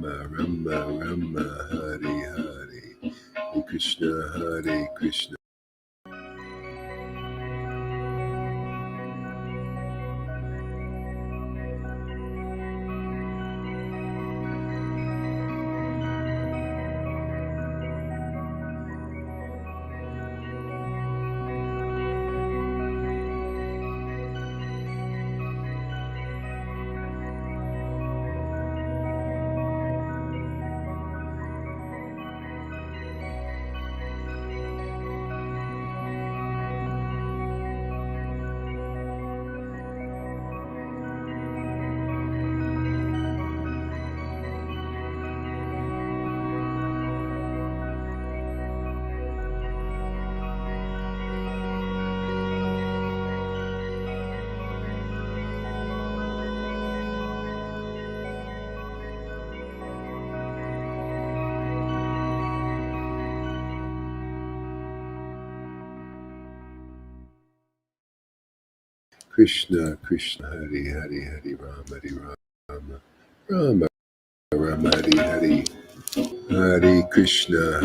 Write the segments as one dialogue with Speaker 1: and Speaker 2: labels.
Speaker 1: Rama, Rama, Rama, Hare Hare, Hare Krishna, Hare Krishna. Krishna, Krishna, Hare Hare, Hare Rama, Rama, Rama, Hare Hare. Hare Krishna,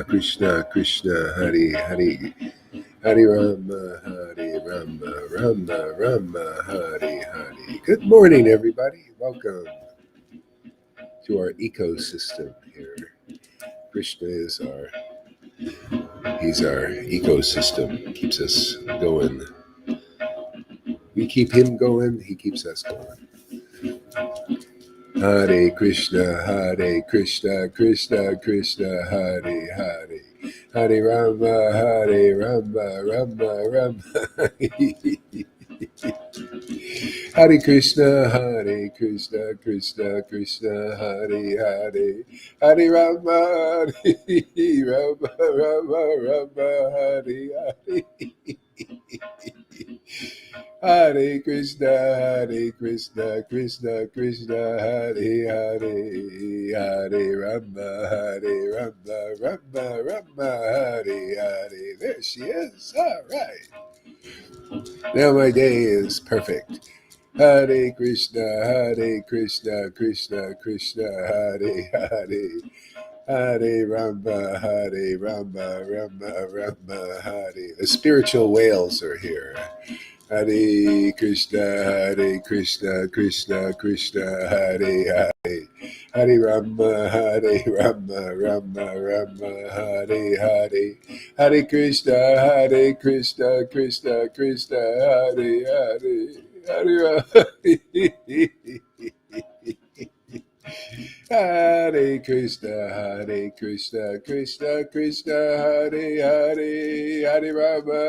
Speaker 1: Krishna, Krishna, Hare Hare. Hare Rama, Rama, Rama, Hare Hare. Good morning, everybody. Welcome to our ecosystem here. Krishna is he's our ecosystem. Keeps us going. We keep him going, he keeps us going. Hare Krishna, Krishna, Krishna, Hare Hare. Hare Rama, Rama, Rama. Hare Krishna, Krishna, Krishna, Hare Hare. Hare Rama, Rama, Rama, Hare Hare. Hare Krishna, Krishna, Krishna, Hare Hare. Hare Rama, Rama, Rama, Hare Hare. There she is. All right. Now my day is perfect. Hare Krishna, Krishna, Krishna, Hare Hare. Hare Rama, Rama, Rama, Hare. The spiritual whales are here. Hare Krishna, Krishna, Krishna, Hare Hare. Hare Rama, Rama, Rama, Hare Hare. Hare Krishna, Krishna, Krishna, Hare Hare. Hare Rama. Hare Krishna, Krishna, Krishna, Hare Hare. Hare Rama,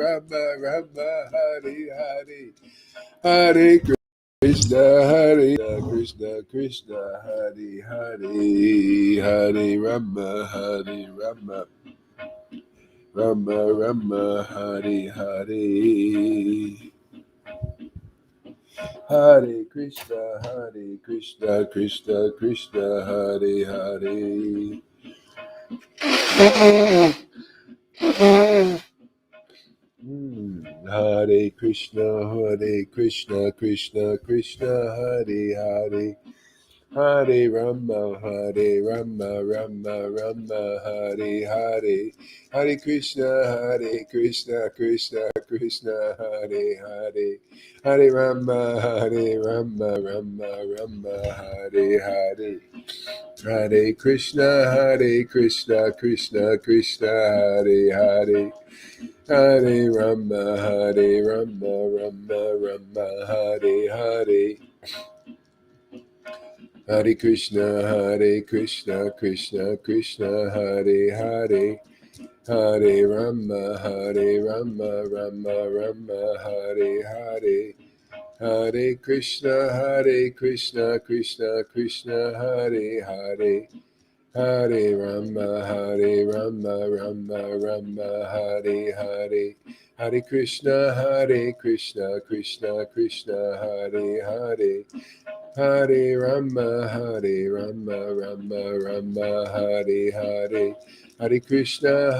Speaker 1: Rama, Rama, Hare Hare. Hare Krishna, Krishna, Hare Hare. Hare Rama, Rama, Hare Hare. Hare Krishna, Krishna, Krishna, Hare Hare. Hare Krishna, Krishna, Krishna, Hare Hare. Hare Rama, Rama, Rama, Hare Hare. Hare Krishna, Krishna, Krishna, Hare Hare. Hare Rama, Rama, Hare Hare. Hare Krishna, Krishna, Krishna, Hare Hare. Hare Rama, Rama, Hare Hare. Hare Krishna, Krishna, Krishna, Hare Hare. Hare Rama, Rama, Hare Hare. Hare Krishna, Krishna, Krishna, Hare Hare. Hare Rama, Rama, Hare Hare. Hare Krishna, Krishna, Krishna, Hare Hare. Hare Rama, Hare Rama, Rama Rama, Hare Hare. Hare Krishna,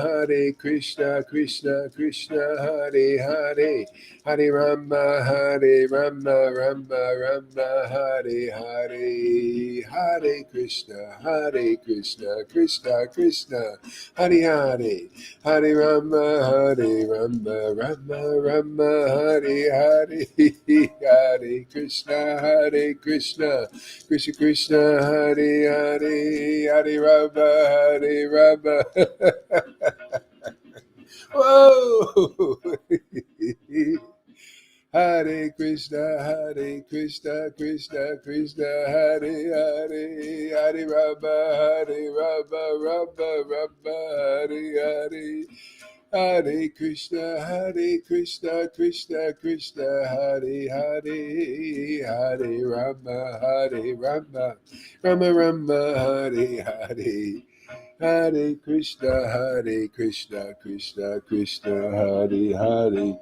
Speaker 1: Krishna Krishna, Hare Hare. Hare Rama, Rama Rama, Hare Hare. Hare Krishna, Krishna Krishna, Hare Hare. Hare Rama, Rama Hare Hare. Hare Krishna, Krishna Krishna, Hare Hare. Hare Rama, Whoa! Hare Krishna, Krishna Krishna, Hare Hare. Hare Rama, Rama Hare Hare. Hare Krishna, Krishna Krishna, Hare Hare. Hare Rama, Rama Hare Hare. Hare Krishna, Krishna Hare Hare.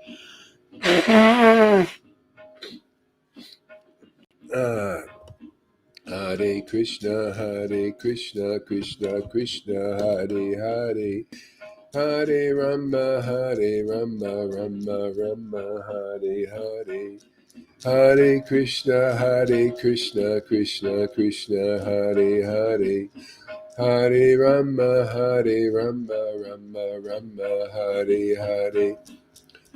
Speaker 1: Hare Krishna, Krishna Hare Hare. Hare Rama, Rama Hare Hare. Hare Krishna, Krishna Hare Hare. Hare Rama, Rama Hare Hare.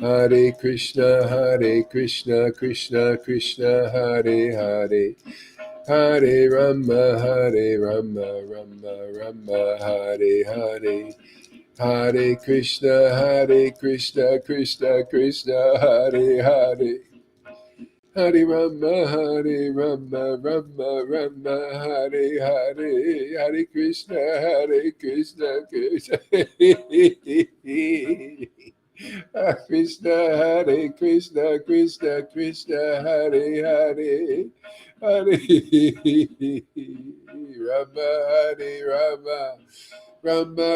Speaker 1: Hare Krishna, Krishna Hare Hare. Hare Rama, Rama Hare Hare. Hare Krishna, Krishna Hare Hare. Hare Rama, Rama Hare Hare. Hare Krishna, Krishna Krishna, Krishna Hare Hare. Hare Rama, Hare Rama, Rama.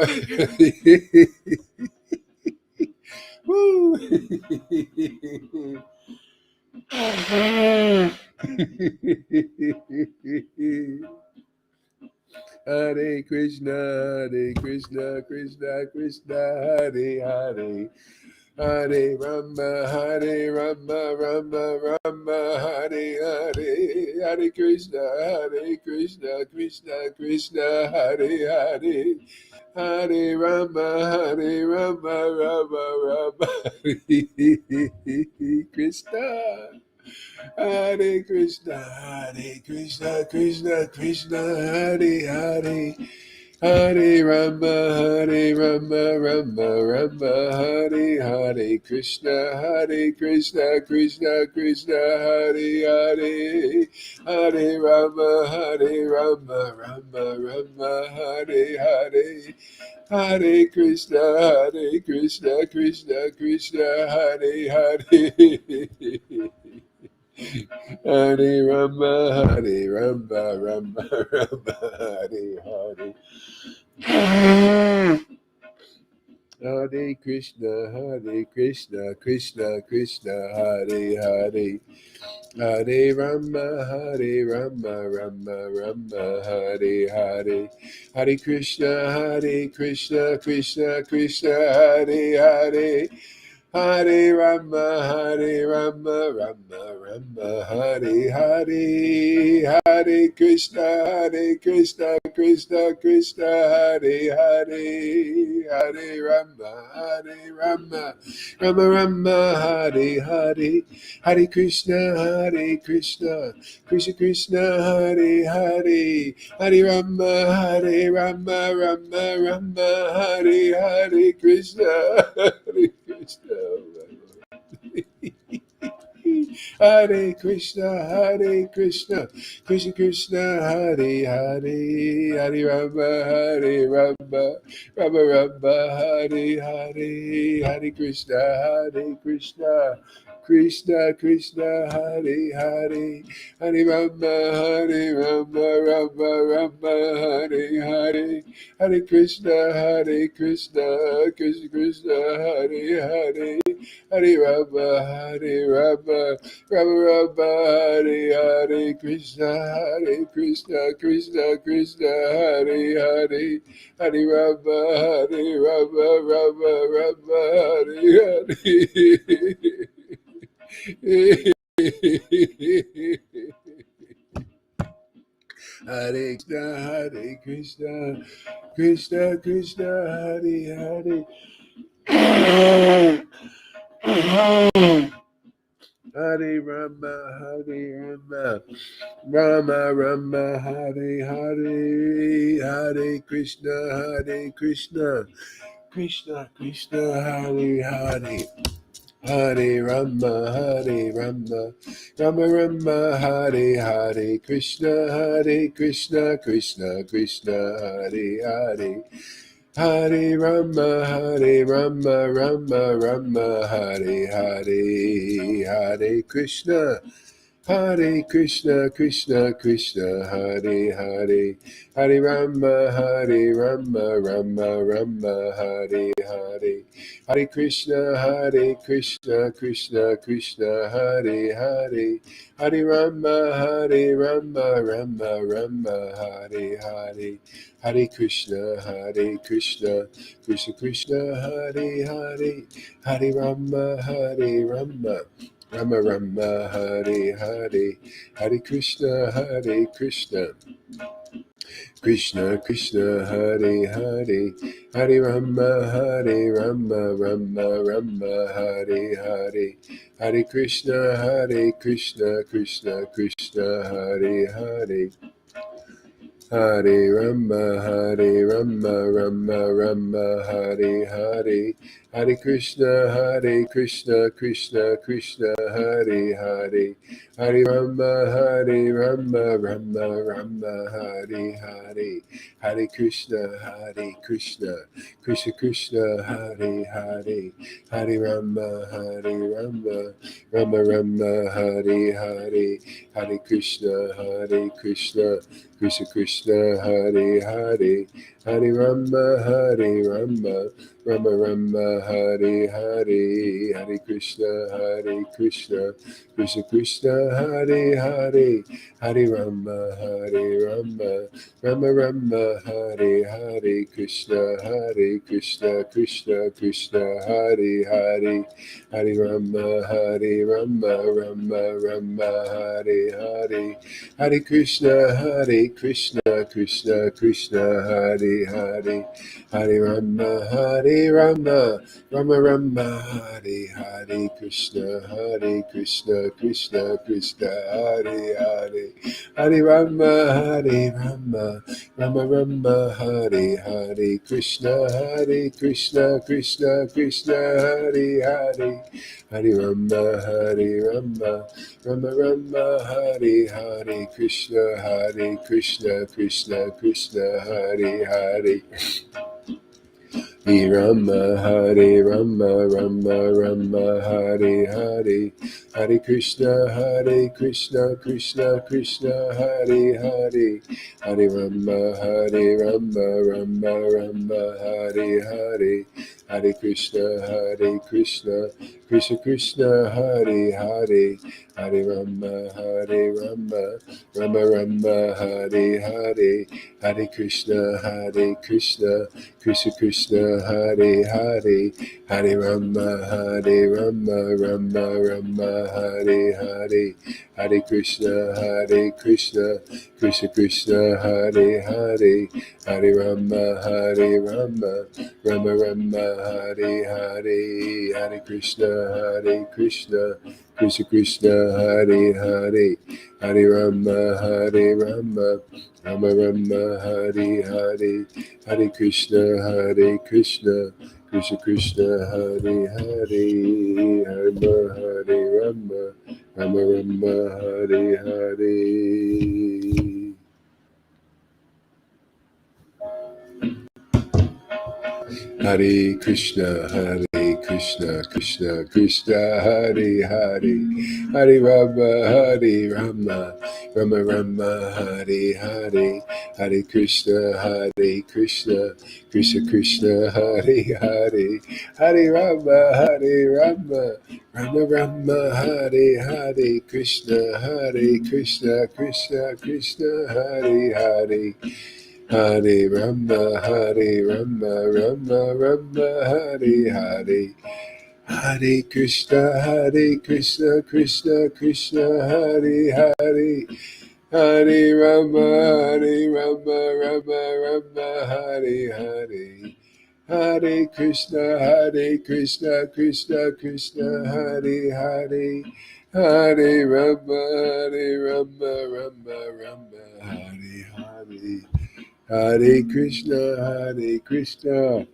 Speaker 1: Woo! Hare Krishna, Krishna Hare Hare. Hare Rama, Rama Hare Hare. Hare Krishna, Krishna Hare Hare. Hare Rama, Rama Hare Krishna. Hare Krishna, Krishna Hare Hare. Hare Rama, Rama Hare Hare. Krishna, Krishna Hare Hare. Hare Rama, Rama Hare Hare. Hare Krishna, Krishna Hare Hare. Hare Rama, Rama Hare Hare. Hare Krishna, Krishna Hare Hare. Hare Rama, Rama Hare Hare. Hare Krishna, Krishna Hare Hare. Hare Rama, Rama Hare Hare. Hare Krishna, Krishna Hare Hare. Hare Rama, Rama Hare Hare. Hare Krishna, Krishna Hare Hare. Hare Rama, Rama Hare Hare. Krishna, Krishna. Hare Krishna, Krishna Hare Hare. Hare Rama, Rama Hare Hare. Hare Krishna, Krishna Hare Hare. Hare Rama, Rama Hare Hare. Hare Krishna, Krishna Hare Hare. Hare Rama, Hare Rama, Rama Rama, Hare Hare, Krishna, Krishna, Krishna, Hare Hare, Hare Rama, Rama, Rama, Hare Hare. Hare Krishna, Krishna Krishna, Hare Hare. Hare Rama, Hare Rama, Rama Rama, Hare Hare, Hare Krishna, Krishna Krishna, Hare Hare. Hare Rama, Rama Rama, Hare Hare, Krishna, Krishna Krishna, Hare Hare. Hare Rama, Rama Rama, Hare Hare, Hare Krishna, Krishna Krishna, Hare Hare, Hare Rama, Rama Rama, Hare Hare, Hare Krishna, Krishna Krishna, Hare Hare, Hare Rama, Rama Rama, Hare Hare, Hare Krishna, Krishna Krishna, Hare Hare, Hare Rama, Rama, Rama Rama, Hare Hare, Hare Krishna, Krishna Krishna Krishna, Hare Hare, Hare Rama, Rama Rama, Hare Hare, Hare Krishna, Krishna Krishna, Hare Hare, Hare Rama, Rama Rama, Hare Hare, Hare Krishna, Krishna Krishna, Hare Hare, Hare Rama, Rama Rama, Hare Hare, Hare Krishna, Krishna Krishna, Hare Hare, Hare Rama, Rama Rama, Hare Hare, Hare Krishna, Krishna Krishna, Hare Hare, Hare Rama, Rama Rama, Hare Hare, Hare Krishna, Krishna Krishna, Hare Hare, Hare Rama, Rama Rama, Hare Hare, Krishna, Krishna Krishna, Hare Hare, Hare Rama, Rama Rama, Hare Hare, Hare Krishna, Krishna Krishna, Hare Hare, Hare Rama, Rama Rama, Hare Hare, Krishna, Krishna Krishna, Hare Hare, Hare Rama, Rama Rama, Hare Hare, Krishna, Krishna Krishna, Hare Hare, Hare Rama, Rama Rama, Hare Hare, Krishna, Krishna Krishna, Hare Hare, Hare Rama, Rama Rama, Hare Hare, Hare Krishna, Krishna Krishna, Hare Hare, Hare Rama, Rama Rama, Hare Hare, Hare Krishna, Krishna Krishna, Hare Hare, Hare Rama, Rama Rama, Hare Hare, Hare Krishna, Krishna Krishna, Hare Hare, Hare Rama, Rama Rama, Hare Hare, Hare Krishna, Krishna Krishna, Hare Hare, Hare Rama, Rama Rama, Hare Hare, Hare Krishna, Krishna Krishna, Hare Hare, Hare Rama, Rama Rama Rama, Hare Hare, Hare Krishna, Krishna Krishna, Hare Hare, Hare Rama, Rama Rama, Hare Hare. Hare Krishna, Krishna, Krishna, Krishna, Hare Hare, Hare Rama, Rama Rama, Hare Hare, Hare Krishna, Hare Krishna, Krishna Krishna, Hare Hare, Hare Rama, Rama Rama, Hare Hare, Krishna, Hare Krishna, Krishna Krishna, Hare Hare. Hare Rama, Hare Rama, Rama Rama, Hare Hare. Hare Krishna, Krishna Krishna, Hare Hare. Hare Rama, Hare Rama, Rama Rama, Hare Hare. Hare Krishna, Krishna Krishna, Hare Hare. Hare Rama, Hare Rama, Rama Rama, Hare Hare. Hare Krishna, Hare Krishna.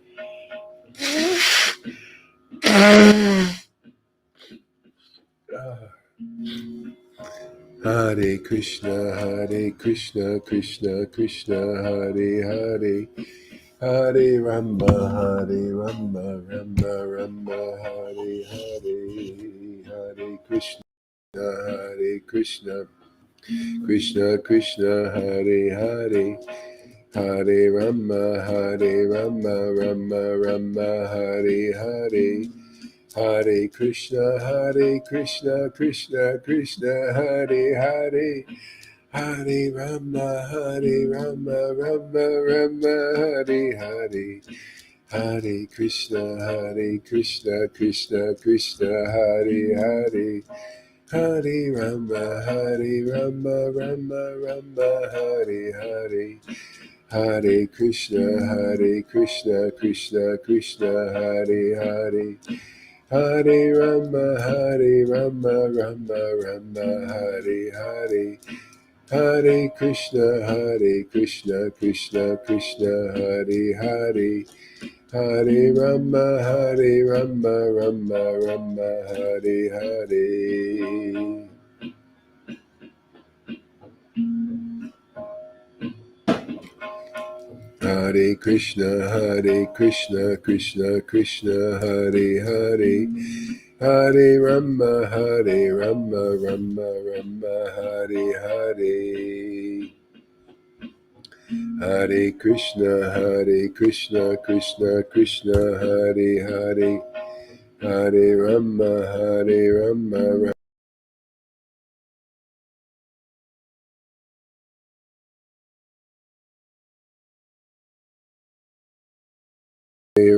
Speaker 1: Hare Krishna, Hare Krishna, Krishna Krishna, Hare Hare. Hare Rama, Hare Rama, Rama Rama, Hare Hare. Hare Krishna, Hare Krishna, Krishna Krishna, Hare Hare. Hare Rama, Hare Rama, Rama Rama, Hare Hare. Hare Krishna, Krishna Krishna, Hare Hare. Hare Rama, Rama Rama, Hare Hare. Hare Krishna, Krishna Krishna, Hare Hare. Hare Rama, Rama Rama, Hare Hare. Hare Krishna, Krishna Krishna, Hare Hare. Hare Rama, Rama Rama, Hare Hare. Hare Krishna, Krishna Krishna, Hare Hare. Hare Rama, Rama Rama, Hare Hare. Hare Krishna, Krishna Krishna, Hare Hare. Hare Rama, Rama Rama, Hare Hare. Hare Krishna, Krishna Krishna, Hare Hare. Hare Rama, Rama Hare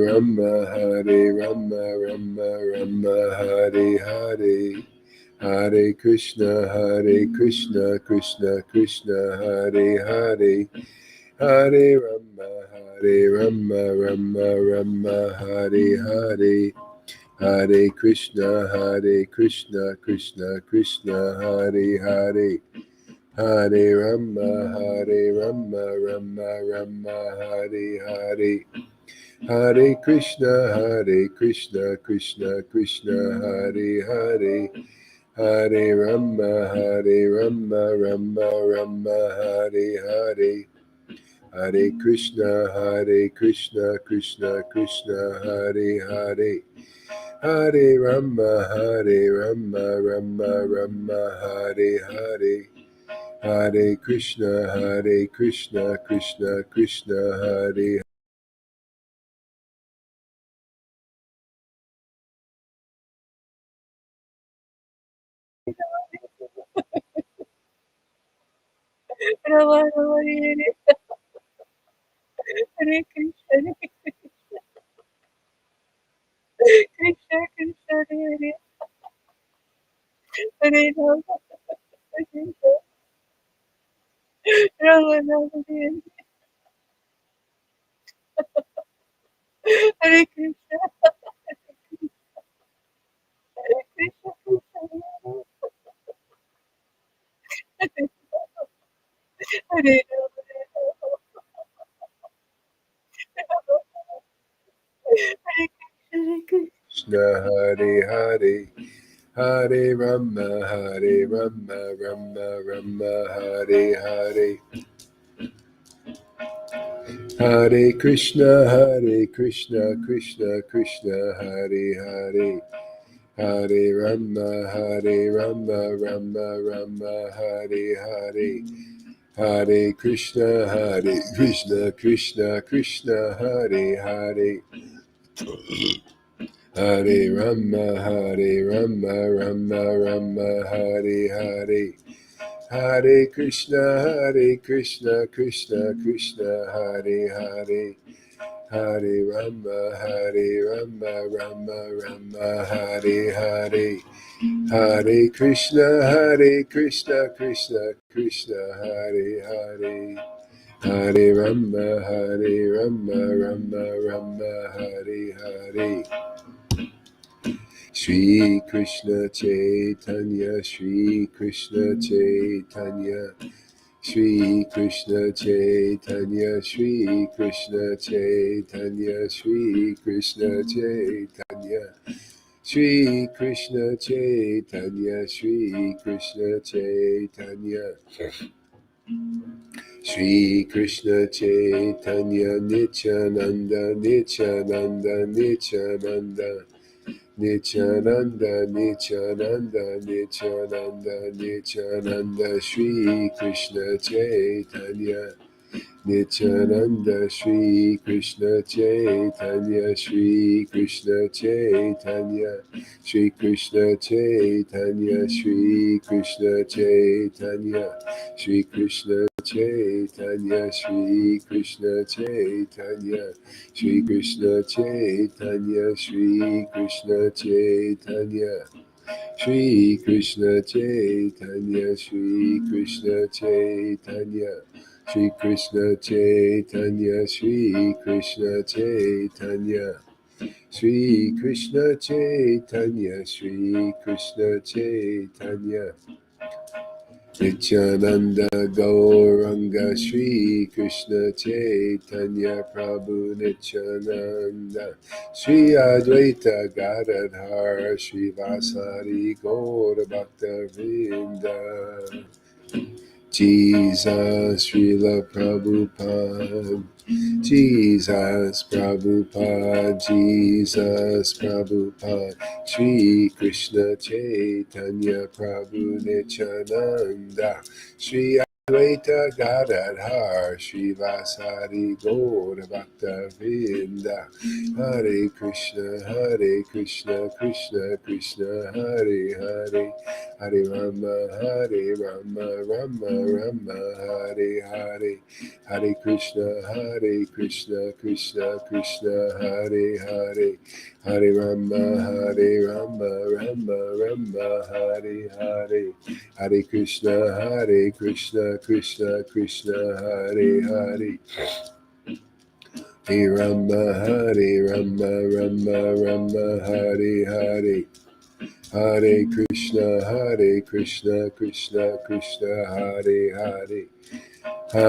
Speaker 1: Rama, Rama Rama, Hare Hare. Hare Krishna, Krishna Krishna, Hare Hare. Hare Rama, Rama Rama, Hare Hare. Hare Krishna, Krishna Krishna, Hare Hare. Hare Rama, Rama Rama, Hare Hare. Hare Krishna, Krishna Krishna, Hare Hare. Hare Rama, Rama Rama, Hare Hare. Hare Krishna, Krishna Krishna, Hare Hare. Hare Rama, Rama Rama, Hare Hare. Hare Krishna, Krishna Krishna, Hare
Speaker 2: Rama Rama Hare Hare Krishna Krishna Krishna Hare Hare Rama Hare Rama Rama Hare Hare Krishna Krishna Krishna Hare
Speaker 1: Krishna, Hare Hare. Hare Rama, Rama Rama, Hare Hare. Hare Krishna, Krishna Krishna, Hare Hare. Hare Rama, Rama Rama, Hare Hare. Hare Krishna, Krishna Krishna, Hare Hare. Hare Rama, Rama Hare Hare. Hare Krishna, Krishna Krishna, Hare Hare. Hare Rama, Rama Hare Hare. Hare Krishna, Krishna Krishna, Hare Hare. Hare Rama, Rama Hare Hare. Shri Krishna Chaitanya, Shri Krishna Chaitanya, Shri Krishna Chaitanya, Shri Krishna Chaitanya, Shri Krishna Chaitanya, Shri Krishna Chaitanya, Shri Krishna Chaitanya, Shri Krishna Chaitanya, Nityananda, Nityananda, Nityananda, Nityananda, Nityananda, Nityananda, Nityananda, Shri Krishna Chaitanya, Nityananda, Shri Krishna Chaitanya, Shri Krishna Chaitanya, Shri Krishna Chaitanya, Shri Krishna Chaitanya, Shri Krishna Chaitanya, Shri Krishna Chaitanya, Shri Krishna Chaitanya, Shri Krishna Chaitanya, Shri Krishna Chaitanya, Shri Krishna Chaitanya, Shri Krishna Chaitanya, Shri Krishna Chaitanya, Shri Krishna Chaitanya, Shri Krishna Chaitanya, Nityananda Gauranga, Shri Krishna Chaitanya Prabhu Nityananda, Shri Advaita Gadadhar, Shri Vasari Gaura Bhakta Vrinda, Jesus, Srila Prabhupada, Jesus Prabhupada, Jesus Prabhupada, Shri Krishna Chaitanya Prabhu Nityananda, Shri Advaita Gadadhar, Shri Vasari Gaura Bhakta Vrinda, Hare Krishna, Krishna Krishna, Hare Hare, Hare Rama, Rama Hare Hare, Hare Krishna, Krishna Krishna, Hare Hare, Hare Rama, Rama Hare Hare, Hare Krishna, Krishna Krishna, Hare Hare, Hare Rama Hare Hare. Hare Krishna, Krishna Krishna, Hare Hare,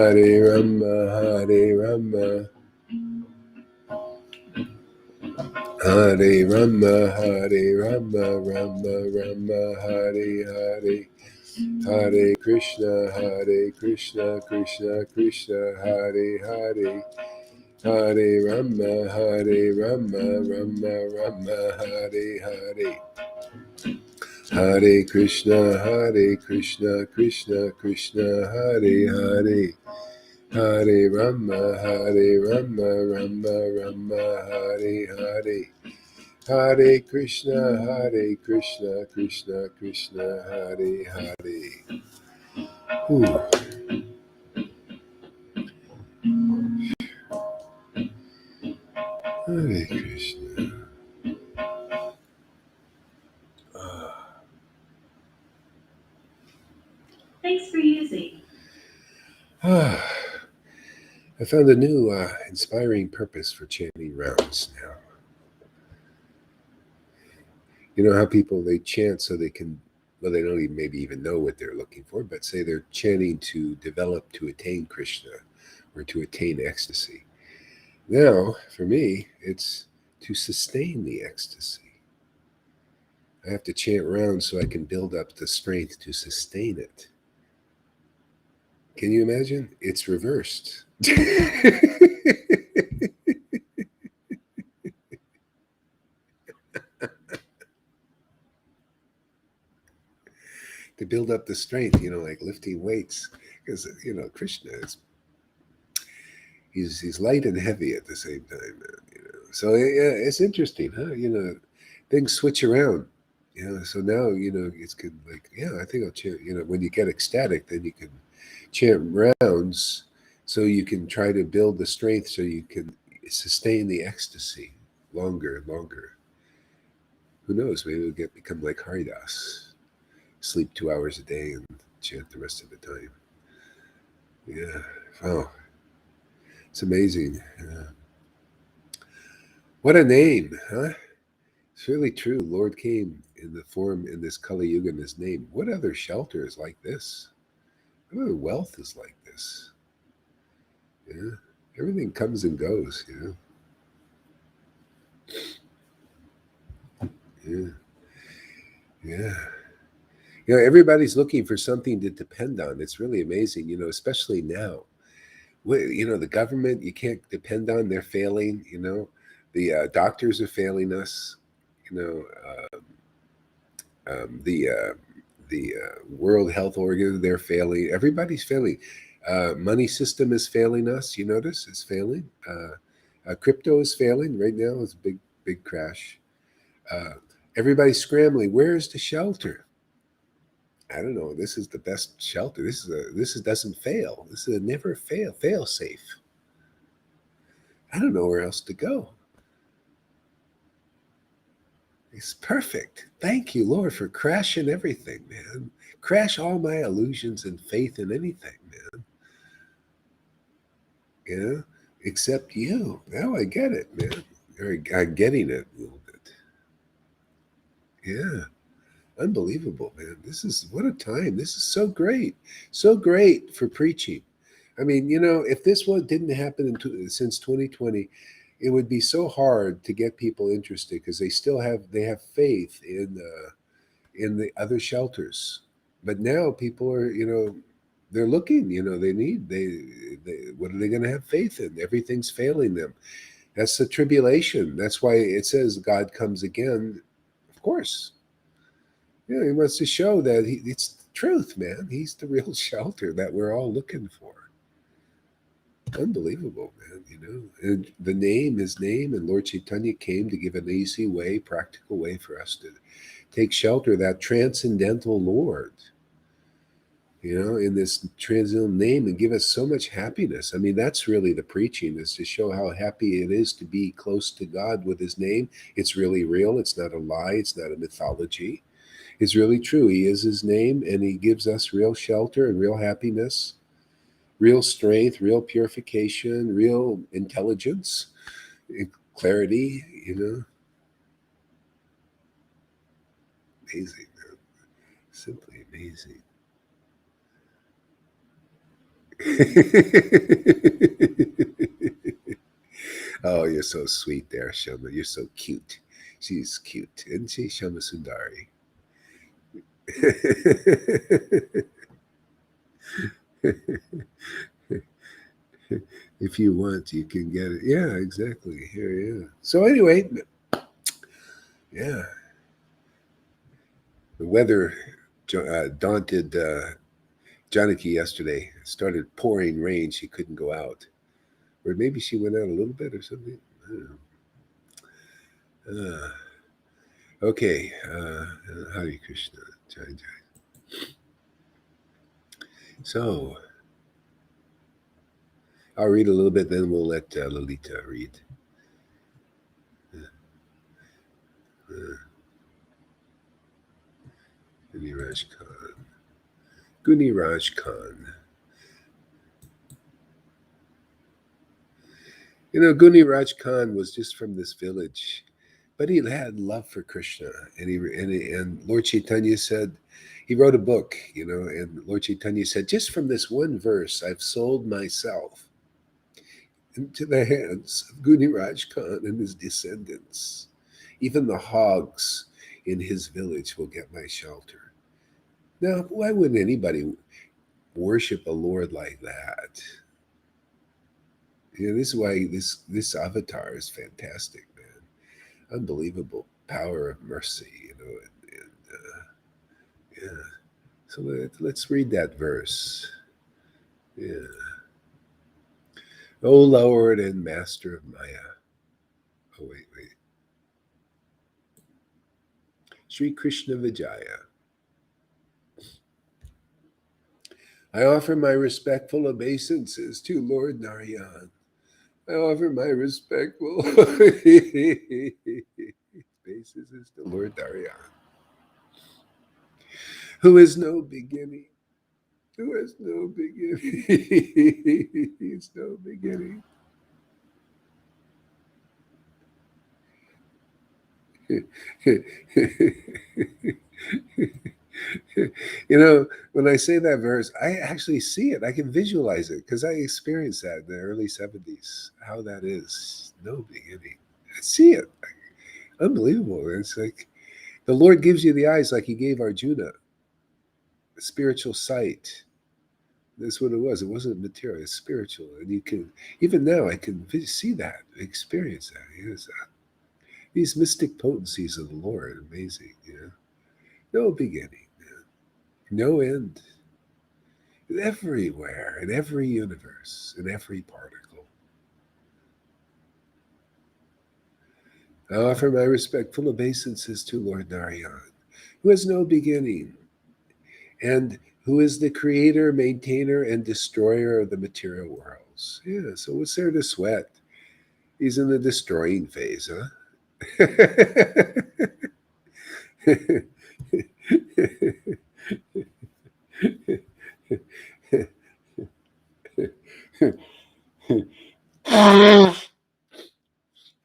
Speaker 1: Hare Rama, Hare Rama, Rama Hare Hare, Hare Krishna, Krishna Krishna, Hare Hare, Hare Rama, Rama Hare Hare. Hare Krishna, Krishna Krishna, Hare Hare, Hare Rama, Rama Hare Hare, Hare Krishna, Krishna Krishna, Hare Hare. Ooh. Hare Krishna.
Speaker 3: Thanks for using.
Speaker 1: I found a new inspiring purpose for chanting rounds now. You know how people, they chant so they can, well, they don't even maybe even know what they're looking for, but say they're chanting to develop, to attain Krishna or to attain ecstasy. Now, for me, it's to sustain the ecstasy. I have to chant rounds so I can build up the strength to sustain it. Can you imagine? It's reversed. build up the strength, like lifting weights, because Krishna is he's light and heavy at the same time. So yeah, it's interesting, huh? Things switch around. So now it's good. Like, yeah, I think I'll chant. When you get ecstatic, then you can chant rounds, so you can try to build the strength, so you can sustain the ecstasy longer and longer. Who knows? Maybe we'll become like Haridas, sleep 2 hours a day and chant the rest of the time. Yeah. Oh, it's amazing. What a name, huh? It's really true. Lord came in the form in this Kali Yuga in his name. What other shelter is like this? What other wealth is like this? Yeah. Everything comes and goes, Yeah. Yeah. Everybody's looking for something to depend on. It's really amazing, especially now. The government, you can't depend on. They're failing, The doctors are failing us. You know, the World Health Organ, they're failing. Everybody's failing. Money system is failing us. You notice it's failing. Crypto is failing right now. It's a big crash. Uh, Everybody's scrambling. Where's the shelter? I don't know. This is the best shelter. This doesn't fail. This is a never fail safe. I don't know where else to go. It's perfect. Thank you, Lord, for crashing everything, man. Crash all my illusions and faith in anything, man. Except you. Now I get it, man. Or I'm getting it a little bit. Yeah. Unbelievable, man. This is what a time. This is so great. So great for preaching. I mean, if this one didn't happen since 2020, it would be so hard to get people interested because they have faith in the other shelters. But now people are, they're looking. They what are they going to have faith in? Everything's failing them. That's the tribulation. That's why it says God comes again. Of course, he wants to show that it's the truth, man. He's the real shelter that we're all looking for. Unbelievable, man. And the name, his name, and Lord Chaitanya came to give an easy way, practical way for us to take shelter. That transcendental Lord, in this transcendental name, and give us so much happiness. I mean, that's really the preaching, is to show how happy it is to be close to God with his name. It's really real. It's not a lie. It's not a mythology. It's really true. He is his name, and he gives us real shelter and real happiness, real strength, real purification, real intelligence, clarity, Amazing, man. Simply amazing. Oh, you're so sweet there, Shama. You're so cute. She's cute, isn't she, Shama Sundari? If you want, you can get it. Yeah, exactly. Here, yeah. So anyway, yeah, the weather daunted Janaki yesterday. It started pouring rain. She couldn't go out, or maybe she went out a little bit or something. I don't know. Okay, Hare Krishna, Jai Jai. So I'll read a little bit, then we'll let Lalita read. Uh, Guniraj Khan. Guniraj Khan. Guniraj Khan was just from this village, but he had love for Krishna, and Lord Chaitanya said, he wrote a book, and Lord Chaitanya said, just from this one verse, I've sold myself into the hands of Guniraj Khan and his descendants. Even the hogs in his village will get my shelter. Now, why wouldn't anybody worship a Lord like that? This is why this avatar is fantastic, man. Unbelievable power of mercy, and yeah, So let's read that verse. Yeah. O Lord and Master of Maya. Oh, wait. Sri Krishna Vijaya. I offer my respectful obeisances to Lord Narayan. I offer my respectful obeisances to Lord Narayan, who is no beginning, who has no beginning. He's no beginning. When I say that verse, I actually see it. I can visualize it because I experienced that in the early 70s, how that is. No beginning. I see it. Unbelievable. It's like the Lord gives you the eyes like he gave Arjuna, spiritual sight. That's what it was. It wasn't material, it's spiritual. And you can, even now, I can see that, experience that. These mystic potencies of the Lord, amazing. No beginning, no end. Everywhere, in every universe, in every particle. I offer my respectful obeisances to Lord Narayan, who has no beginning, and who is the creator, maintainer, and destroyer of the material worlds. Yeah, so what's there to sweat? He's in the destroying phase, huh?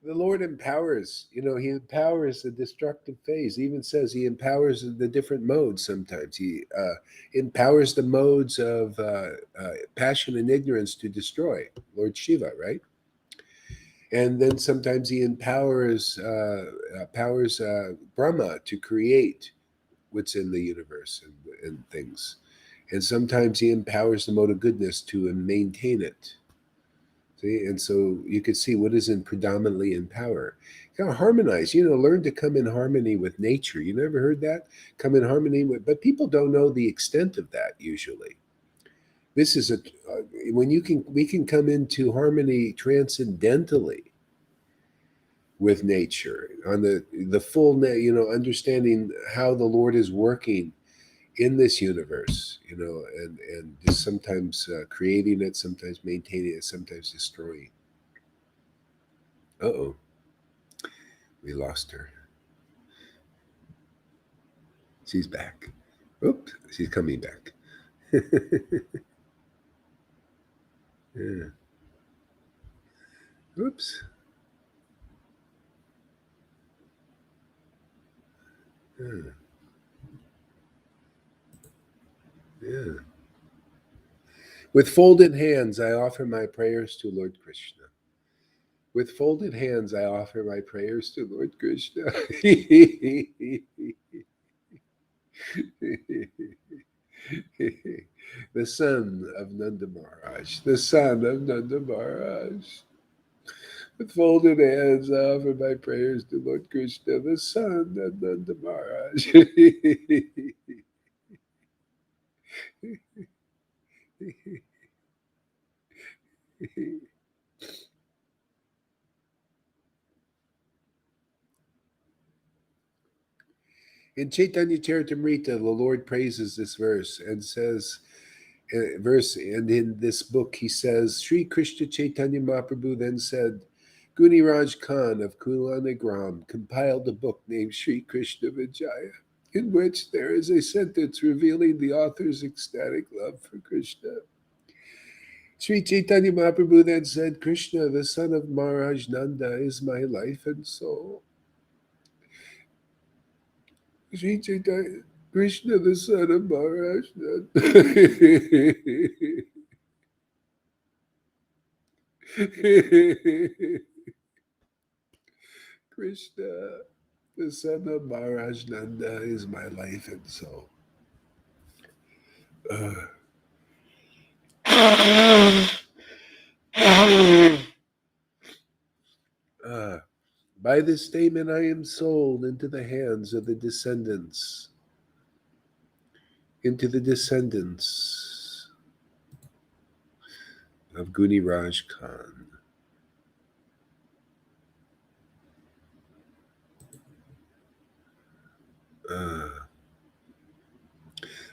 Speaker 1: The Lord empowers. He empowers the destructive phase. He even says he empowers the different modes sometimes. He empowers the modes of passion and ignorance to destroy, Lord Shiva, right? And then sometimes he powers Brahma to create what's in the universe and things. And sometimes he empowers the mode of goodness to maintain it. See, and so you could see what is in predominantly in power. You gotta harmonize, learn to come in harmony with nature. You never heard that? Come in harmony with, but people don't know the extent of that usually. This is when we can come into harmony transcendentally with nature on the full, understanding how the Lord is working in this universe, and just sometimes creating it, sometimes maintaining it, sometimes destroying. Uh-oh, we lost her. She's back. Oops, she's coming back. Yeah. Oops. Yeah. Yeah. With folded hands, I offer my prayers to Lord Krishna. With folded hands, I offer my prayers to Lord Krishna. The son of Nanda Maharaj, the son of Nanda Maharaj. With folded hands, I offer my prayers to Lord Krishna, the son of Nanda Maharaj. In Chaitanya Charitamrita, the Lord praises this verse and says, and in this book he says, Sri Krishna Chaitanya Mahaprabhu then said, Guniraj Khan of Kulanagram compiled a book named Sri Krishna Vijaya, in which there is a sentence revealing the author's ecstatic love for Krishna. Sri Chaitanya Mahaprabhu then said, Krishna, the son of Maharaj Nanda, is my life and soul. Sri Chaitanya, Krishna, the son of Maharaj Nanda. Krishna, the son of Maharaj Nanda, is my life and soul. By this statement, I am sold into the hands of the descendants into the descendants of Guniraj Khan.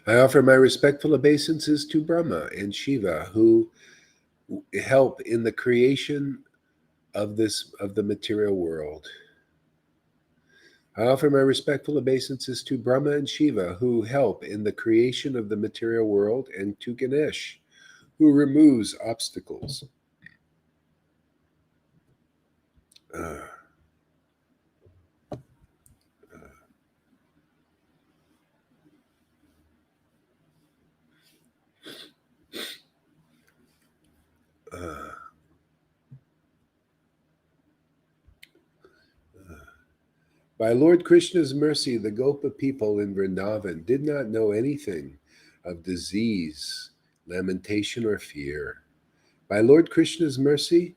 Speaker 1: I offer my respectful obeisances to Brahma and Shiva, who help in the creation of the material world. I offer my respectful obeisances to Brahma and Shiva, who help in the creation of the material world, and to Ganesh, who removes obstacles. Uh, uh, By Lord Krishna's mercy, the Gopa people in Vrindavan did not know anything of disease, lamentation, or fear. By Lord Krishna's mercy,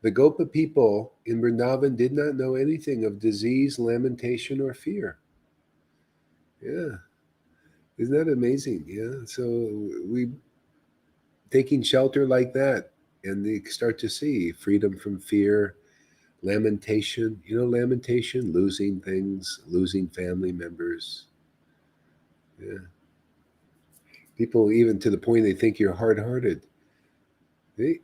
Speaker 1: the Gopa people in Vrindavan did not know anything of disease, lamentation, or fear. Yeah, isn't that amazing? Yeah, so we taking shelter like that, and they start to see freedom from fear, lamentation. You know, lamentation, losing things, losing family members. Yeah, people even to the point they think you're hard-hearted. They,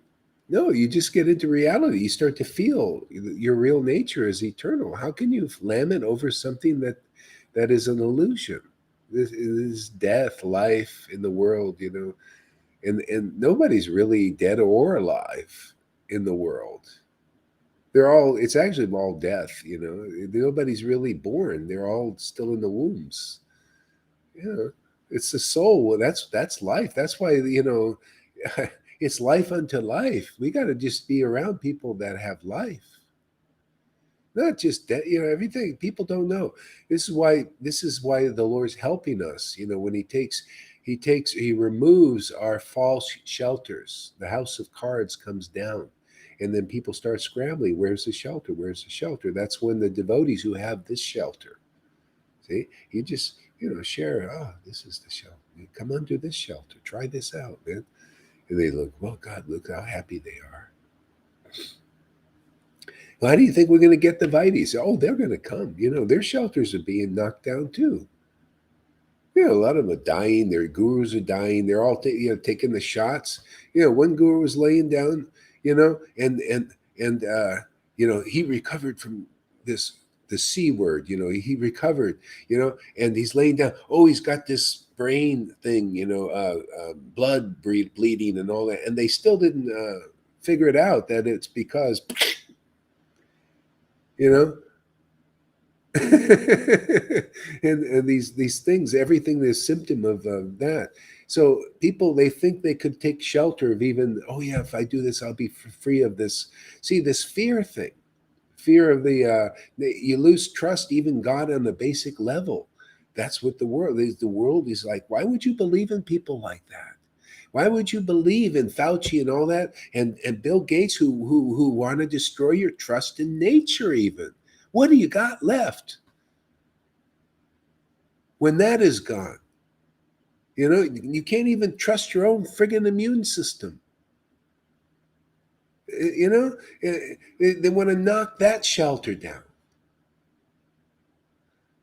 Speaker 1: no, you just get into reality. You start to feel your real nature is eternal. How can you lament over something that is an illusion? This is death, life in the world, you know, and nobody's really dead or alive in the world. They're all. It's actually all death, you know. Nobody's really born. They're all still in the wombs. Yeah, it's the soul. Well, that's life. That's why, you know, it's life unto life. We got to just be around people that have life, not just that. You know, everything people don't know. This is why the Lord's helping us. You know, when he removes our false shelters. The house of cards comes down. And then people start scrambling. Where's the shelter? Where's the shelter? That's when the devotees who have this shelter. See, you just, you know, share, oh, this is the shelter. Come under this shelter. Try this out, man. And they look, well, God, look how happy they are. Well, how do you think we're going to get the Vites? Oh, they're going to come. You know, their shelters are being knocked down too. You know, a lot of them are dying. Their gurus are dying. They're all taking the shots. You know, one guru was laying down, you know, and you know, he recovered from this the C word, you know, he recovered, you know, and he's laying down. Oh, he's got this brain thing, you know, blood bleeding and all that, and they still didn't figure it out that it's because, you know, and these things, everything is symptom of that. So people, they think they could take shelter of even, oh yeah, if I do this I'll be free of this. See, this fear thing, fear of you lose trust even God on the basic level. That's what the world is like. Why would you believe in people like that? Why would you believe in Fauci and all that, and Bill Gates, who want to destroy your trust in nature even? What do you got left when that is gone? You know, you can't even trust your own friggin' immune system. You know, they want to knock that shelter down.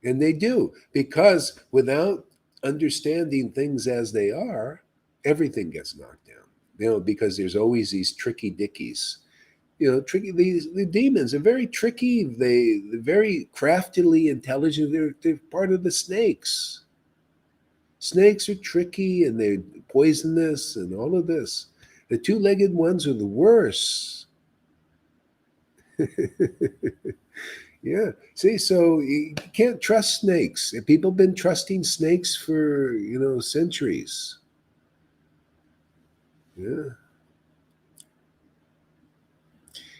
Speaker 1: And they do, because without understanding things as they are, everything gets knocked down. You know, because there's always these tricky dickies. You know, tricky. The demons are very tricky. They're very craftily intelligent. They're part of the snakes. Snakes are tricky and they're poisonous and all of this. The two-legged ones are the worst. Yeah. See, so you can't trust snakes. People have been trusting snakes for, you know, centuries. Yeah.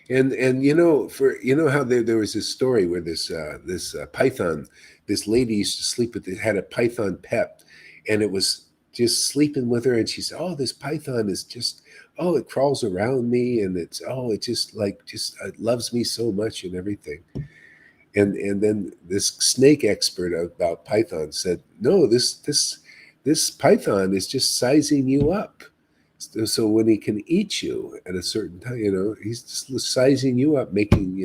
Speaker 1: And you know, for you know how there was this story where this python, this lady used to sleep with, had a python pet, and it was just sleeping with her, and she said, "Oh, this python is just, oh, it crawls around me, and it's, oh, it just like just it loves me so much and everything." And then this snake expert about pythons said, "No, this This python is just sizing you up. So when he can eat you at a certain time, he's just sizing you up, making,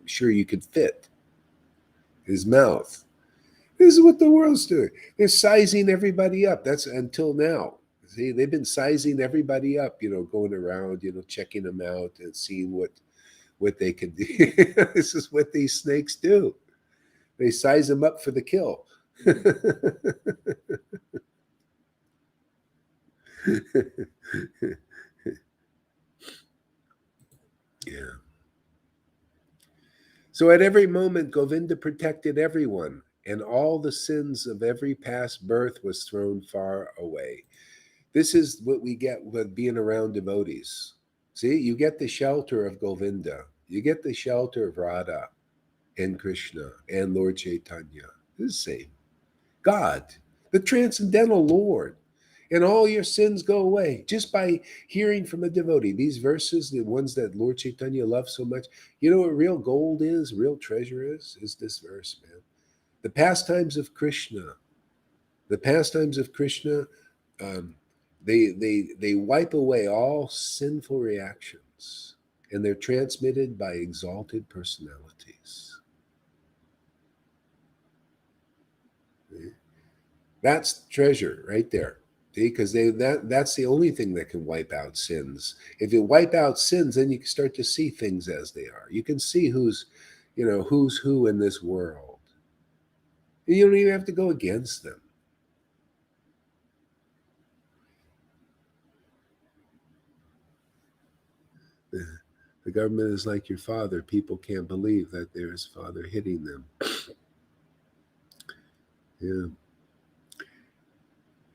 Speaker 1: sure you could fit his mouth. This is what the world's doing. They're sizing everybody up. That's until now. See, they've been sizing everybody up, going around, checking them out and seeing what they can do. This is what these snakes do. They size them up for the kill. Yeah. So at every moment, Govinda protected everyone, and all the sins of every past birth was thrown far away. This is what we get with being around devotees. See, you get the shelter of Govinda, you get the shelter of Radha and Krishna and Lord Chaitanya. It's the same. God, the transcendental Lord. And all your sins go away just by hearing from a devotee. These verses, the ones that Lord Chaitanya loves so much, you know what real gold is, real treasure is this verse, man. The pastimes of Krishna. The pastimes of Krishna, um, they wipe away all sinful reactions, and they're transmitted by exalted personalities. That's treasure right there. Because that's the only thing that can wipe out sins. If you wipe out sins, then you can start to see things as they are. You can see who's who in this world. You don't even have to go against them. The government is like your father. People can't believe that there's father hitting them. Yeah.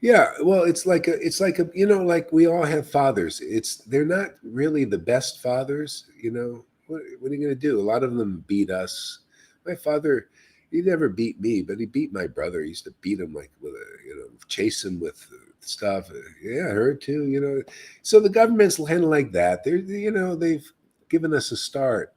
Speaker 1: Yeah, well, it's like like we all have fathers. They're not really the best fathers. What are you going to do? A lot of them beat us. My father, he never beat me, but he beat my brother. He used to beat him like with chase him with stuff. Yeah, her too. So the government's kind of like that. They've given us a start.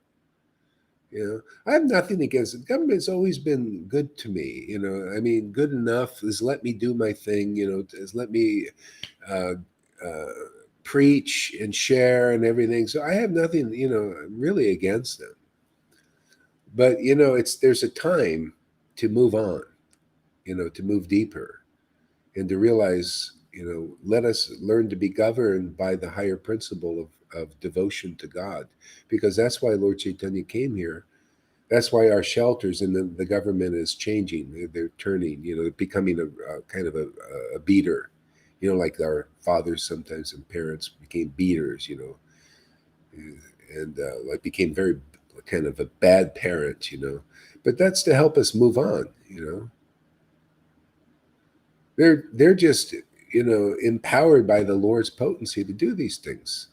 Speaker 1: I have nothing against it. The government's always been good to me. I mean, good enough has let me do my thing. Has let me uh, uh, preach and share and everything. So I have nothing, really against them. But there's a time to move on. To move deeper and to realize. Let us learn to be governed by the higher principle of devotion to God, because that's why Lord Chaitanya came here. That's why our shelters and the government is changing. They're turning, becoming a kind of a beater, like our fathers sometimes and parents became beaters, and like became very kind of a bad parent. But that's to help us move on. They're just empowered by the Lord's potency to do these things.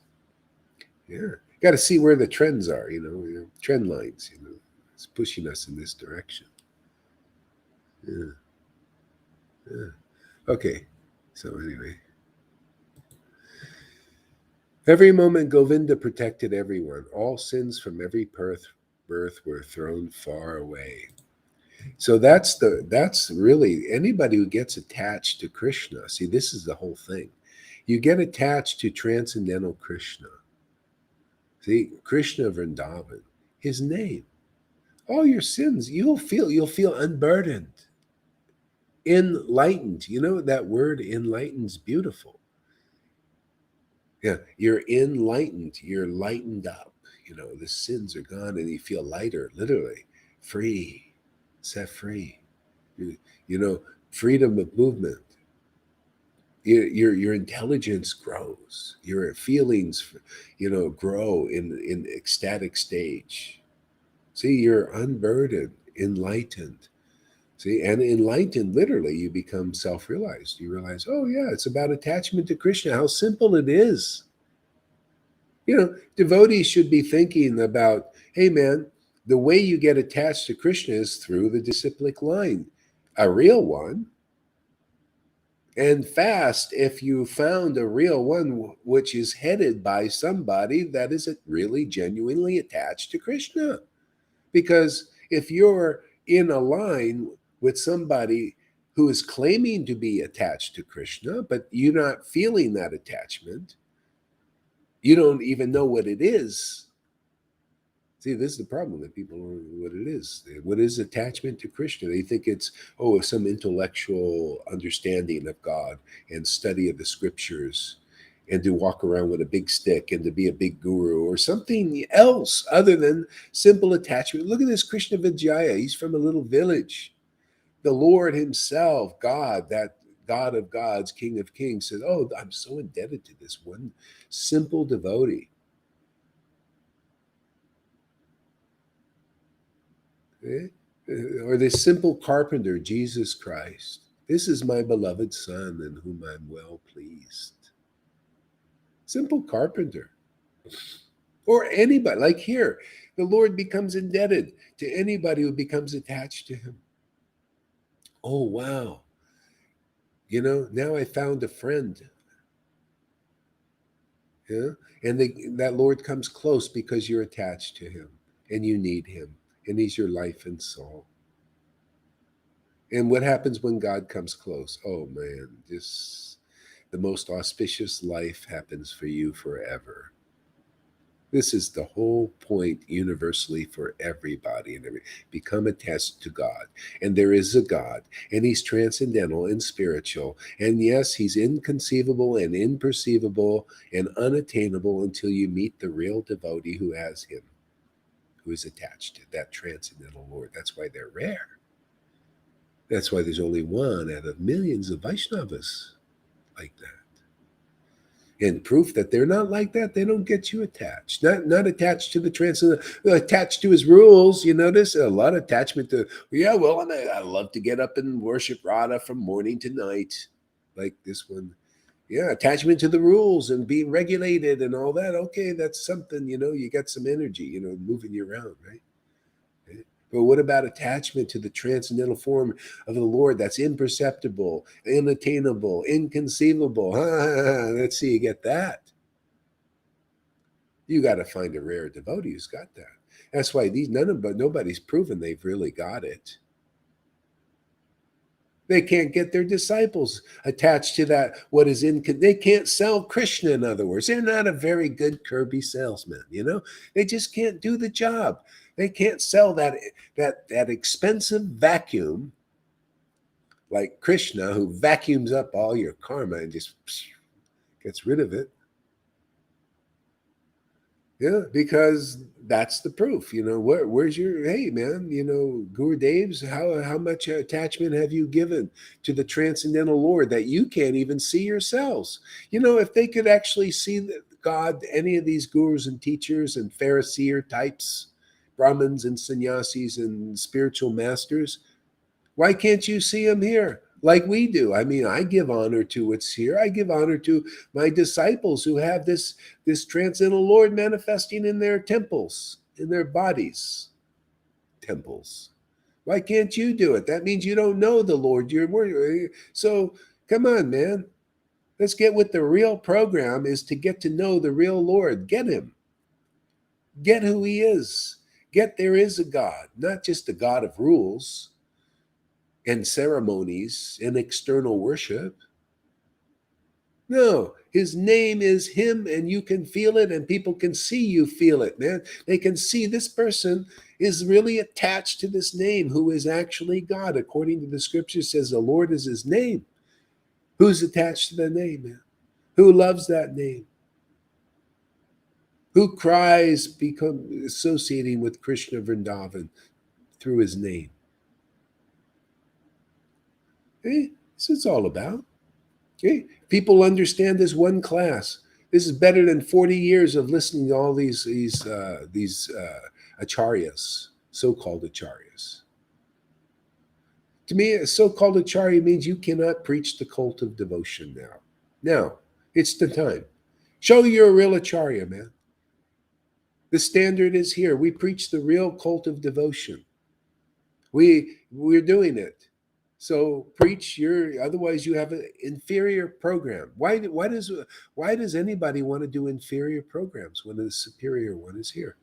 Speaker 1: Yeah, got to see where the trends are. Trend lines. It's pushing us in this direction. Yeah. Yeah. Okay. So anyway, every moment Govinda protected everyone. All sins from every birth were thrown far away. So that's really anybody who gets attached to Krishna. See, this is the whole thing. You get attached to transcendental Krishna. See, Krishna Vrindavan, his name. All your sins, you'll feel unburdened, enlightened. That word enlightened's beautiful. Yeah, you're enlightened, you're lightened up. The sins are gone and you feel lighter, literally free, set free. you, you know Freedom of movement. Your intelligence grows, your feelings grow in ecstatic stage. See, you're unburdened, enlightened. See, and enlightened, literally, you become self realized. You realize, oh, yeah, it's about attachment to Krishna, how simple it is. Devotees should be thinking about, hey, man, the way you get attached to Krishna is through the disciplic line, a real one. And fast if you found a real one which is headed by somebody that is really genuinely attached to Krishna. Because if you're in a line with somebody who is claiming to be attached to Krishna, but you're not feeling that attachment. You don't even know what it is. See, this is the problem that people don't know what it is. What is attachment to Krishna? They think it's, oh, some intellectual understanding of God and study of the scriptures and to walk around with a big stick and to be a big guru or something else other than simple attachment. Look at this Krishna Vijaya. He's from a little village. The Lord himself, God, that God of gods, King of kings, said, oh, I'm so indebted to this one simple devotee. Or this simple carpenter, Jesus Christ. This is my beloved Son in whom I'm well pleased. Simple carpenter. Or anybody, like here, the Lord becomes indebted to anybody who becomes attached to him. Oh, wow. Now I found a friend. Yeah. And that Lord comes close because you're attached to him and you need him. And he's your life and soul. And what happens when God comes close? Oh man, just the most auspicious life happens for you forever. This is the whole point universally for everybody and become attached to God. And there is a God, and he's transcendental and spiritual. And yes, he's inconceivable and imperceivable and unattainable until you meet the real devotee who has him, who is attached to that transcendental Lord. That's why they're rare. That's why there's only one out of millions of Vaishnavas like that. And proof that they're not like that, they don't get you attached. Not attached to the transcendental, attached to his rules. You notice a lot of attachment to, yeah, well, I love to get up and worship Radha from morning to night, like this one. Yeah, attachment to the rules and being regulated and all that. Okay, that's something, you got some energy, moving you around, right? But what about attachment to the transcendental form of the Lord that's imperceptible, unattainable, inconceivable? Let's see, you get that. You got to find a rare devotee who's got that. That's why nobody's proven they've really got it. They can't get their disciples attached to that. They can't sell Krishna, in other words. They're not a very good Kirby salesman, They just can't do the job. They can't sell that expensive vacuum like Krishna, who vacuums up all your karma and just gets rid of it. Yeah, because that's the proof. Where's your, hey man, Gurudev's, how much attachment have you given to the transcendental Lord that you can't even see yourselves? If they could actually see God, any of these gurus and teachers and Pharisee types, Brahmins and sannyasis and spiritual masters, why can't you see them here? Like we do. I mean, I give honor to what's here. I give honor to my disciples who have this transcendental Lord manifesting in their temples, in their bodies, temples. Why can't you do it? That means you don't know the Lord. So come on, man. Let's get with the real program is to get to know the real Lord. Get him. Get who he is. Get there is a God, not just a God of rules and ceremonies and external worship. No, his name is him, and you can feel it, and people can see you feel it, man. They can see this person is really attached to this name, who is actually God. According to the scripture, says the Lord is his name. Who's attached to the name, man? Who loves that name? Who cries become associating with Krishna Vrindavan through his name? Hey, this is all about. Okay, people understand this one class. This is better than 40 years of listening to all these acharyas, so-called acharyas. To me, a so-called acharya means you cannot preach the cult of devotion now. Now, it's the time. Show you're a real acharya, man. The standard is here. We preach the real cult of devotion. We're doing it. So preach your. Otherwise, you have an inferior program. Why does anybody want to do inferior programs when the superior one is here?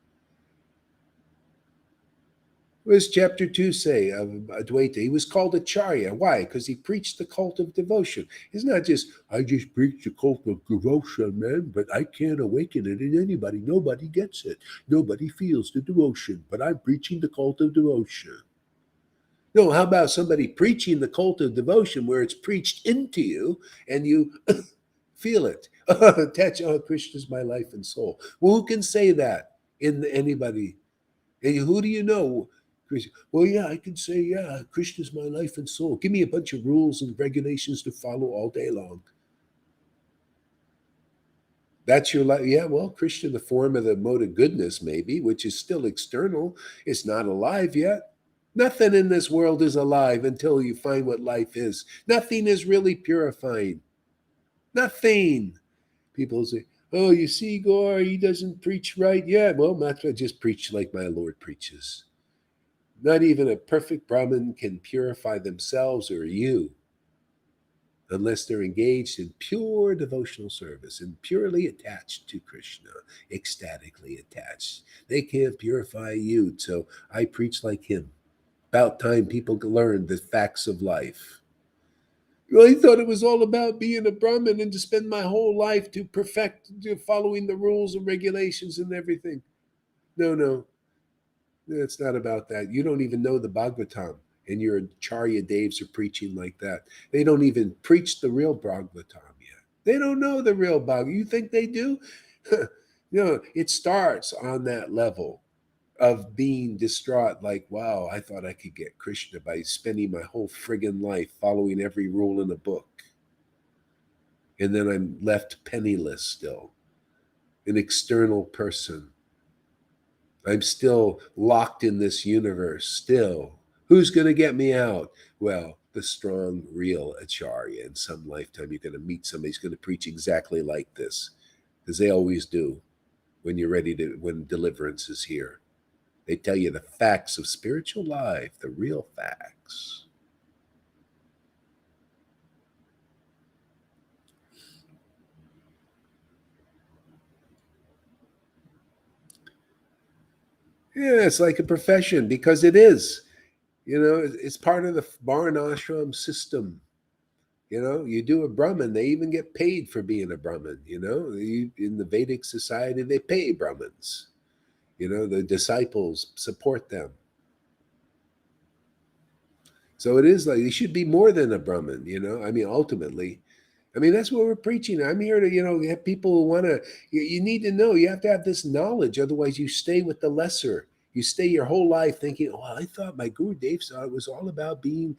Speaker 1: What does chapter 2 say of Advaita? He was called Acharya. Why? Because he preached the cult of devotion. It's not just, I just preach the cult of devotion, man, but I can't awaken it in anybody. Nobody gets it. Nobody feels the devotion, but I'm preaching the cult of devotion. No, how about somebody preaching the cult of devotion where it's preached into you and you feel it? Attach, oh, Krishna's my life and soul. Well, who can say that in anybody? And who do you know? Well, yeah, I can say, yeah, Krishna's my life and soul. Give me a bunch of rules and regulations to follow all day long. That's your life. Yeah, well, Krishna, the form of the mode of goodness, maybe, which is still external. It's not alive yet. Nothing in this world is alive until you find what life is. Nothing is really purifying. Nothing. People say, oh, you see, Gore, he doesn't preach right. Yeah, well, that's why I just preach like my Lord preaches. Not even a perfect Brahmin can purify themselves or you unless they're engaged in pure devotional service and purely attached to Krishna, ecstatically attached. They can't purify you, so I preach like him. About time people learn the facts of life. Well, I thought it was all about being a Brahmin and to spend my whole life to perfect following the rules and regulations and everything. No, no, it's not about that. You don't even know the Bhagavatam, and your Acharya Devs are preaching like that. They don't even preach the real Bhagavatam yet. They don't know the real Bhagavatam. You think they do? No, it starts on that level of being distraught, like, wow, I thought I could get Krishna by spending my whole friggin' life following every rule in the book. And then I'm left penniless still, an external person. I'm still locked in this universe, still. Who's going to get me out? Well, the strong, real Acharya. In some lifetime, you're going to meet somebody who's going to preach exactly like this, because they always do when you're ready to, when deliverance is here. They tell you the facts of spiritual life, the real facts. Yeah, it's like a profession because it is. You know, it's part of the Varnashram system. You know, you do a Brahmin, they even get paid for being a Brahmin. You know, in the Vedic society, they pay Brahmins. You know, the disciples support them. So it is like you should be more than a Brahmin. You know, I mean, ultimately, I mean, that's what we're preaching. I'm here to, have people who want to, you need to know, you have to have this knowledge. Otherwise, you stay with the lesser. You stay your whole life thinking, oh, I thought my Guru Dave saw it was all about being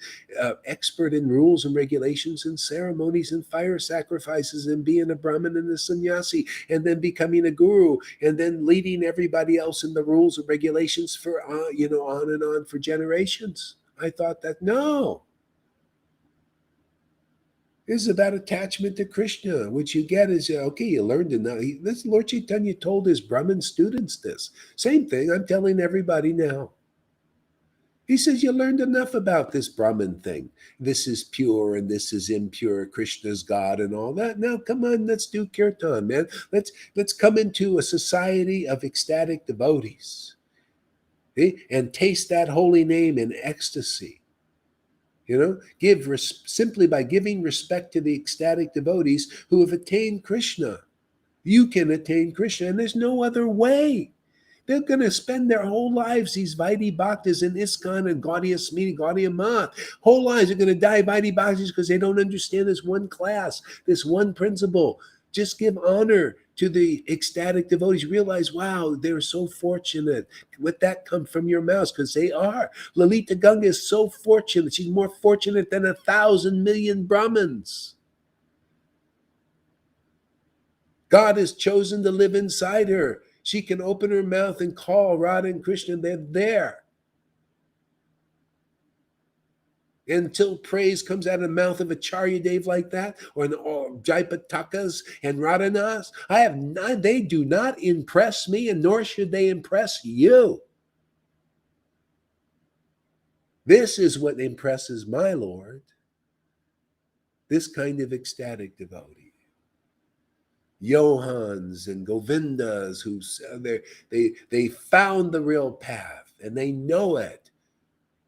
Speaker 1: expert in rules and regulations and ceremonies and fire sacrifices and being a Brahmin and a sannyasi and then becoming a guru and then leading everybody else in the rules and regulations for, on and on for generations. I thought that, no. This is about attachment to Krishna. What you get is, okay, you learned to know. This Lord Chaitanya told his Brahmin students this. Same thing I'm telling everybody now. He says, you learned enough about this Brahmin thing. This is pure and this is impure. Krishna's God and all that. Now, come on, let's do kirtan, man. Let's come into a society of ecstatic devotees, and taste that holy name in ecstasy. Simply by giving respect to the ecstatic devotees who have attained Krishna. You can attain Krishna, and there's no other way. They're going to spend their whole lives, these Vaidhi Bhaktas in ISKCON and Gaudiya Smiti, Gaudiya Math. Whole lives are going to die Vaidhi Bhaktas because they don't understand this one class, this one principle. Just give honor to the ecstatic devotees. Realize, wow, they're so fortunate. Let that come from your mouths, because they are. Lalita Ganga is so fortunate. She's more fortunate than 1,000 million Brahmins. God has chosen to live inside her. She can open her mouth and call Radha and Krishna. They're there. Until praise comes out of the mouth of a Acharya Dev like that, or an Jaipatakas and Radhanas, they do not impress me, and nor should they impress you. This is what impresses my Lord, this kind of ecstatic devotee. Johans and Govindas who they found the real path and they know it.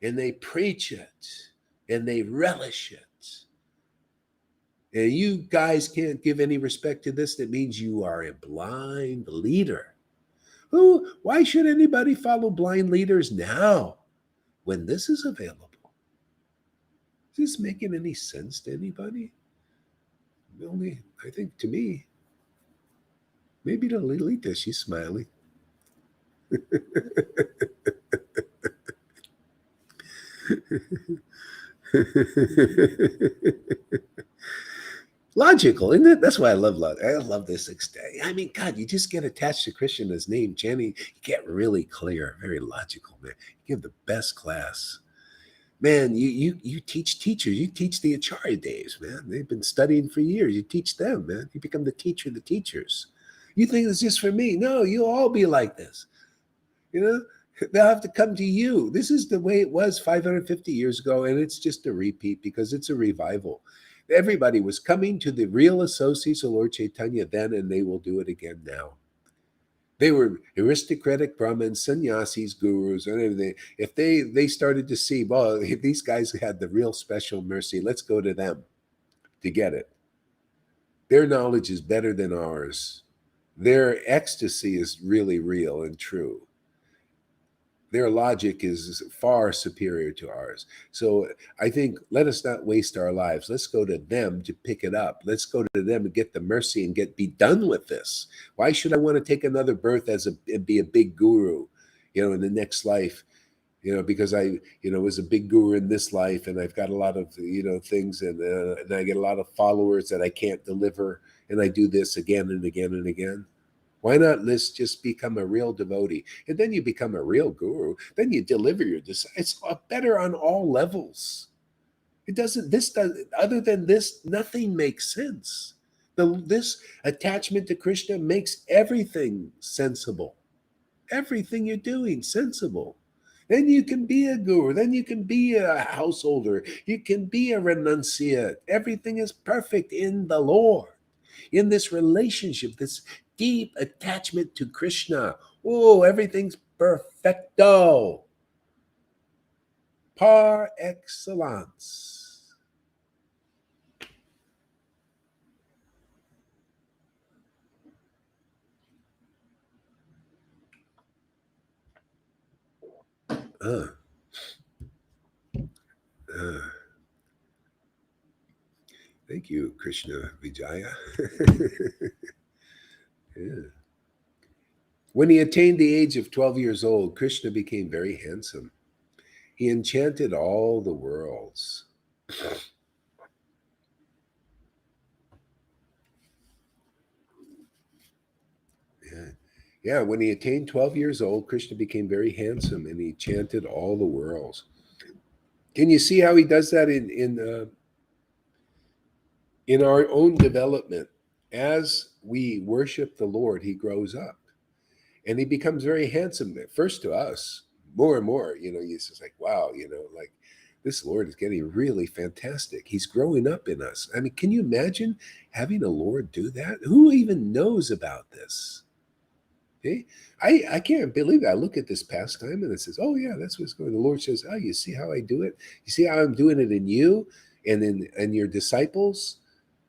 Speaker 1: and they preach it and they relish it. And you guys can't give any respect to this. That means you are a blind leader. Who? Why should anybody follow blind leaders now when this is available? Is this making any sense to anybody? Only, I think, to me. Maybe to Lilita, she's smiling. Logical, isn't it? That's why I love love. I love this. I mean, God, you just get attached to Krishna's name, Jenny. You get really clear, very logical, man. You give the best class. Man, you teach teachers. You teach the Acharya Days, man. They've been studying for years. You teach them, man. You become the teacher of the teachers. You think it's just for me? No, you'll all be like this. You know, they'll have to come to you. This is the way it was 550 years ago, and it's just a repeat because it's a revival. Everybody was coming to the real associates of Lord Chaitanya then, and they will do it again now. They were aristocratic Brahmins, sannyasis, gurus, and everything. If they started to see, well, if these guys had the real special mercy, let's go to them to get it. Their knowledge is better than ours. Their ecstasy is really real and true. Their logic is far superior to ours. So I think let us not waste our lives. Let's go to them to pick it up. Let's go to them and get the mercy and be done with this. Why should I want to take another birth and be a big guru, in the next life? Because I, was a big guru in this life, and I've got a lot of, things, and I get a lot of followers that I can't deliver, and I do this again and again and again. Why not let's just become a real devotee? And then you become a real guru. Then you deliver your disciples. It's better on all levels. Other than this, nothing makes sense. This attachment to Krishna makes everything sensible. Everything you're doing sensible. Then you can be a guru. Then you can be a householder. You can be a renunciate. Everything is perfect in the Lord. In this relationship, this deep attachment to Krishna. Oh, everything's perfecto. Par excellence. Uh, uh, Thank you, Krishna Vijaya. Yeah. When he attained the age of 12 years old, Krishna became very handsome. He enchanted all the worlds. Yeah. Yeah, when he attained 12 years old, Krishna became very handsome and he enchanted all the worlds. Can you see how he does that in our own development? As we worship the Lord, he grows up and he becomes very handsome. First to us, more and more, he's just like, wow, like this Lord is getting really fantastic. He's growing up in us. I mean, can you imagine having a Lord do that? Who even knows about this? Okay? I can't believe it. I look at this pastime and it says, oh yeah, that's what's going on. The Lord says, oh, you see how I do it? You see how I'm doing it in you and in your disciples?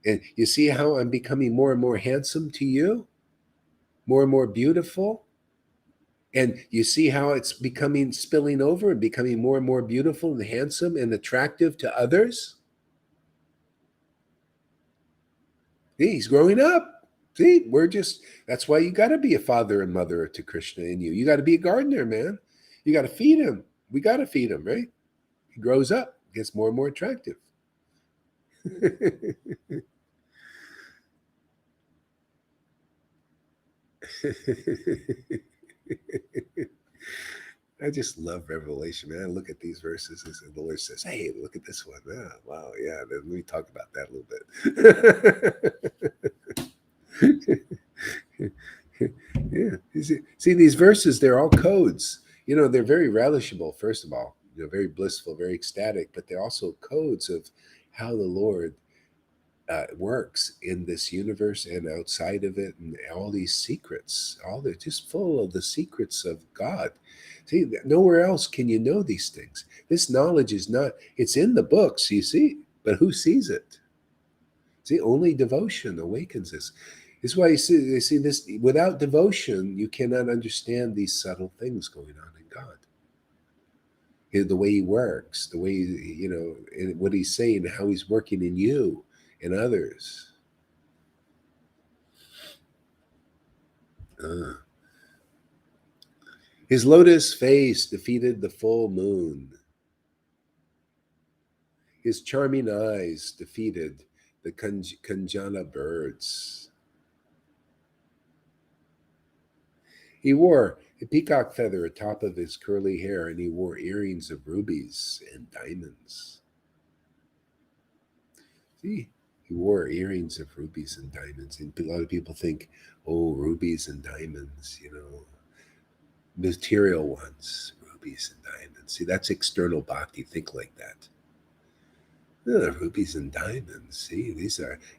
Speaker 1: And you see how I'm becoming more and more handsome to you, more and more beautiful? And you see how it's spilling over and becoming more and more beautiful and handsome and attractive to others? See, he's growing up. See, that's why you got to be a father and mother to Krishna in you. You got to be a gardener, man. You got to feed him. We got to feed him, right? He grows up, gets more and more attractive. I just love Revelation, man. I look at these verses and the Lord says, hey, look at this one. Ah, wow, yeah. Then let me talk about that a little bit. Yeah. See, these verses, they're all codes. They're very relishable, first of all, very blissful, very ecstatic, but they're also codes of how the Lord works in this universe and outside of it, and all these secrets, all they're just full of the secrets of God. See, nowhere else can you know these things. This knowledge is not, it's in the books, you see, but who sees it? See, only devotion awakens this. This is why you see this, without devotion, you cannot understand these subtle things going on in God. The way he works, the way, and what he's saying, how he's working in you and others. Uh, His lotus face defeated the full moon. His charming eyes defeated the Kanjana birds. He wore a peacock feather atop of his curly hair, and he wore earrings of rubies and diamonds. See, he wore earrings of rubies and diamonds. And a lot of people think, oh, rubies and diamonds, material ones, rubies and diamonds. See, that's external bhakti. Think like that. Rubies and diamonds. See,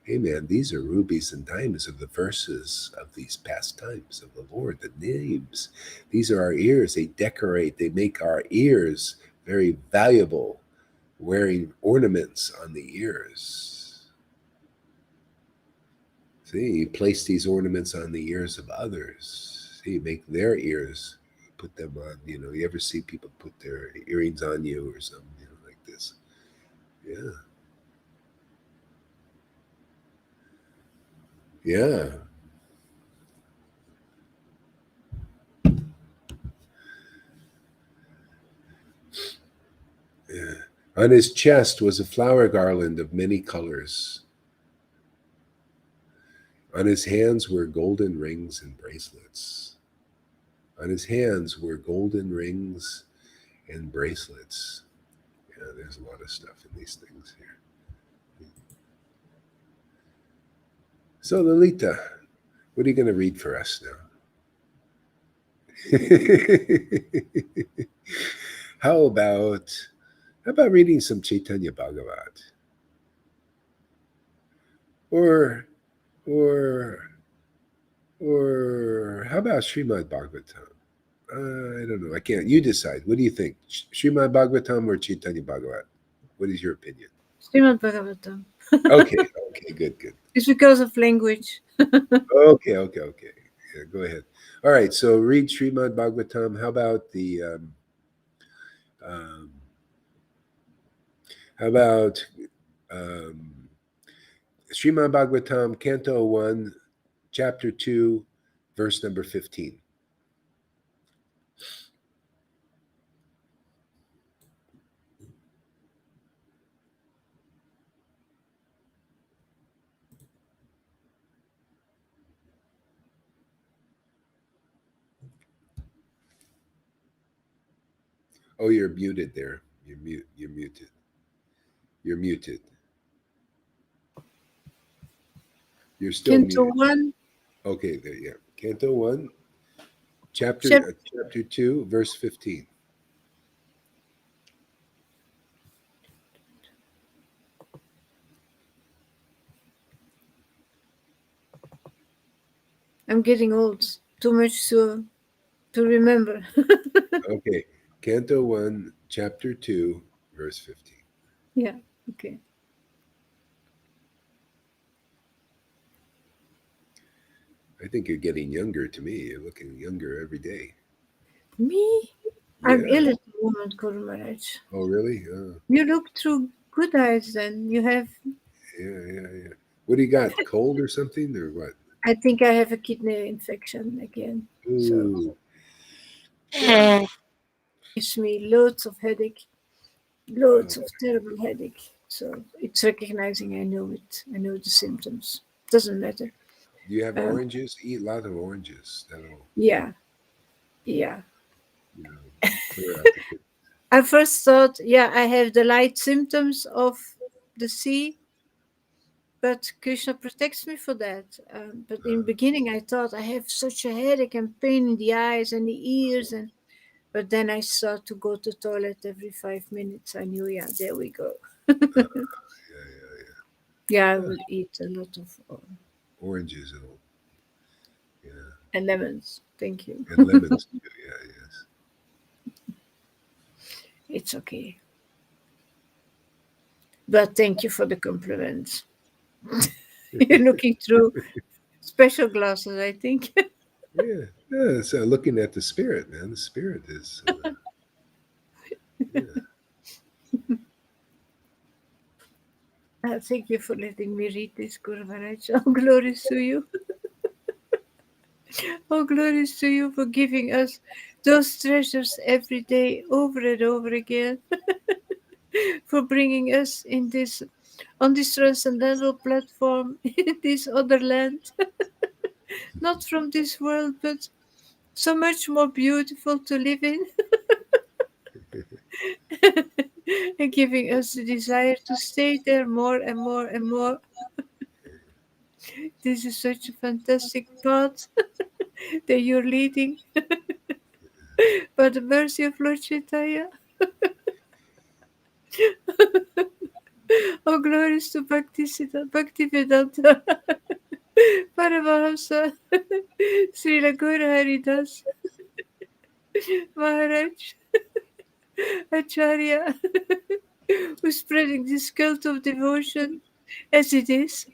Speaker 1: hey man, these are rubies and diamonds of the verses of these pastimes of the Lord, the names. These are our ears. They decorate, they make our ears very valuable, wearing ornaments on the ears. See, you place these ornaments on the ears of others. See, you make their ears, put them on, you ever see people put their earrings on you or something, like this. Yeah. Yeah. Yeah. On his chest was a flower garland of many colors. On his hands were golden rings and bracelets. On his hands were golden rings and bracelets. Yeah, there's a lot of stuff in these things here. So, Lolita, what are you going to read for us now? How about reading some Chaitanya Bhagavat? Or or how about Srimad Bhagavatam? I don't know. I can't. You decide. What do you think? Srimad Bhagavatam or Chaitanya Bhagavat? What is your opinion?
Speaker 2: Srimad Bhagavatam.
Speaker 1: Okay. Okay. Good.
Speaker 2: It's because of language.
Speaker 1: Okay. Yeah, go ahead. All right. So read Srimad Bhagavatam. How about the um, how about Srimad Bhagavatam, Canto 1, Chapter 2, verse number 15. Oh, you're muted there. You're muted. You're muted. You're still
Speaker 2: Canto
Speaker 1: muted.
Speaker 2: 1,
Speaker 1: Okay, there, yeah. Canto 1,
Speaker 2: chapter.
Speaker 1: chapter 2, verse 15.
Speaker 2: I'm getting old. Too much to remember.
Speaker 1: Okay, Canto 1, chapter 2, verse 15.
Speaker 2: Yeah. Okay.
Speaker 1: I think you're getting younger to me. You're looking younger every day.
Speaker 2: Me? I'm
Speaker 1: Yeah.
Speaker 2: ill at the moment, Guru Maharaj.
Speaker 1: Oh, really?
Speaker 2: You look through good eyes then. You have,
Speaker 1: Yeah. What do you got? Cold or something or what?
Speaker 2: I think I have a kidney infection again. So
Speaker 1: Ooh.
Speaker 2: gives me loads of headache,
Speaker 1: Oh,
Speaker 2: loads of terrible headache. So it's recognizing I know it. I know the symptoms. Doesn't matter.
Speaker 1: do you have
Speaker 2: Um,
Speaker 1: oranges? Eat a lot of oranges. That'll,
Speaker 2: yeah. Yeah.
Speaker 1: clear out the kidney.
Speaker 2: I first thought, yeah, I have the light symptoms of the sea, but Krishna protects me for that. But in the beginning, I thought I have such a headache and pain in the eyes and the ears, but then I started to go to the toilet every 5 minutes. I knew, yeah, there we go.
Speaker 1: Yeah.
Speaker 2: Yeah, I
Speaker 1: Ah,
Speaker 2: will eat a lot of
Speaker 1: oranges and all. Yeah,
Speaker 2: and lemons. Thank you.
Speaker 1: and lemons too. Yeah,
Speaker 2: It's okay. But thank you for the compliments. You're
Speaker 1: yes.
Speaker 2: looking through special glasses, I think.
Speaker 1: Yeah, yeah. So looking at the spirit, man. The spirit is. Yeah.
Speaker 2: Thank you for letting me read this, Guru Maharaj. Oh, glories to you. Oh, glories to you for giving us those treasures every day, over and over again, for bringing us in this on this transcendental platform in this other land, not from this world, but so much more beautiful to live in, and giving us the desire to stay there more and more and more. This is such a fantastic path that you're leading. By the mercy of Lord Chaitanya, oh glories to Bhaktivedanta, Paramahamsa, Srila Guru Haridas, Maharaj, Acharya, who's spreading this cult of devotion as it is,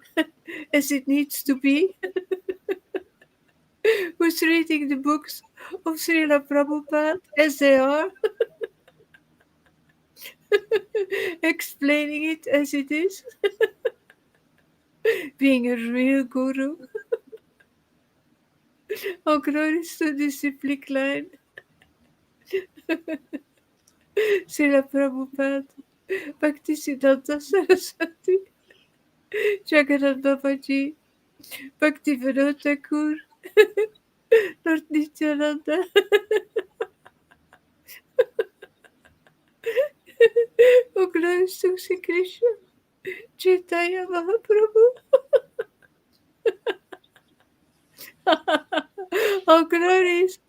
Speaker 2: as it needs to be, who's reading the books of Srila Prabhupada as they are, explaining it as it is, being a real guru. Oh, glories to disciplic line, Srila Prabhupada, Bhaktisiddhanta Saraswati, Jagannath Babaji, Bhaktivinoda Thakur, Lord Nityananda, oh, glories to Sri Krishna, Chaitanya Mahaprabhu, oh, glories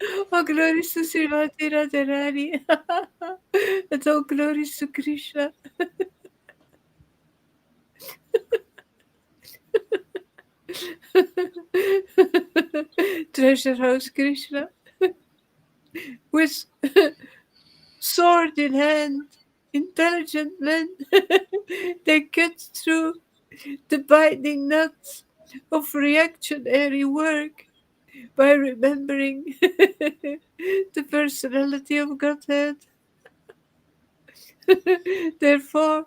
Speaker 2: to Srimati Radharani, and oh, glories to Krishna, Treasure House Krishna, with sword in hand, intelligent men, they cut through the binding nuts of reactionary work by remembering the personality of Godhead. Therefore,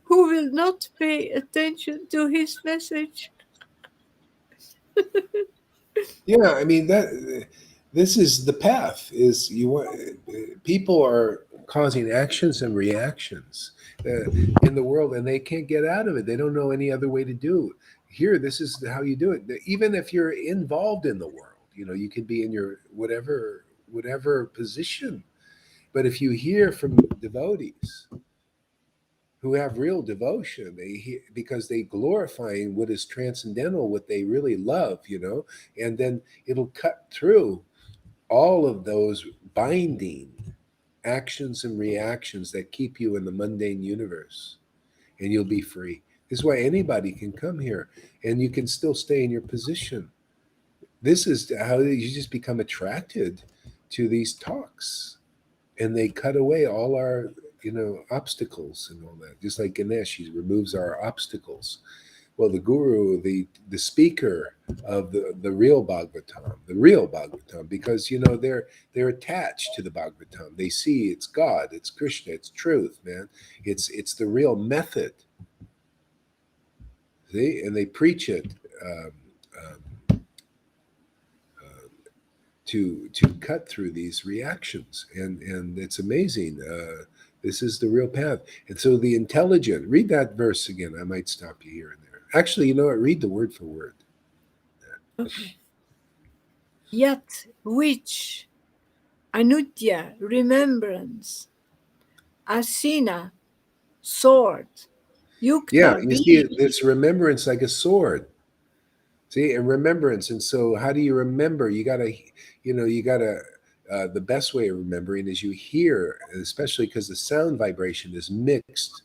Speaker 2: who will not pay attention to his message?
Speaker 1: Yeah, I mean that. This is the path. Is you want people are causing actions and reactions in the world, and they can't get out of it. They don't know any other way to do. Here, this is how you do it. Even if you're involved in the world, you can be in your whatever position. But if you hear from devotees who have real devotion, because they glorifying what is transcendental, what they really love, and then it'll cut through all of those binding actions and reactions that keep you in the mundane universe, and you'll be free. This is why anybody can come here, and you can still stay in your position. This is how you just become attracted to these talks, and they cut away all our obstacles and all that. Just like Ganesh, he removes our obstacles. Well, the guru, the speaker of the real Bhagavatam, because they're attached to the Bhagavatam. They see it's God, it's Krishna, it's truth, man. It's the real method. See, and they preach it. Um, um, to cut through these reactions, and it's amazing. This is the real path. And so the intelligent, read that verse again. I might stop you here and there. Actually, you know what, read the word for word.
Speaker 2: Okay. Yet which Anudya, remembrance, Asina, sword,
Speaker 1: Yeah,
Speaker 2: Yukta,
Speaker 1: you see
Speaker 2: being.
Speaker 1: this remembrance like a sword. See, and remembrance. And so how do you remember? You gotta the best way of remembering is you hear, especially because the sound vibration is mixed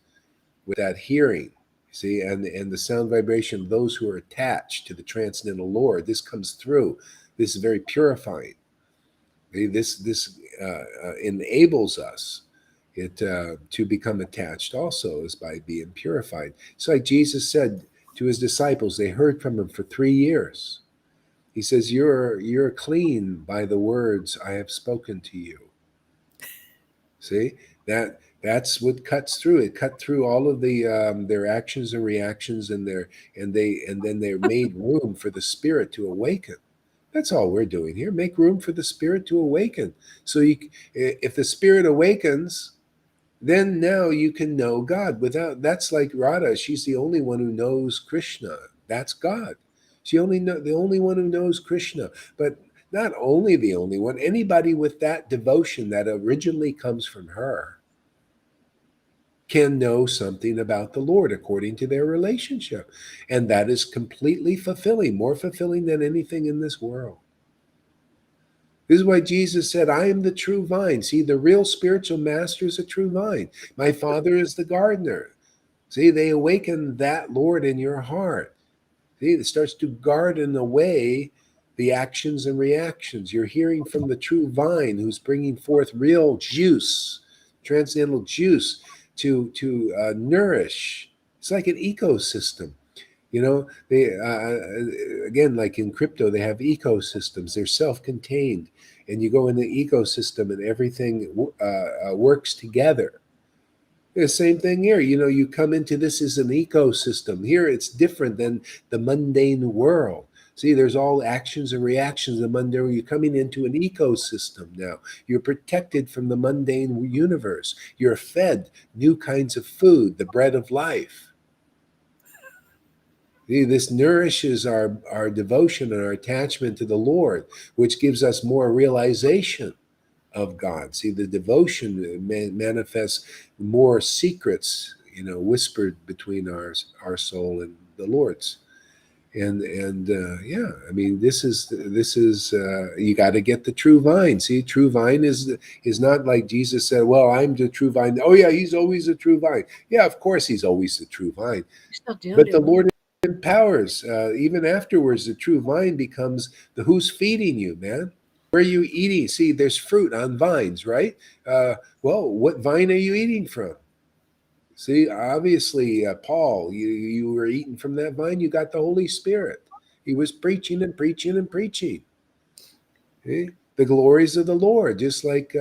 Speaker 1: with that hearing. See, and the sound vibration of those who are attached to the transcendental Lord, this comes through. This is very purifying. This enables us to become attached also is by being purified. So like Jesus said to his disciples, they heard from him for 3 years. He says, you're clean by the words I have spoken to you. See, that's what cuts through. It cut through all of the their actions and reactions, and then they're made room for the spirit to awaken. That's all we're doing here. Make room for the spirit to awaken. So if the spirit awakens, then now you can know God. Without that's like Radha. She's the only one who knows Krishna. That's God. She the only one who knows Krishna. But not only the only one. Anybody with that devotion that originally comes from her can know something about the Lord according to their relationship, and that is completely fulfilling, more fulfilling than anything in this world. This is why Jesus said, I am the true vine. See, the real spiritual master is a true vine. My Father is the gardener. See, they awaken that Lord in your heart. See, it starts to garden away the actions and reactions. You're hearing from the true vine who's bringing forth real juice, transcendental juice to nourish. It's like an ecosystem. You know, they again, like in crypto, they have ecosystems. They're self-contained, and you go in the ecosystem, and everything works together. The same thing here. You know, you come into this as an ecosystem. Here, it's different than the mundane world. See, there's all actions and reactions in the mundane. You're coming into an ecosystem now. You're protected from the mundane universe. You're fed new kinds of food, the bread of life. See, this nourishes our devotion and our attachment to the Lord, which gives us more realization of God. See, the devotion manifests more secrets, whispered between our soul and the Lord's. And yeah, I mean, this is you got to get the true vine. See, true vine is not like Jesus said, well, I'm the true vine. Oh yeah, he's always the true vine. Yeah, of course he's always the true vine.
Speaker 2: It's not the
Speaker 1: But
Speaker 2: only
Speaker 1: the
Speaker 2: one.
Speaker 1: Lord empowers. Even afterwards, the true vine becomes the who's feeding you, man. Where are you eating? See, there's fruit on vines, right? Well, what vine are you eating from? See, obviously, Paul, you were eating from that vine. You got the Holy Spirit. He was preaching and preaching and preaching. See? The glories of the Lord, just like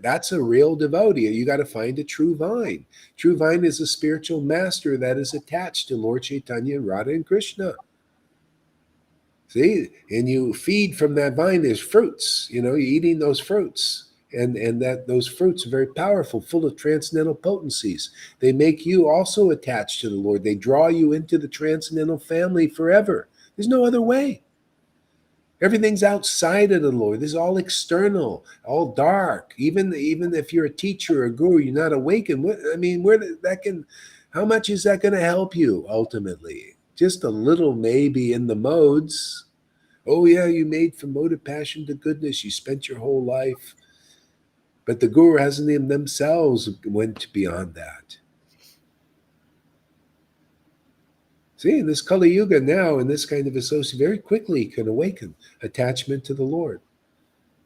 Speaker 1: that's a real devotee. You got to find a true vine. True vine is a spiritual master that is attached to Lord Chaitanya, Radha, and Krishna. See, and you feed from that vine. There's fruits. You're eating those fruits, and that those fruits are very powerful, full of transcendental potencies. They make you also attached to the Lord. They draw you into the transcendental family forever. There's no other way. Everything's outside of the Lord. This is all external, all dark. Even if you're a teacher or a guru, you're not awakened. How much is that going to help you ultimately? Just a little, maybe, in the modes. Oh yeah, you made from mode of passion to goodness. You spent your whole life. But the guru hasn't even themselves went beyond that. See, in this Kali Yuga now, in this kind of association, very quickly can awaken attachment to the Lord.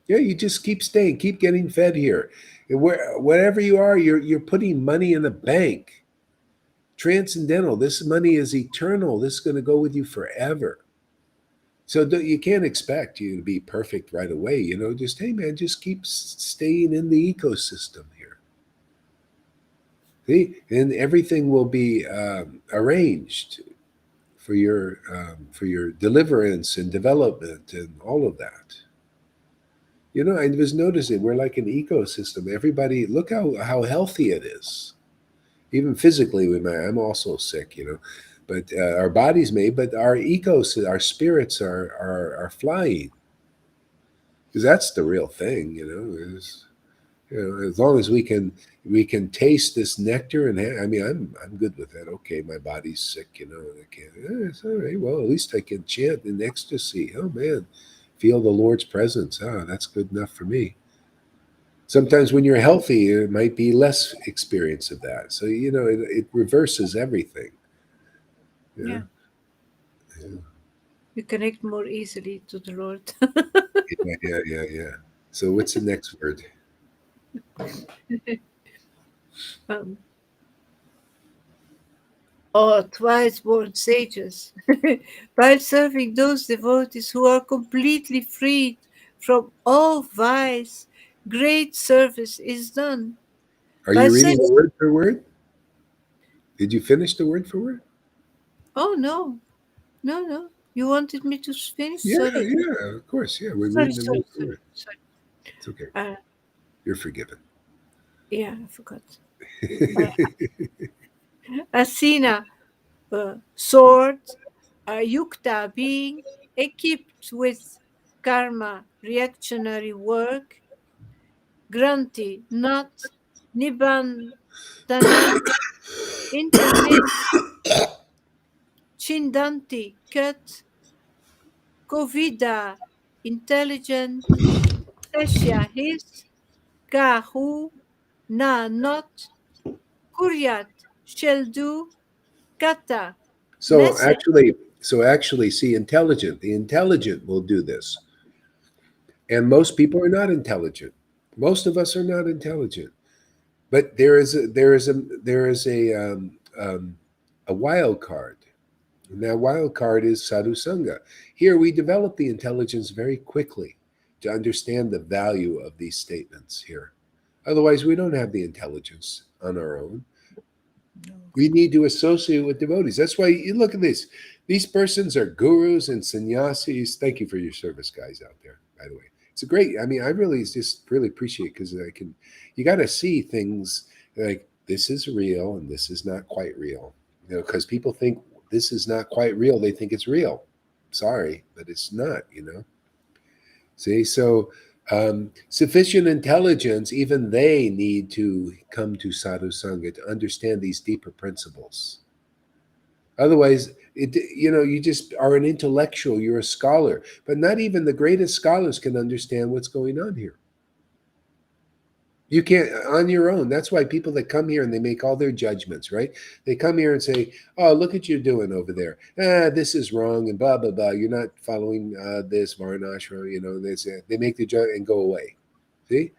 Speaker 1: Yeah, you just keep staying, keep getting fed here. Wherever you are, you're putting money in the bank. Transcendental. This money is eternal. This is going to go with you forever. So you can't expect you to be perfect right away. Just, hey, man, just keep staying in the ecosystem here. See? And everything will be arranged for your deliverance and development and all of that. I was noticing we're like an ecosystem. Everybody, look how healthy it is. Even physically, I'm also sick, but our bodies may, but our ecosystem, our spirits are flying, because that's the real thing, is, as long as we can taste this nectar, and I mean, I'm good with that. Okay, my body's sick, and I can't. It's all right. Well, at least I can chant in ecstasy. Oh man, feel the Lord's presence. Ah, that's good enough for me. Sometimes when you're healthy, it might be less experience of that. So it reverses everything. Yeah,
Speaker 2: Yeah, you connect more easily to the Lord.
Speaker 1: yeah. So what's the next word?
Speaker 2: um, or twice born sages, while serving those devotees who are completely freed from all vice, great service is done.
Speaker 1: Are
Speaker 2: By
Speaker 1: you
Speaker 2: such,
Speaker 1: reading the word for word? Did you finish the word for word?
Speaker 2: oh no, no, no, you wanted me to finish?
Speaker 1: Yeah,
Speaker 2: Sorry,
Speaker 1: yeah, of course. Yeah, we're
Speaker 2: sorry,
Speaker 1: reading the
Speaker 2: sorry,
Speaker 1: word for
Speaker 2: sorry,
Speaker 1: word.
Speaker 2: sorry.
Speaker 1: It's okay.
Speaker 2: Uh,
Speaker 1: You're forgiven.
Speaker 2: yeah, I forgot. Uh, Asina, sword, yukta being equipped with karma, reactionary work, granti, not nibandhana, intermittent, chindanti, cut, covida, intelligent, sesya, his, kahu, na, not, kuryat, shall do, kata,
Speaker 1: so
Speaker 2: message.
Speaker 1: actually, see, intelligent. The intelligent will do this, and most people are not intelligent. Most of us are not intelligent. But there is a wild card, and that wild card is sadhu sangha. Here we develop the intelligence very quickly to understand the value of these statements here. Otherwise, we don't have the intelligence on our own. We need to associate with devotees. That's why you look at this. These persons are gurus and sannyasis. Thank you for your service, guys out there. By the way, it's a great. I mean, I really just really appreciate because I can. You got to see things like this is real and this is not quite real. Because people think this is not quite real. They think it's real. Sorry, but it's not. See, so sufficient intelligence, even they need to come to sadhu sangha to understand these deeper principles. Otherwise, you just are an intellectual, you're a scholar, but not even the greatest scholars can understand what's going on here. You can't on your own. That's why people that come here and they make all their judgments, right? They come here and say, "Oh, look what you're doing over there. This is wrong," and blah blah blah. You're not following this varnashram. They make the judgment and go away. See,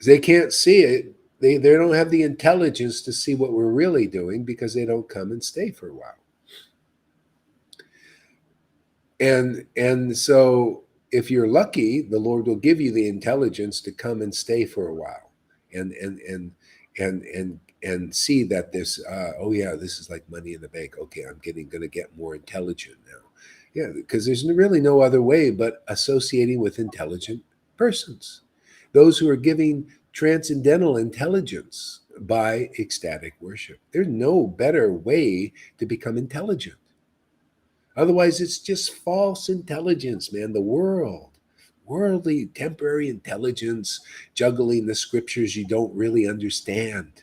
Speaker 1: they can't see it. They don't have the intelligence to see what we're really doing because they don't come and stay for a while. And so if you're lucky, the Lord will give you the intelligence to come and stay for a while and see that this oh yeah, this is like money in the bank. Okay, I'm getting gonna get more intelligent now. Yeah, because there's really no other way but associating with intelligent persons. Those who are giving transcendental intelligence by ecstatic worship. There's no better way to become intelligent. Otherwise, it's just false intelligence, man. The worldly, temporary intelligence, juggling the scriptures you don't really understand.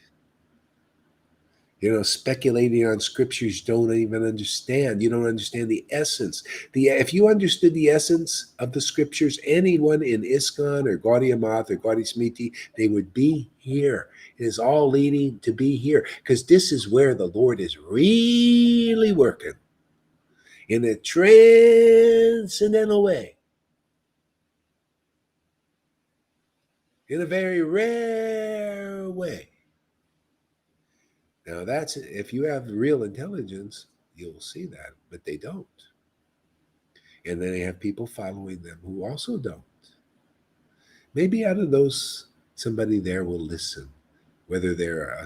Speaker 1: Speculating on scriptures you don't even understand. You don't understand the essence. If you understood the essence of the scriptures, anyone in ISKCON or Gaudiya Math or Gaudiya Smriti, they would be here. It is all leading to be here because this is where the Lord is really working in a transcendental way, in a very rare way. Now, that's if you have real intelligence, you'll see that, but they don't. And then they have people following them who also don't. Maybe out of those, somebody there will listen, whether they're a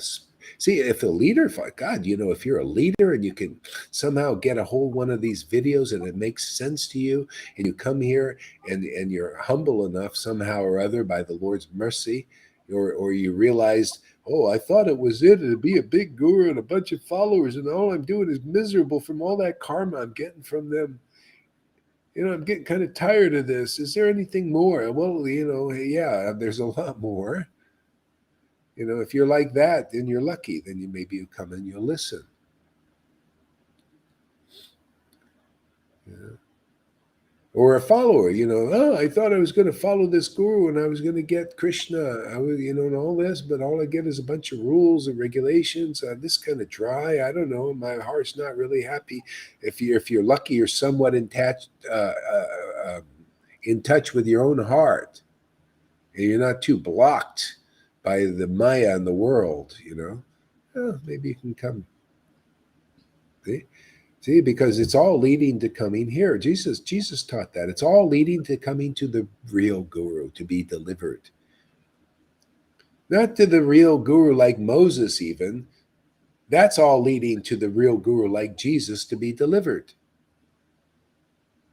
Speaker 1: see if a leader, God, if you're a leader and you can somehow get a hold one of these videos and it makes sense to you, and you come here and you're humble enough somehow or other by the Lord's mercy, or you realized, oh, I thought it was it to be a big guru and a bunch of followers, and all I'm doing is miserable from all that karma I'm getting from them. I'm getting kind of tired of this. Is there anything more? Well, yeah, there's a lot more. If you're like that, then you're lucky. Then you come and you'll listen. Yeah. or a follower. Oh, I thought I was going to follow this guru and I was going to get Krishna. I was, and all this, but all I get is a bunch of rules and regulations. This kind of dry. I don't know. My heart's not really happy. If you're lucky, you're somewhat in touch with your own heart, and you're not too blocked by the Maya and the world. Maybe you can come. See, because it's all leading to coming here. Jesus taught that. It's all leading to coming to the real guru to be delivered. Not to the real guru like Moses, even. That's all leading to the real guru like Jesus to be delivered.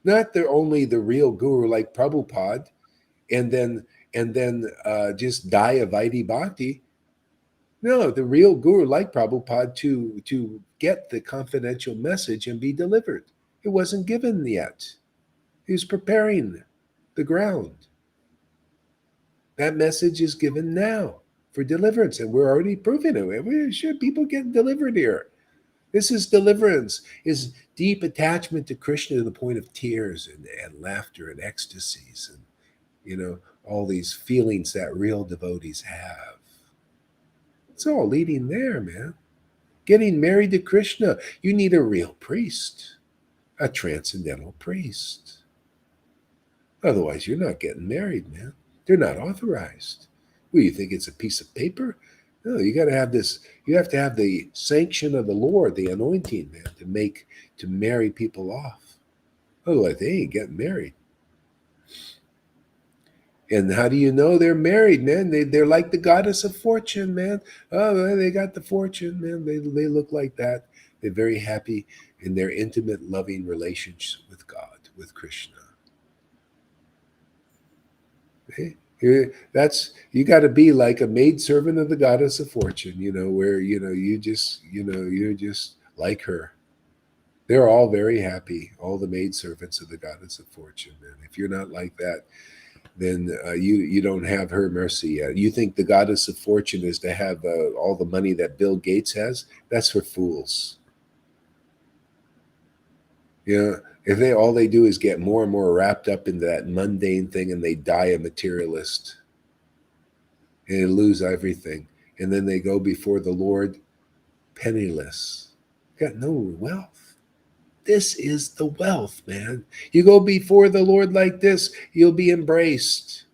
Speaker 1: Not only the real guru like Prabhupada, and then just die of Vaidhi Bhakti. No, the real guru like Prabhupada to get the confidential message and be delivered. It wasn't given yet. He was preparing the ground. That message is given now for deliverance, and we're already proving it. We're sure people get delivered here. This is deliverance, is deep attachment to Krishna to the point of tears and laughter and ecstasies and, all these feelings that real devotees have. It's all leading there, man. Getting married to Krishna, you need a real priest, a transcendental priest. Otherwise, you're not getting married, man. They're not authorized. Well, you think it's a piece of paper? No, you got to have this. You have to have the sanction of the Lord, the anointing, man, to marry people off. Otherwise, they ain't getting married. And how do you know they're married, man? They're like the goddess of fortune, man. Oh, they got the fortune, man. They look like that. They're very happy in their intimate, loving relationship with God, with Krishna. Okay? You got to be like a maidservant of the goddess of fortune, where you're just like her. They're all very happy, all the maidservants of the goddess of fortune, man. If you're not like that, then you don't have her mercy yet. You think the goddess of fortune is to have all the money that Bill Gates has? That's for fools. If all they do is get more and more wrapped up into that mundane thing, and they die a materialist and they lose everything, and then they go before the Lord penniless, got no wealth. This is the wealth, man. You go before the Lord like this, you'll be embraced.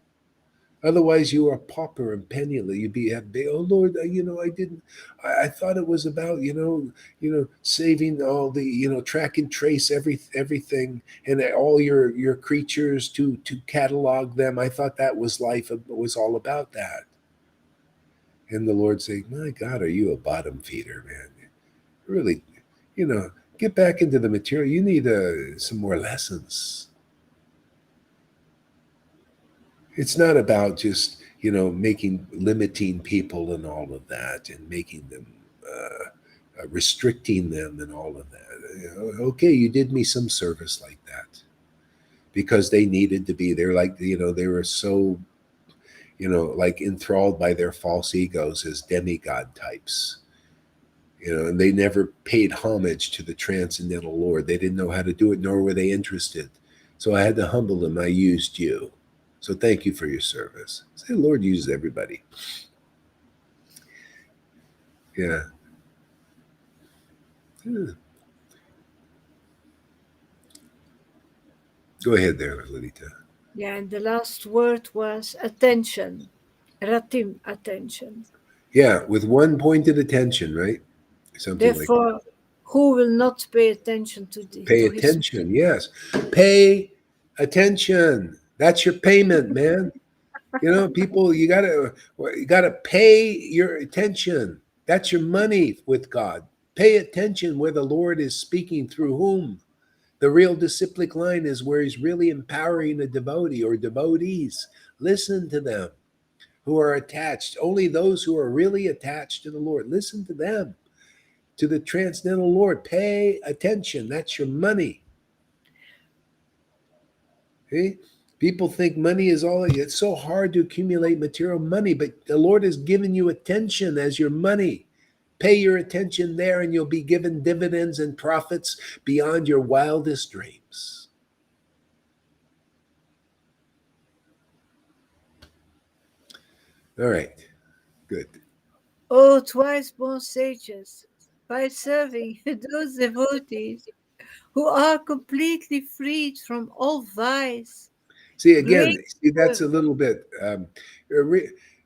Speaker 1: Otherwise, you are pauper and penniless. You'd be, oh Lord, I didn't. I thought it was about saving all the track and trace everything and all your creatures to catalog them. I thought that was life. It was all about that. And the Lord saying, "My God, are you a bottom feeder, man? Really, get back into the material. You need some more lessons." It's not about just limiting people and all of that, and making them restricting them and all of that. Okay, you did me some service like that because they needed to be there. Like they were so like enthralled by their false egos as demigod types. And they never paid homage to the transcendental Lord. They didn't know how to do it, nor were they interested. So I had to humble them. I used you. So thank you for your service. Say, the Lord uses everybody. Yeah. Go ahead there, Lalita.
Speaker 2: Yeah, and the last word was attention. Ratim, attention.
Speaker 1: Yeah, with one pointed attention, right? Something like that.
Speaker 2: Therefore, who will not pay attention
Speaker 1: Pay
Speaker 2: to his
Speaker 1: attention, yes. Pay attention. That's your payment, man. People, you gotta pay your attention. That's your money with God. Pay attention where the Lord is speaking through whom. The real disciplic line is where he's really empowering a devotee or devotees. Listen to them who are attached. Only those who are really attached to the Lord. Listen to them, to the transcendental Lord. Pay attention. That's your money. Okay? People think money is all. It's so hard to accumulate material money, but the Lord has given you attention as your money. Pay your attention there, and you'll be given dividends and profits beyond your wildest dreams. All right. Good.
Speaker 2: O twice born sages, by serving those devotees who are completely freed from all vice,
Speaker 1: See, again,
Speaker 2: great
Speaker 1: see, that's a
Speaker 2: work.
Speaker 1: little bit,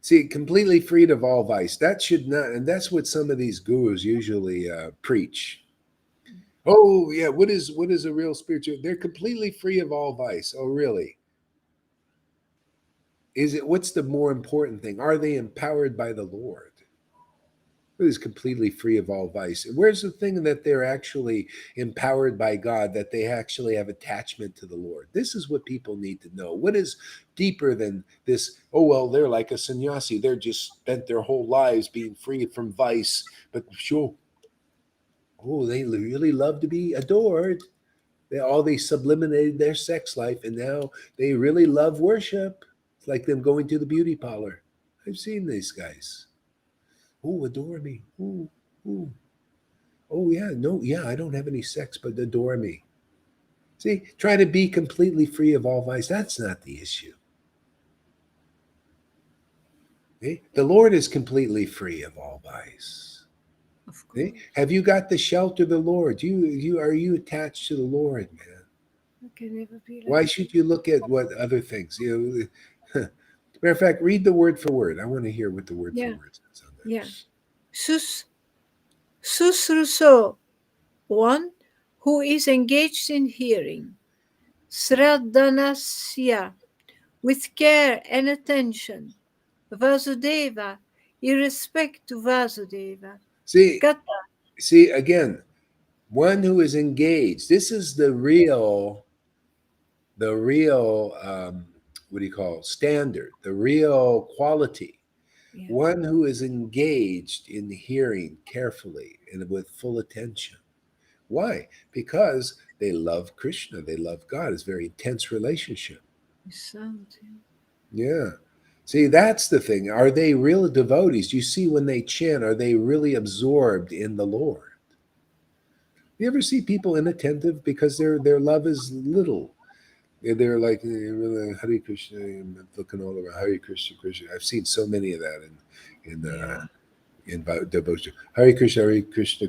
Speaker 1: see, completely freed of all vice. That should not, and that's what some of these gurus usually preach. Oh, yeah. What is a real spiritual? They're completely free of all vice. Oh, really? Is it? What's the more important thing? Are they empowered by the Lord? Who is completely free of all vice? And where's the thing that they're actually empowered by God, that they actually have attachment to the Lord? This is what people need to know. What is deeper than this? Oh, well, they're like a sannyasi. They're just spent their whole lives being free from vice. But sure, oh, they really love to be adored. They subliminated their sex life, and now they really love worship. It's like them going to the beauty parlor. I've seen these guys. Oh, adore me. Ooh. Oh, yeah, no, yeah, I don't have any sex, but adore me. See, try to be completely free of all vice. That's not the issue. See? The Lord is completely free of all vice.
Speaker 2: Of
Speaker 1: See?
Speaker 2: course,
Speaker 1: Have you got the shelter of the Lord? You are you attached to the Lord, man?
Speaker 2: I can never be
Speaker 1: Why
Speaker 2: like
Speaker 1: should
Speaker 2: that.
Speaker 1: you look at what other things? Matter of fact, read the word for word. I want to hear what the word for
Speaker 2: Yeah,
Speaker 1: word says on that.
Speaker 2: yeah. Sus, Susruso, one who is engaged in hearing. Sradanasya, with care and attention. Vasudeva, in respect to Vasudeva.
Speaker 1: See,
Speaker 2: Kata,
Speaker 1: see again, one who is engaged. This is the real what do you call standard, the real quality.
Speaker 2: yeah,
Speaker 1: One who is engaged in hearing carefully and with full attention. Why? Because they love Krishna, they love God. It's a very intense relationship.
Speaker 2: sound.
Speaker 1: Yeah. See, that's the thing. Are they real devotees? You see, when they chant, are they really absorbed in the Lord? You ever see people inattentive because their love is little? They're like Hare Krishna. I'm looking all around Hare Krishna, Krishna. I've seen so many of that
Speaker 2: Yeah,
Speaker 1: in devotion. Hare Krishna, Krishna.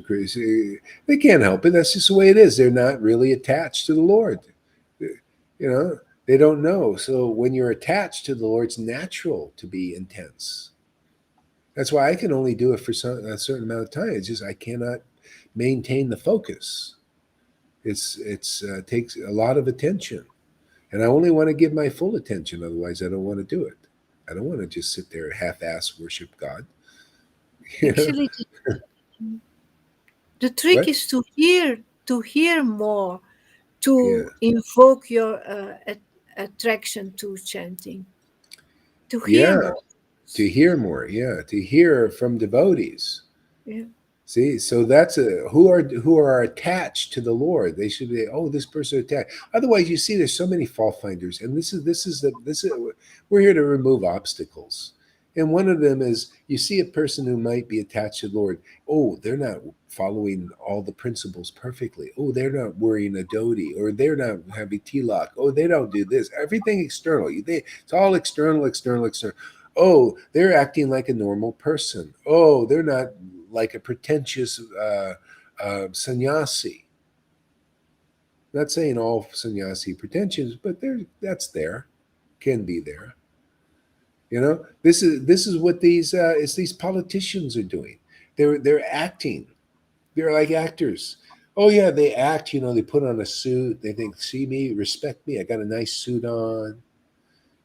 Speaker 1: They can't help it. That's just the way it is. They're not really attached to the Lord. You know, they don't know. So when you're attached to the Lord, it's natural to be intense. That's why I can only do it for a certain amount of time. It's just I cannot maintain the focus. It's takes a lot of attention, and I only want to give my full attention. Otherwise, I don't want to do it. I don't want to just sit there and half-ass worship God. You know
Speaker 2: actually, the trick
Speaker 1: what?
Speaker 2: is to hear more,
Speaker 1: Yeah,
Speaker 2: to invoke your attraction to chanting, to hear
Speaker 1: yeah.
Speaker 2: more.
Speaker 1: To hear more, yeah, to hear from devotees.
Speaker 2: Yeah,
Speaker 1: See, so that's who are attached to the Lord. They should be. Oh, this person attached. Otherwise, you see, there's so many fault finders, and this is we're here to remove obstacles. And one of them is you see a person who might be attached to the Lord. Oh, they're not following all the principles perfectly. Oh, they're not wearing a dhoti, or they're not having tilak. Oh, they don't do this. Everything external. It's all external, external, external. Oh, they're acting like a normal person. Oh, they're not like a pretentious sannyasi. Not saying all sannyasi pretentious, but that's there, can be there. This is what these politicians are doing. They're acting. They're like actors. Oh yeah, they act. They put on a suit. They think, see me, respect me. I got a nice suit on.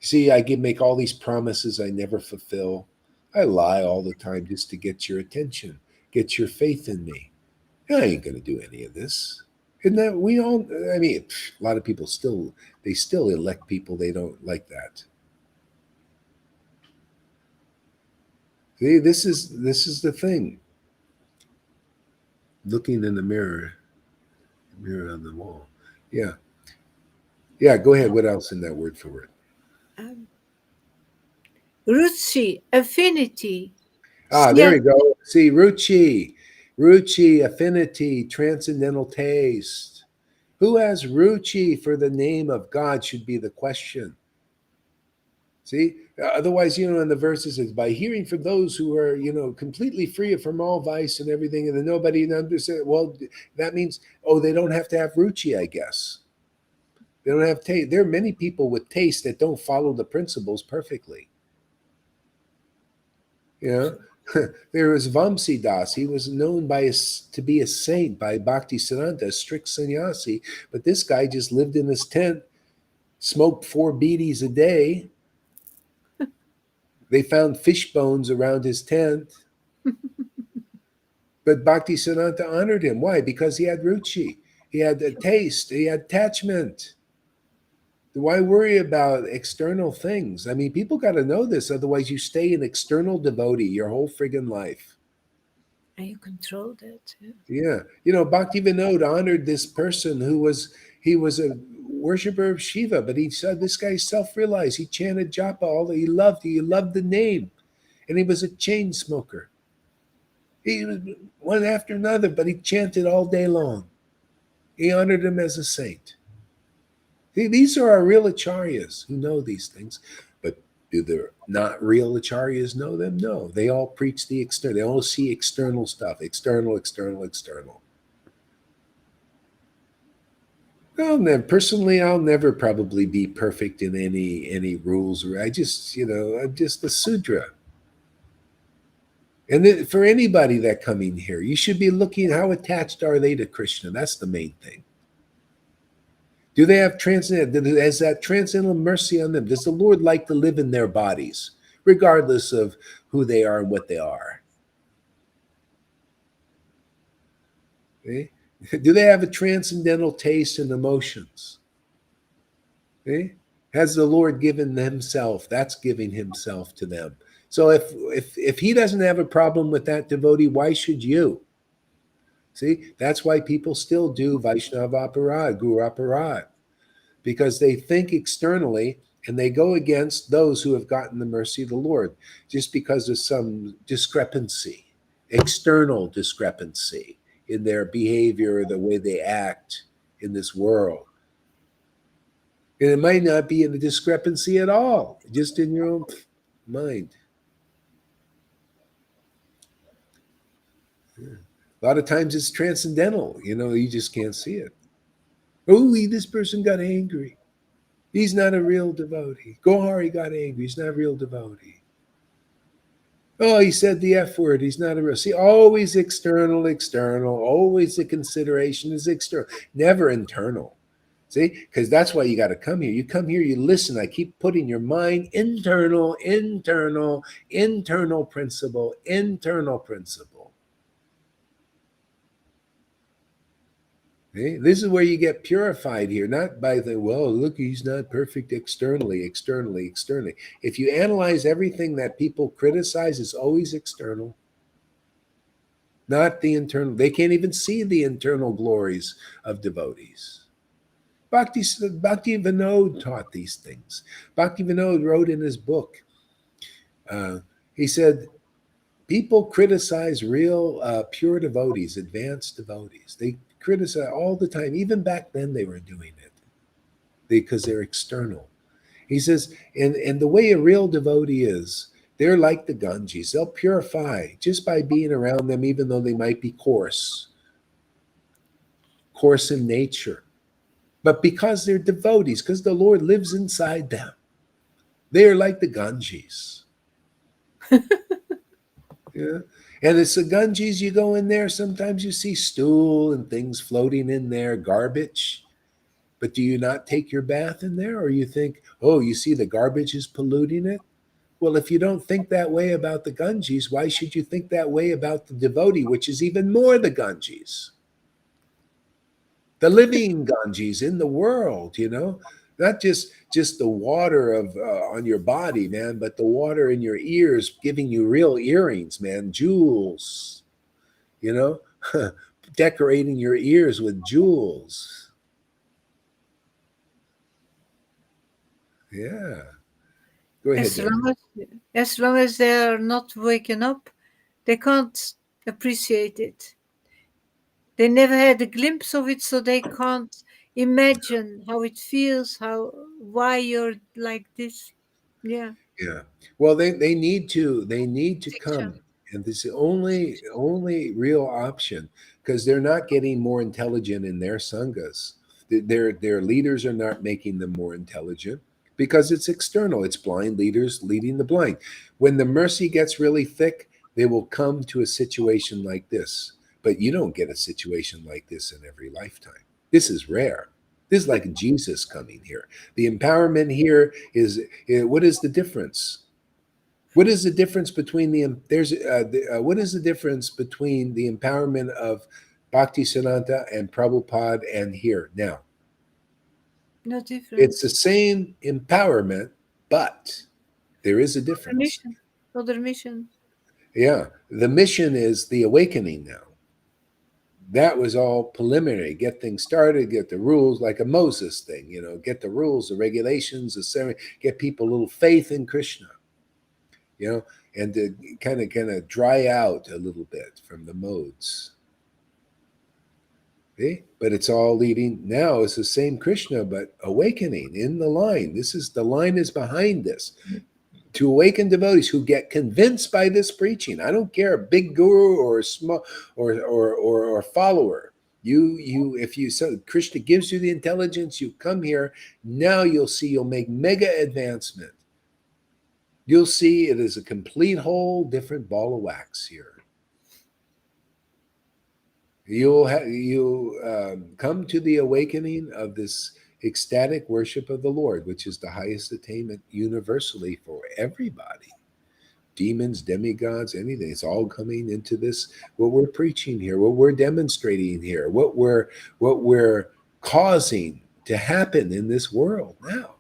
Speaker 1: See, make all these promises I never fulfill. I lie all the time just to get your attention, get your faith in me. I ain't going to do any of this. Isn't that we all? I mean, a lot of people still elect people they don't like that. See, this is the thing. Looking in the mirror on the wall. Yeah, yeah. Go ahead. What else in that word for word?
Speaker 2: um, Ruchi, affinity,
Speaker 1: Ah, there we
Speaker 2: Snyata,
Speaker 1: go. See, ruchi, affinity, transcendental taste. Who has ruchi for the name of God should be the question. See, otherwise, in the verses it's by hearing from those who are, completely free from all vice and everything, and then nobody understands. Well, that means, oh, they don't have to have ruchi, I guess. They don't have taste. There are many people with taste that don't follow the principles perfectly. You there was Vamsi Das. He was known to be a saint by Bhakti Siddhanta, a strict sannyasi, but this guy just lived in his tent, smoked 4 beaties a day. They found fish bones around his tent. But Bhakti Siddhanta honored him. Why? Because he had ruchi. He had a taste. He had attachment. Why worry about external things? I mean, people got to know this. Otherwise, you stay an external devotee your whole friggin' life.
Speaker 2: And you control that. Yeah.
Speaker 1: Yeah. Bhakti Vinod honored this person he was a worshiper of Shiva, but he said this guy self-realized. He chanted japa he loved the name. And he was a chain smoker. He was one after another, but he chanted all day long. He honored him as a saint. See, these are our real acharyas who know these things. But do the not real acharyas know them? No. They all preach the external. They all see external stuff. External, external, external. Well, then, personally, I'll never probably be perfect in any rules. I just, I'm just a sudra. And then for anybody that coming here, you should be looking how attached are they to Krishna. That's the main thing. Do they have has that transcendental mercy on them? Does the Lord like to live in their bodies, regardless of who they are and what they are? Okay? Do they have a transcendental taste and emotions? Okay? Has the Lord given himself? That's giving himself to them. So if he doesn't have a problem with that devotee, why should you? See, that's why people still do Vaishnava aparad, Guru aparad, because they think externally and they go against those who have gotten the mercy of the Lord just because of some discrepancy, external discrepancy in their behavior, the way they act in this world. And it might not be in the discrepancy at all, just in your own mind. A lot of times it's transcendental, you just can't see it. Oh, this person got angry. He's not a real devotee. Gohari got angry. He's not a real devotee. Oh, he said the F word. He's not a real. See, always external, external. Always the consideration is external, never internal. See, because that's why you got to come here. You come here, you listen. I keep putting your mind internal, internal, internal principle, internal principle. Okay? This is where you get purified here, not by look, he's not perfect externally, externally, externally. If you analyze everything that people criticize, it's always external, not the internal. They can't even see the internal glories of devotees. Bhakti Vinod taught these things. Bhakti Vinod wrote in his book, he said, people criticize real pure devotees, advanced devotees. They criticize all the time. Even back then they were doing it because they're external. He says, and the way a real devotee is, they're like the Ganges. They'll purify just by being around them, even though they might be coarse in nature. But because they're devotees, because the Lord lives inside them, they are like the Ganges. Yeah. And it's the Ganges, you go in there, sometimes you see stool and things floating in there, garbage. But do you not take your bath in there? Or you think, oh, you see the garbage is polluting it? Well, if you don't think that way about the Ganges, why should you think that way about the devotee, which is even more the Ganges? The living Ganges in the world, not just the water of on your body, man, but the water in your ears, giving you real earrings, man, jewels, you know, decorating your ears with jewels. Yeah. Go ahead,
Speaker 2: As
Speaker 1: Deborah.
Speaker 2: long as long as they're not waking up, they can't appreciate it. They never had a glimpse of it, so they can't imagine how it feels, why you're like this. Yeah.
Speaker 1: Yeah. Well, they need to
Speaker 2: Teacher.
Speaker 1: come, and this is the only real option because they're not getting more intelligent in their sanghas. Their leaders are not making them more intelligent because it's external. It's blind leaders leading the blind. When the mercy gets really thick, they will come to a situation like this. But you don't get a situation like this in every lifetime. This is rare. This is like Jesus coming here. The empowerment here is what is the difference? What is the difference between what is the difference between the empowerment of Bhakti Siddhanta and Prabhupada and here now?
Speaker 2: No
Speaker 1: It's the
Speaker 2: difference.
Speaker 1: same empowerment, but there is a
Speaker 2: Other
Speaker 1: difference.
Speaker 2: mission. Other mission.
Speaker 1: Yeah, the mission is the awakening now. That was all preliminary. Get things started, get the rules, like a Moses thing, get the rules, the regulations, the ceremony, get people a little faith in Krishna, you know, and to kind of dry out a little bit from the modes. See? But it's all leading now. It's the same Krishna, but awakening in the line. The line is behind this to awaken devotees who get convinced by this preaching. I don't care, a big guru or a small or follower. If you so Krishna gives you the intelligence, you come here. Now you'll make mega advancement. You'll see it is a complete whole different ball of wax here. You'll come to the awakening of this ecstatic worship of the Lord, which is the highest attainment universally for everybody. Demons, demigods, anything. It's all coming into this, what we're preaching here, what we're demonstrating here, what we're causing to happen in this world now.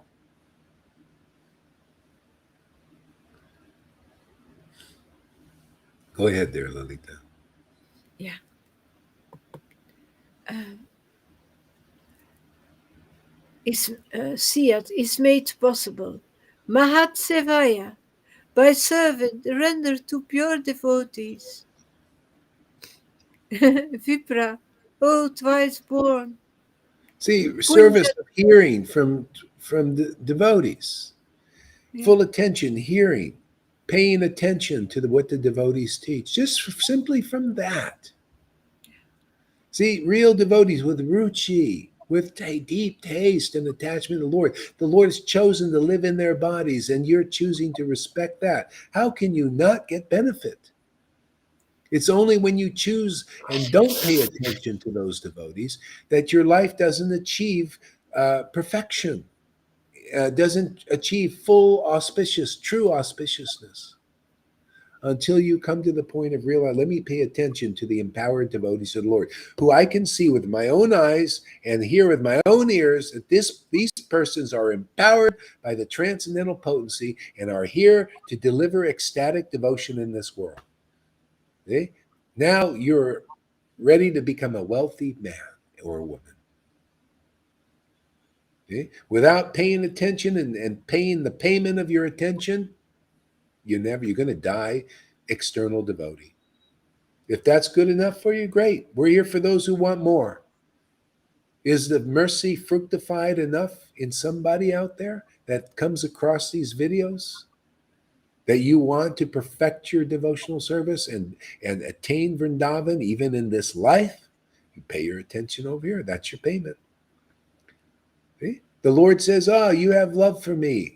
Speaker 1: Go ahead there, Lalita.
Speaker 2: Yeah. Uh, Siyat is made possible. Mahat Sevaya, by servant rendered to pure devotees. Vipra, oh twice born.
Speaker 1: See, service
Speaker 2: Punja.
Speaker 1: of hearing from the devotees,
Speaker 2: Yeah.
Speaker 1: full attention, hearing, paying attention to what the devotees teach, just simply from that. See, real devotees with ruchi, with deep taste and attachment to the Lord. The Lord has chosen to live in their bodies, and you're choosing to respect that. How can you not get benefit? It's only when you choose and don't pay attention to those devotees that your life doesn't achieve perfection, doesn't achieve full true auspiciousness. Until you come to the point of realizing, let me pay attention to the empowered devotees of the Lord, who I can see with my own eyes and hear with my own ears that these persons are empowered by the transcendental potency and are here to deliver ecstatic devotion in this world. Okay? Now you're ready to become a wealthy man or a woman. Okay? Without paying attention and paying the payment of your attention, you're going to die external devotee. If that's good enough for you, great. We're here for those who want more. Is the mercy fructified enough in somebody out there that comes across these videos that you want to perfect your devotional service and attain Vrindavan even in this life? You pay your attention over here. That's your payment. See? The Lord says, "Oh, you have love for me."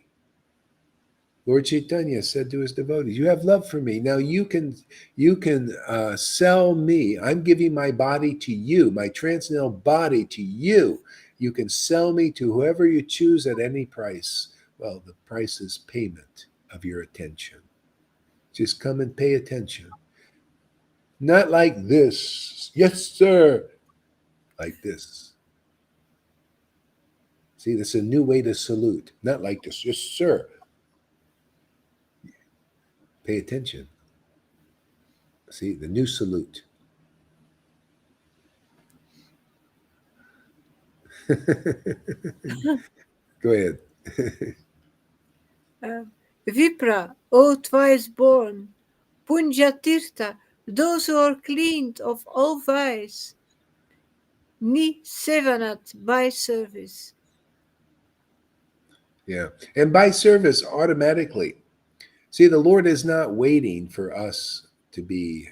Speaker 1: Lord Chaitanya said to his devotees, "You have love for me. Now you can sell me. I'm giving my body to you, my transcendental body to you. You can sell me to whoever you choose at any price." Well, the price is payment of your attention. Just come and pay attention. Not like this. Yes, sir. Like this. See, this is a new way to salute. Not like this. Yes, sir. Pay attention. See, the new salute. Go ahead.
Speaker 2: Uh, Vipra, oh twice born. Punjatirtha, those who are cleaned of all vice. Ni Sevanat, by service.
Speaker 1: Yeah. And by service, automatically. See, the Lord is not waiting for us to be,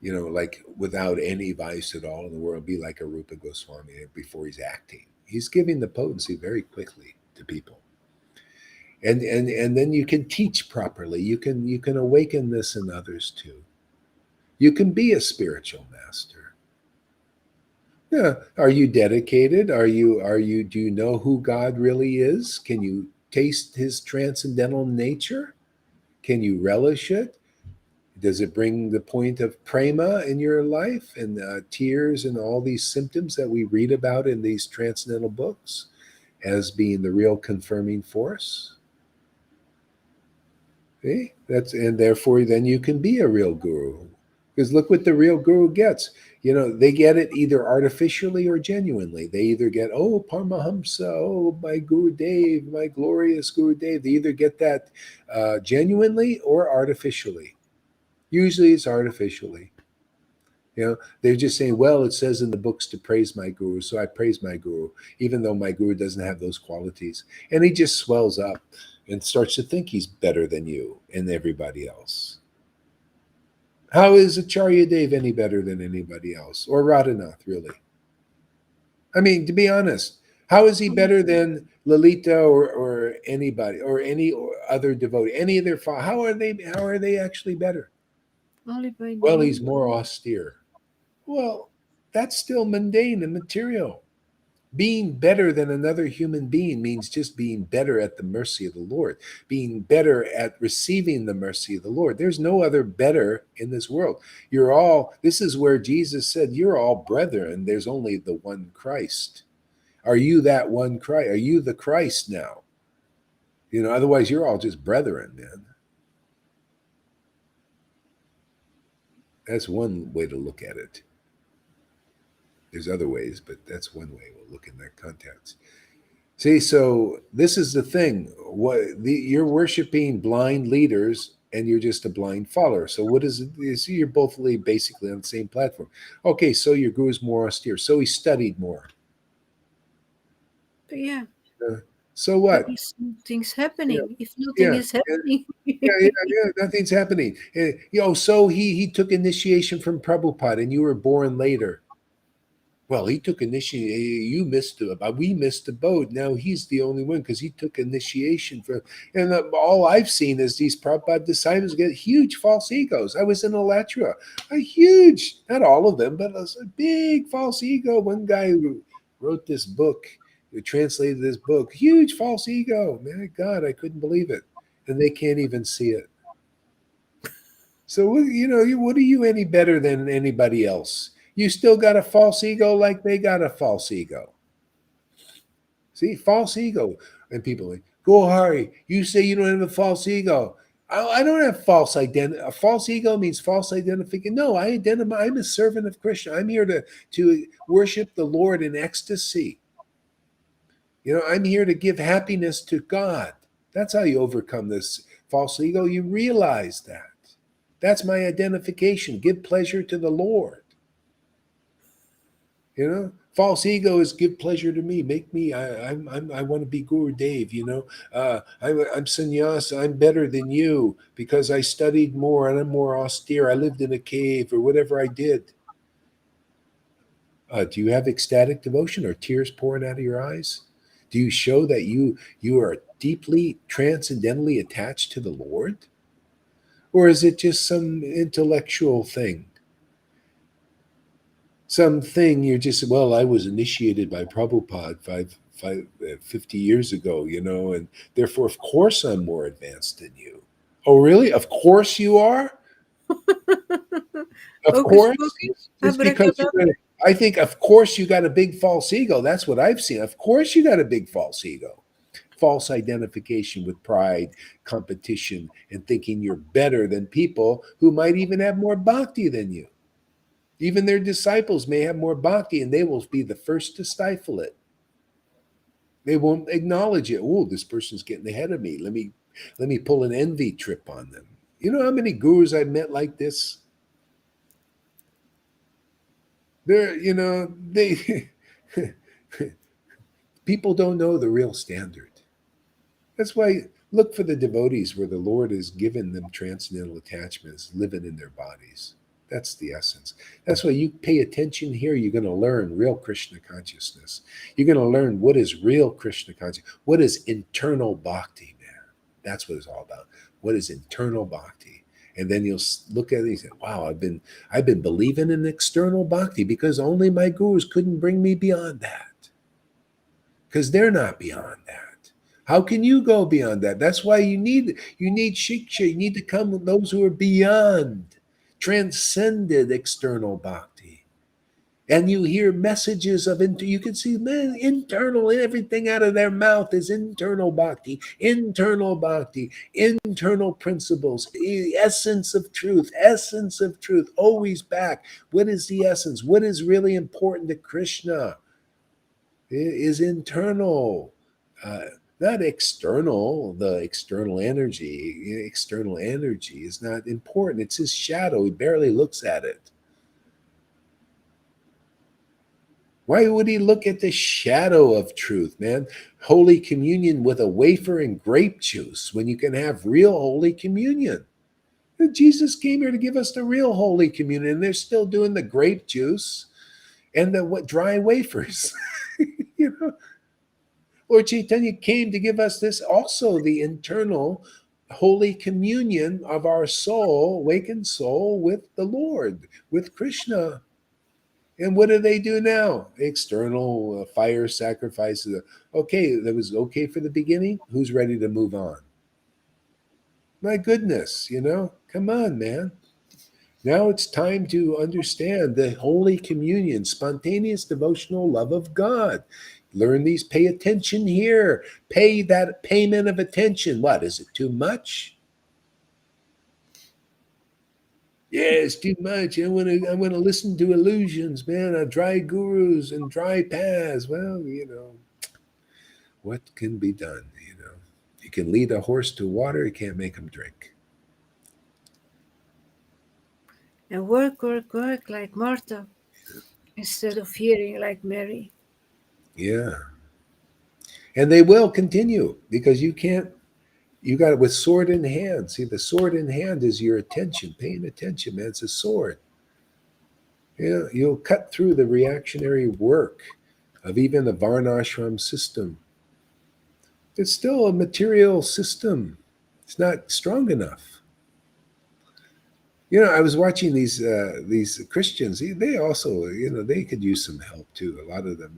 Speaker 1: like without any vice at all in the world, be like a Rupa Goswami before he's acting. He's giving the potency very quickly to people. And then you can teach properly. You can awaken this in others too. You can be a spiritual master. Yeah. Are you dedicated? Are you do you know who God really is? Can you taste his transcendental nature? Can you relish it? Does it bring the point of prema in your life and tears and all these symptoms that we read about in these transcendental books as being the real confirming force? See? And therefore then you can be a real guru. Because look what the real guru gets. They get it either artificially or genuinely. They either get, oh, Paramahamsa, oh, my Guru Dev, my glorious Guru Dev. They either get that genuinely or artificially. Usually it's artificially. They're just saying, well, it says in the books to praise my guru, so I praise my guru, even though my guru doesn't have those qualities. And he just swells up and starts to think he's better than you and everybody else. How is Acharya Dev any better than anybody else? Or Radhanath, really? I mean, to be honest, how is he better than Lalita or anybody or any other devotee? Any of their how are they actually better?
Speaker 2: Only by
Speaker 1: Well, he's
Speaker 2: name.
Speaker 1: more austere. Well, that's still mundane and material. Being better than another human being means just being better at the mercy of the Lord, being better at receiving the mercy of the Lord. There's no other better in this world. This is where Jesus said, you're all brethren. There's only the one Christ. Are you that one Christ? Are you the Christ now? Otherwise you're all just brethren, man. That's one way to look at it. There's other ways, but that's one way we'll look in that context. See, so this is the thing. You're worshiping blind leaders, and you're just a blind follower. So what is it? You're both basically on the same platform. Okay, so your guru's more austere. So he studied more.
Speaker 2: But yeah,
Speaker 1: Uh, so
Speaker 2: but
Speaker 1: what?
Speaker 2: there's things
Speaker 1: Yeah,
Speaker 2: happening. If nothing
Speaker 1: yeah,
Speaker 2: is
Speaker 1: yeah,
Speaker 2: happening,
Speaker 1: yeah. Nothing's happening. So he took initiation from Prabhupada, and you were born later. Well, he took initiation. You missed the, we missed the boat. Now he's the only one because he took initiation for. And all I've seen is these Prabhupada disciples get huge false egos. I was in Alatra, a huge, not all of them, but a big false ego. One guy who wrote this book, who translated this book, huge false ego. My God, I couldn't believe it, and they can't even see it. So what are you any better than anybody else? You still got a false ego like they got a false ego. See, false ego. And people like, go Hari, you say you don't have a false ego. I don't have false identity. A false ego means false identification. No, I identify. I'm a servant of Krishna. I'm here to worship the Lord in ecstasy. I'm here to give happiness to God. That's how you overcome this false ego. You realize that. That's my identification. Give pleasure to the Lord. False ego is give pleasure to me. Make me. I want to be Guru Dev. I'm sannyas. I'm better than you because I studied more and I'm more austere. I lived in a cave or whatever I did. Do you have ecstatic devotion or tears pouring out of your eyes? Do you show that you are deeply transcendentally attached to the Lord, or is it just some intellectual thing? Something you're just, well, I was initiated by Prabhupada 50 years ago, and therefore, of course, I'm more advanced than you. Oh, really? Of course you are? Of
Speaker 2: hocus
Speaker 1: course?
Speaker 2: pocus,
Speaker 1: It's because
Speaker 2: abracadabra.
Speaker 1: I think, of course, you got a big false ego. That's what I've seen. Of course, you got a big false ego. False identification with pride, competition, and thinking you're better than people who might even have more bhakti than you. Even their disciples may have more bhakti and they will be the first to stifle it. They won't acknowledge it. Oh, this person's getting ahead of me. Let me pull an envy trip on them. You know how many gurus I've met like this? They people don't know the real standard. That's why look for the devotees where the Lord has given them transcendental attachments living in their bodies. That's the essence. That's why you pay attention here. You're going to learn real Krishna consciousness. You're going to learn what is real Krishna consciousness. What is internal bhakti, man? That's what it's all about. What is internal bhakti? And then you'll look at it and say, "Wow, I've been believing in external bhakti because only my gurus couldn't bring me beyond that, because they're not beyond that. How can you go beyond that? That's why you need shiksha. You need to come with those who are beyond, transcended external bhakti. And you hear messages of you can see, man, internal, everything out of their mouth is internal bhakti, internal principles, essence of truth, always back. What is the essence? What is really important to Krishna? Is internal, uh, not external. The external energy, is not important. It's his shadow. He barely looks at it. Why would he look at the shadow of truth, man? Holy communion with a wafer and grape juice when you can have real Holy communion. Jesus came here to give us the real Holy communion, and they're still doing the grape juice and the dry wafers. you know, Lord Chaitanya came to give us this also, the internal Holy communion of our soul, awakened soul, with the Lord, with Krishna. And what do they do now? External fire sacrifices. Okay, that was okay for the beginning. Who's ready to move on? My goodness, come on, man. Now it's time to understand the Holy Communion, spontaneous devotional love of God. Learn these, pay attention here. Pay that payment of attention. What, is it too much? Yeah, it's too much. I want to listen to illusions, man. Dry gurus and dry paths. Well, what can be done? You can lead a horse to water, you can't make him drink.
Speaker 2: And work, work, work like Martha instead of hearing like Mary.
Speaker 1: Yeah. And they will continue because you got it with sword in hand. See, the sword in hand is your attention, paying attention, man. It's a sword. Yeah, you'll cut through the reactionary work of even the Varnashram system. It's still a material system. It's not strong enough. I was watching these Christians. They also, they could use some help too. A lot of them,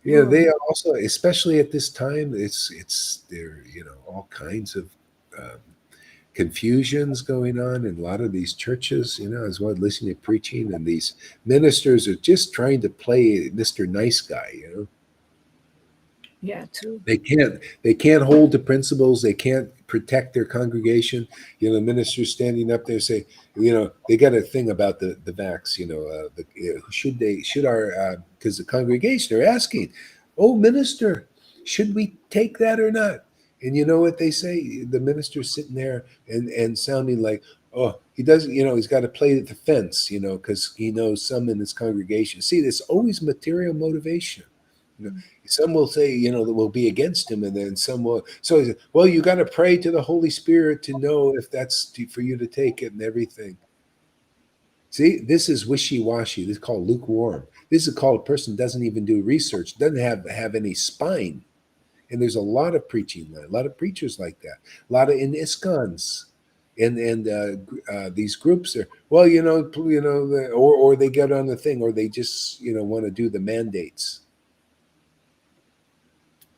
Speaker 1: Yeah,
Speaker 2: Oh,
Speaker 1: they also, especially at this time, it's there. All kinds of um, confusions going on in a lot of these churches. As well, listening to preaching, and these ministers are just trying to play Mr. Nice Guy.
Speaker 2: yeah, true.
Speaker 1: They can't hold to principles. They can't protect their congregation. The ministers standing up there say, they got a thing about the vax. Should our because the congregation are asking, oh minister, should we take that or not? And you know what they say? The minister's sitting there and sounding like, oh, he doesn't. He's got to play the fence. Because he knows some in his congregation. See, there's always material motivation. You know, some will say, that will be against him, and then some will. So he said, well, you got to pray to the Holy Spirit to know if that's for you to take it and everything. See, this is wishy-washy. This is called lukewarm. This is called a person doesn't even do research, doesn't have any spine. And there's a lot of preaching, a lot of preachers like that, a lot of in ISKCONs. And these groups are, well, or they get on the thing, or they just want to do the mandates.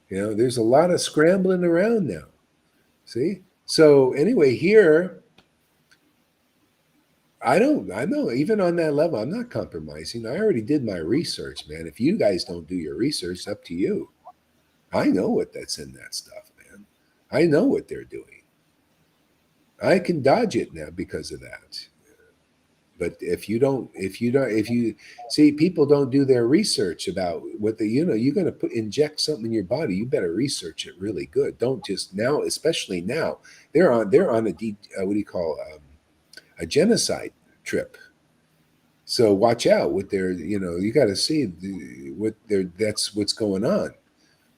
Speaker 1: There's a lot of scrambling around now. See? So anyway, here, I know, even on that level, I'm not compromising. I already did my research, man. If you guys don't do your research, it's up to you. I know what that's in that stuff, man. I know what they're doing. I can dodge it now because of that. But if you see, people don't do their research about what you're going to inject something in your body. You better research it really good. Don't just now, especially now, they're on what do you call a genocide trip. So watch out what they're, you got to see what they're, that's what's going on.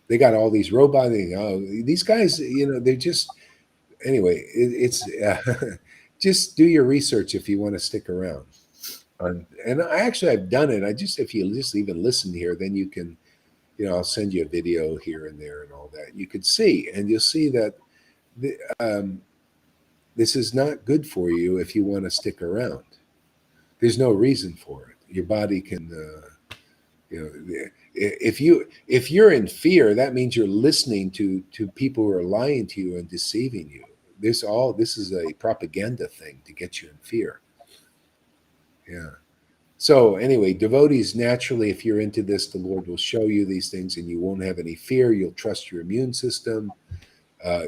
Speaker 1: They got all these robots. Oh, these guys, they're just anyway. It's just do your research if you want to stick around. And I've done it. I just if you just even listen here, then you can, I'll send you a video here and there and all that. You could see, and you'll see that the, this is not good for you if you want to stick around. There's no reason for it. Your body can, if you're in fear, that means you're listening to people who are lying to you and deceiving you. This is a propaganda thing to get you in fear. Yeah. So anyway, devotees naturally, if you're into this, the Lord will show you these things, and you won't have any fear. You'll trust your immune system.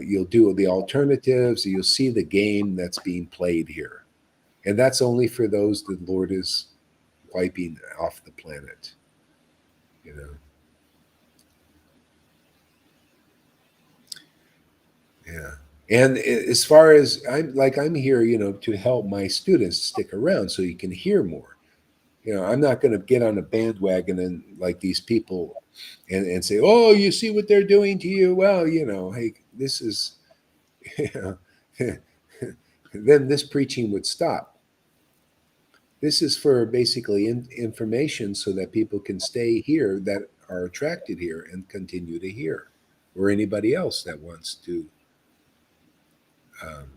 Speaker 1: You'll do the alternatives. You'll see the game that's being played here, and that's only for those the Lord is wiping off the planet. Yeah. And as far as I'm here, to help my students stick around so you can hear more. I'm not going to get on a bandwagon and like these people and say, oh, you see what they're doing to you. Well, hey, this is, then this preaching would stop. This is for basically information so that people can stay here that are attracted here and continue to hear, or anybody else that wants to um,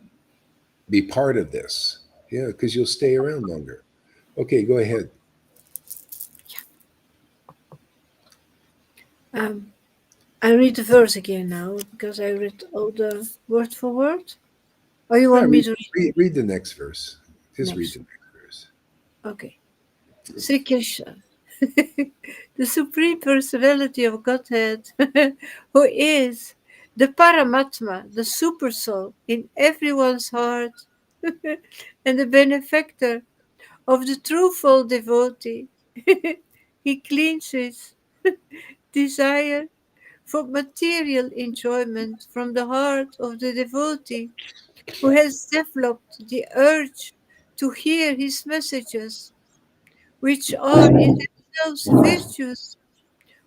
Speaker 1: be part of this. Yeah, because you'll stay around longer. Okay, go ahead.
Speaker 2: I read the verse again now because I read all the word for word. Or you
Speaker 1: Yeah,
Speaker 2: want me to read
Speaker 1: read the next verse. Just read
Speaker 2: next?
Speaker 1: the next verse.
Speaker 2: Okay. Sri Krishna, the Supreme Personality of Godhead, who is the Paramatma, the Super Soul in everyone's heart, and the benefactor of the truthful devotee. He cleanses desire for material enjoyment from the heart of the devotee who has developed the urge to hear his messages, which are in themselves virtuous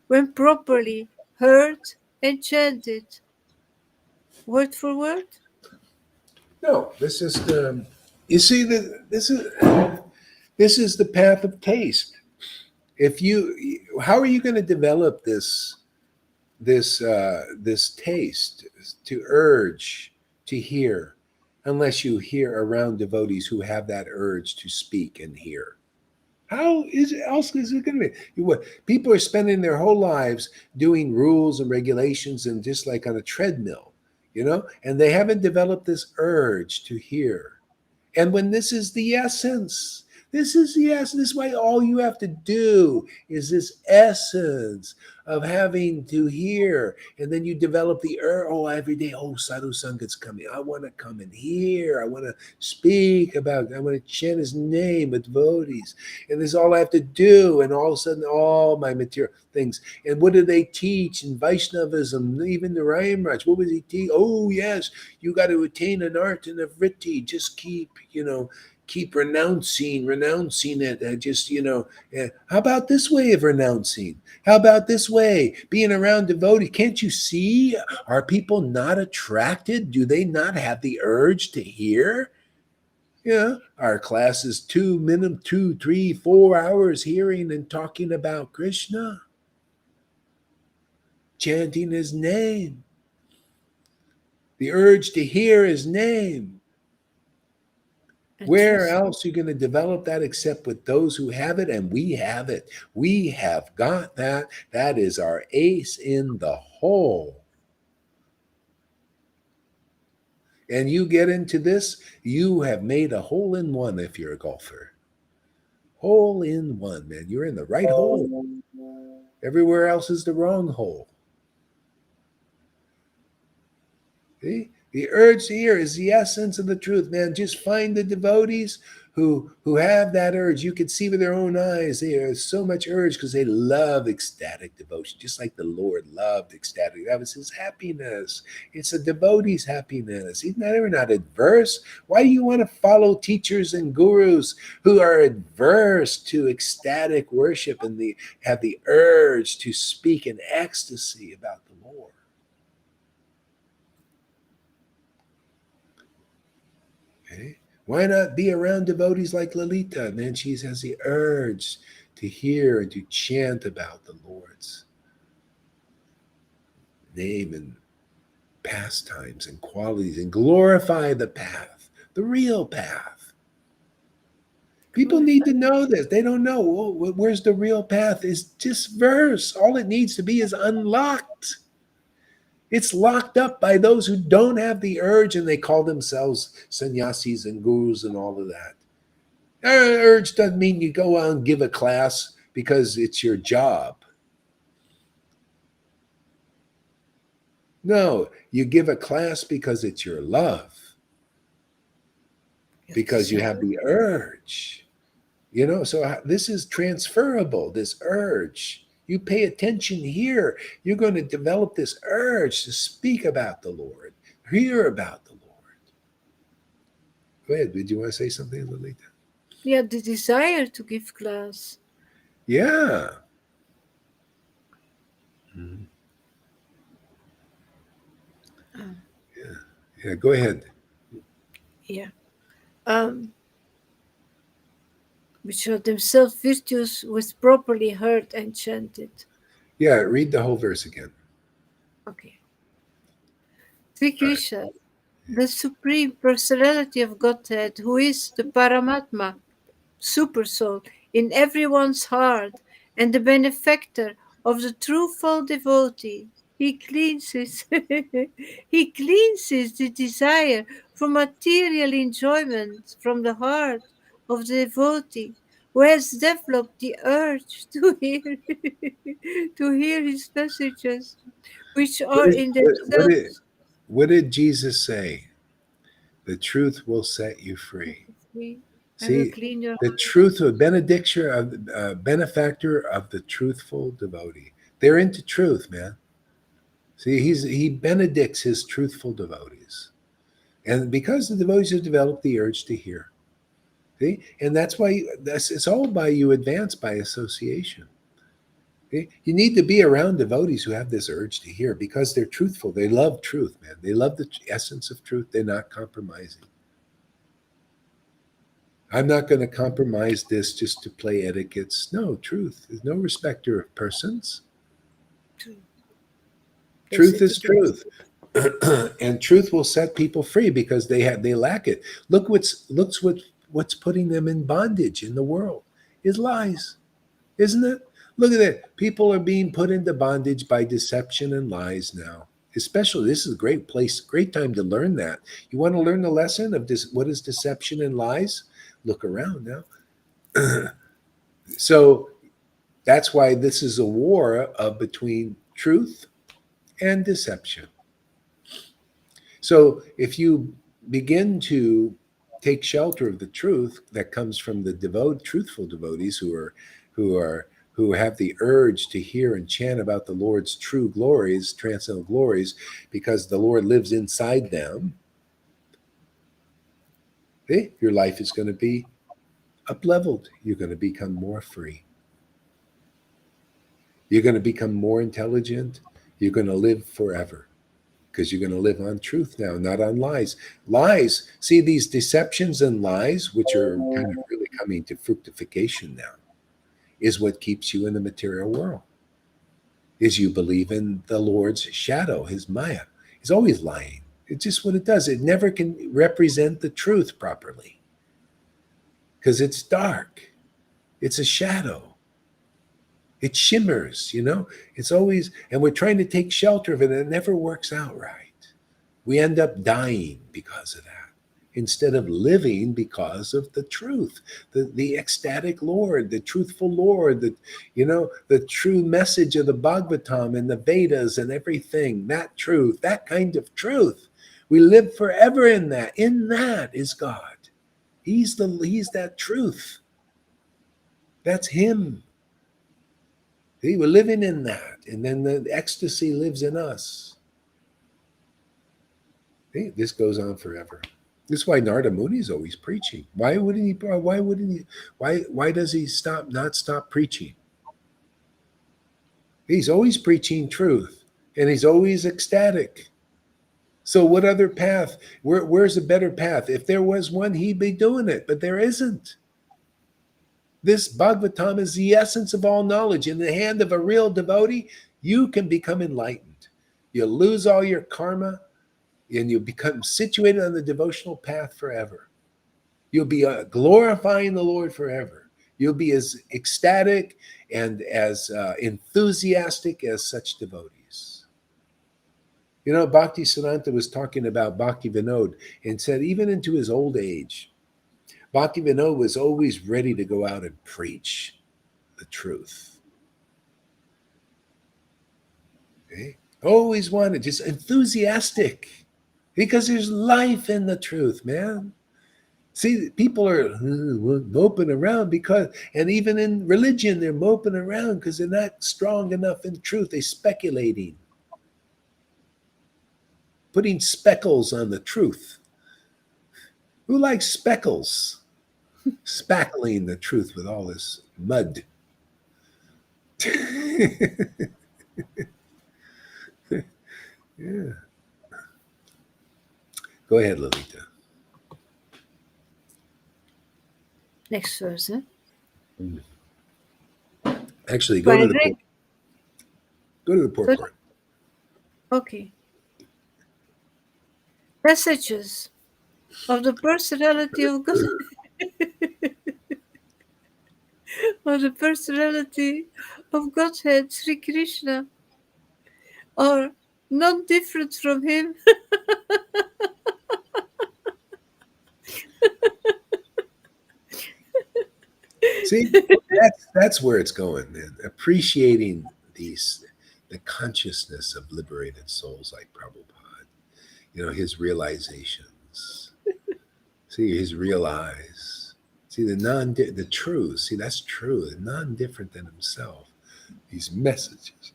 Speaker 2: when properly heard and chanted. Word for word?
Speaker 1: No, this is the. You see that this is the path of taste. If you, how are you going to develop this taste to urge to hear, unless you hear around devotees who have that urge to speak and hear? How is it else is it going to be? People are spending their whole lives doing rules and regulations and just like on a treadmill, and they haven't developed this urge to hear. And when this is the essence, this is why all you have to do is this essence of having to hear. And then you develop the every day, Sadhu Sangat's coming. I want to come and hear. I want to speak about, I want to chant his name with devotees. And this is all I have to do. And all of a sudden, all my material things. And what do they teach in Vaishnavism? Even the Raj, what was he teach? Oh, yes, you got to attain an art and a vritti. Just keep renouncing it. How about this way of renouncing? How about this way? Being around devotee. Can't you see? Are people not attracted? Do they not have the urge to hear? Yeah, our class is minimum 2, 3, 4 hours hearing and talking about Krishna, chanting his name, the urge to hear his name. Where else are you going to develop that except with those who have it? And we have it. We have got that. That is our ace in the hole. And you get into this, you have made a hole in one if you're a golfer. Hole in one, man. You're in the right hole. Everywhere else is the wrong hole. See? The urge here is the essence of the truth, man. Just find the devotees who have that urge. You can see with their own eyes. There's so much urge because they love ecstatic devotion, just like the Lord loved ecstatic. That was his happiness. It's a devotee's happiness. He's never not adverse. Why do you want to follow teachers and gurus who are adverse to ecstatic worship and have the urge to speak in ecstasy about the Lord? Why not be around devotees like Lalita? And then she has the urge to hear and to chant about the Lord's name and pastimes and qualities and glorify the path, the real path. People need to know this. They don't know. Well, where's the real path? Is just verse. All it needs to be is unlocked. It's locked up by those who don't have the urge and they call themselves sannyasis and gurus and all of that. Urge doesn't mean you go out and give a class because it's your job. No, you give a class because it's your love, because you have the urge. So this is transferable, this urge. You pay attention here. You're going to develop this urge to speak about the Lord, hear about the Lord. Go ahead. Did you want to say something, Lolita?
Speaker 2: Yeah, the desire to give class.
Speaker 1: Yeah. Mm-hmm. Yeah. Go ahead.
Speaker 2: Yeah. Which are themselves virtues with properly heard and chanted.
Speaker 1: Yeah, read the whole verse again.
Speaker 2: Okay. Sri Krishna, the Supreme Personality of Godhead, who is the Paramatma, Super Soul, in everyone's heart, and the benefactor of the truthful devotee. He cleanses, he cleanses the desire for material enjoyment from the heart of the devotee, who has developed the urge to hear, to hear his messages, which
Speaker 1: What
Speaker 2: are
Speaker 1: did,
Speaker 2: in
Speaker 1: what did,
Speaker 2: themselves
Speaker 1: what did Jesus say? The truth will set you free.
Speaker 2: free. I will
Speaker 1: See,
Speaker 2: clean your
Speaker 1: the
Speaker 2: heart.
Speaker 1: truth of benedicture of benefactor of the truthful devotee. They're into truth, man. See, he benedicts his truthful devotees, and because the devotees have developed the urge to hear. See, and that's why it's all by you advance by association. Okay? You need to be around devotees who have this urge to hear because they're truthful. They love truth, man. They love the essence of truth. They're not compromising. I'm not going to compromise this just to play etiquettes. No, truth. There's no respecter of persons. Truth is truth. And truth will set people free because they lack it. What's putting them in bondage in the world is lies, isn't it? Look at that. People are being put into bondage by deception and lies now. Especially, this is a great place, great time to learn that. You want to learn the lesson of this? What is deception and lies? Look around now. So that's why this is a war between truth and deception. So if you begin to take shelter of the truth that comes from the truthful devotees who are who have the urge to hear and chant about the Lord's true glories, transcendental glories, because the Lord lives inside them, your life is going to be up-leveled. You're going to become more free. You're going to become more intelligent. You're going to live forever because you're going to live on truth now, not on lies. Lies, see, these deceptions and lies, which are kind of really coming to fructification now, is what keeps you in the material world. Is you believe in the Lord's shadow, his Maya. He's always lying. It's just what it does. It never can represent the truth properly because it's dark. It's a shadow. It shimmers, It's always, and we're trying to take shelter of it, and it never works out right. We end up dying because of that instead of living because of the truth, the ecstatic Lord, the truthful Lord, the true message of the Bhagavatam and the Vedas and everything, that truth, that kind of truth. We live forever in that. In that is God. He's that truth. That's him. See, we're living in that, and then the ecstasy lives in us. See, this goes on forever. This is why Narada Muni is always preaching. Why wouldn't he? Why wouldn't he? Why does he not stop preaching? He's always preaching truth, and he's always ecstatic. So what other path? Where's a better path? If there was one, he'd be doing it, but there isn't. This Bhagavatam is the essence of all knowledge. In the hand of a real devotee, you can become enlightened. You'll lose all your karma and you'll become situated on the devotional path forever. You'll be glorifying the Lord forever. You'll be as ecstatic and as enthusiastic as such devotees. You know, Bhakti Siddhanta was talking about Bhakti Vinod and said, even into his old age, Bhakti Vinod was always ready to go out and preach the truth. Okay? Always wanted, just enthusiastic, because there's life in the truth, man. See, people are moping around because, and even in religion, they're moping around because they're not strong enough in truth. They're speculating, putting speckles on the truth. Who likes speckles? Spackling the truth with all this mud. Yeah. Go ahead, Lolita.
Speaker 2: Next verse, huh?
Speaker 1: Actually,
Speaker 2: By Rick.
Speaker 1: Go to the purport.
Speaker 2: Okay. Passages of the personality of God. Of the personality of Godhead, Sri Krishna, are not different from him.
Speaker 1: See, that's where it's going, man. Appreciating the consciousness of liberated souls like Prabhupada. You know, his realizations. See, his real eyes. See, the truth. See, that's true. The non-different than himself. These messages.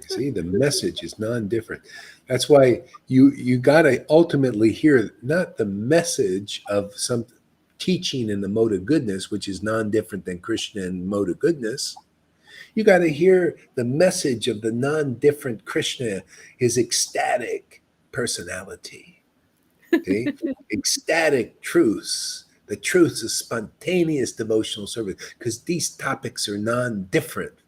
Speaker 1: See, the message is non-different. That's why you got to ultimately hear not the message of some teaching in the mode of goodness, which is non-different than Krishna and mode of goodness. You got to hear the message of the non-different Krishna, his ecstatic personality, okay? Ecstatic truths, the truths of spontaneous devotional service, because these topics are non-different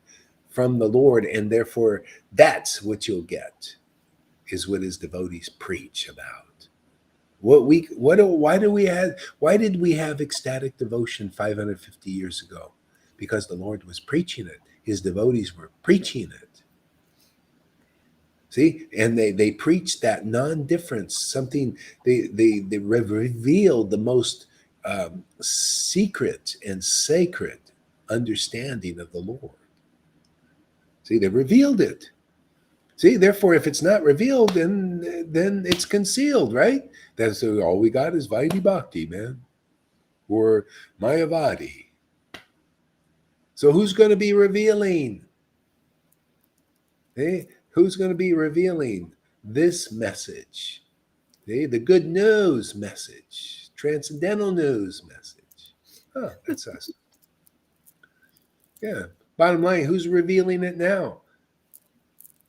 Speaker 1: from the Lord, and therefore that's what you'll get, is what his devotees preach about. Why did we have ecstatic devotion 550 years ago? Because the Lord was preaching it. His devotees were preaching it. See, and they preached that non-difference, something they revealed the most secret and sacred understanding of the Lord. See, they revealed it. See, therefore, if it's not revealed, then it's concealed, right? That's all we got is Vaidhi Bhakti, man, or Mayavadi. So who's going to be revealing? Hey, who's going to be revealing this message? Hey, the good news message, transcendental news message. Oh, that's us. Yeah. Bottom line, who's revealing it now?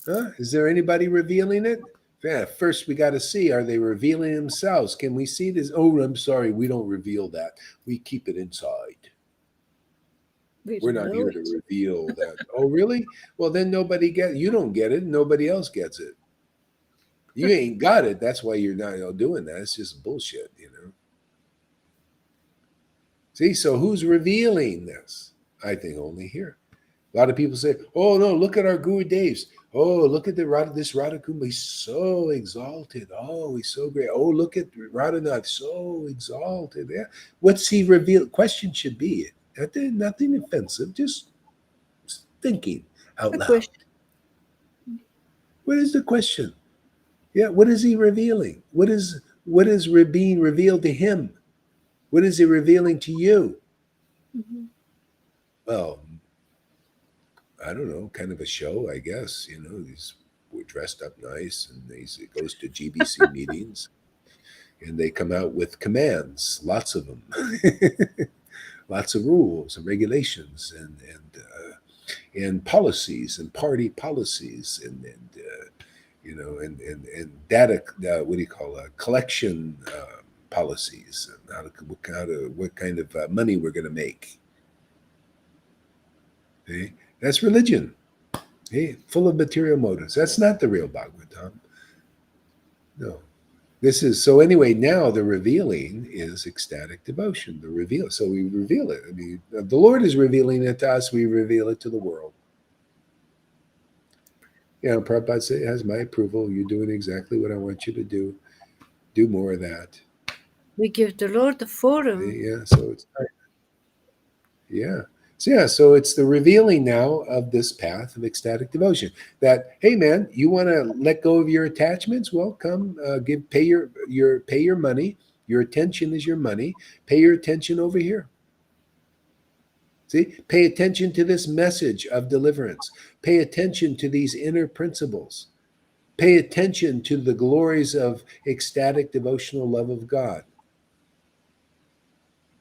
Speaker 1: Huh? Is there anybody revealing it? Yeah, first we got to see, are they revealing themselves? Can we see this? Oh, I'm sorry, we don't reveal that. We keep it inside.
Speaker 2: We
Speaker 1: We're
Speaker 2: don't
Speaker 1: not
Speaker 2: know
Speaker 1: here
Speaker 2: it.
Speaker 1: to reveal that. Oh, really? Well, then you don't get it. Nobody else gets it. You ain't got it. That's why you're not doing that. It's just bullshit, you know. See, so who's revealing this? I think only here. A lot of people say, "Oh no, look at our Guru Devs. Oh, look at this Radhakuma. He's so exalted. Oh, he's so great. Oh, look at Radhanath, so exalted. Yeah. What's he revealed?" Question should be nothing offensive, just thinking out
Speaker 2: A
Speaker 1: loud.
Speaker 2: question.
Speaker 1: What is the question? Yeah, what is he revealing? What is being revealed to him? What is he revealing to you?
Speaker 2: Mhm.
Speaker 1: Well, I don't know, kind of a show, I guess. You know, these were dressed up nice, and it goes to GBC meetings, and they come out with commands, lots of them, lots of rules and regulations, and policies and party policies, and and data, what do you call collection policies, and what kind of money we're going to make. Okay? That's religion. Okay? Full of material motives. That's not the real Bhagavatam. No. This is so anyway. Now the revealing is ecstatic devotion. The reveal. So we reveal it. I mean, the Lord is revealing it to us. We reveal it to the world. Prabhupada says, has my approval. You're doing exactly what I want you to do. Do more of that.
Speaker 2: We give the Lord the forum.
Speaker 1: Yeah. So it's yeah. So it's the revealing now of this path of ecstatic devotion. That hey man, you want to let go of your attachments? Well, come pay your money. Your attention is your money. Pay your attention over here. See, pay attention to this message of deliverance. Pay attention to these inner principles. Pay attention to the glories of ecstatic devotional love of God.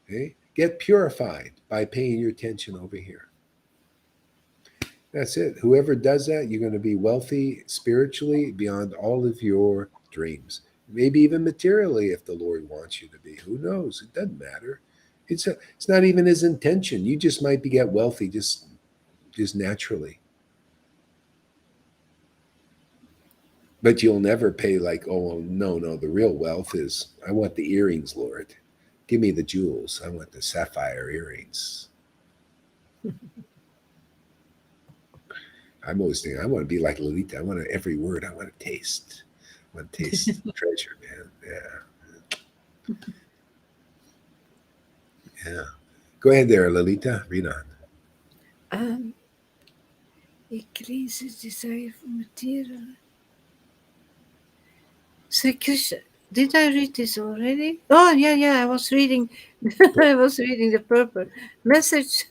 Speaker 1: Okay? Get purified by paying your attention over here. That's it. Whoever does that, you're going to be wealthy spiritually beyond all of your dreams. Maybe even materially if the Lord wants you to be. Who knows? It doesn't matter. It's not even his intention. You just might get wealthy just naturally. But you'll never pay like, oh, no, the real wealth is, I want the earrings, Lord. Give me the jewels. I want the sapphire earrings. I'm always thinking, I want to be like Lolita. I want every word. I want to taste. I want to taste treasure, man. Yeah. Yeah. Go ahead there, Lolita. Read on.
Speaker 2: Increases desire for material. So Krishna, did I read this already? Oh yeah. I was reading. I was reading the purpose message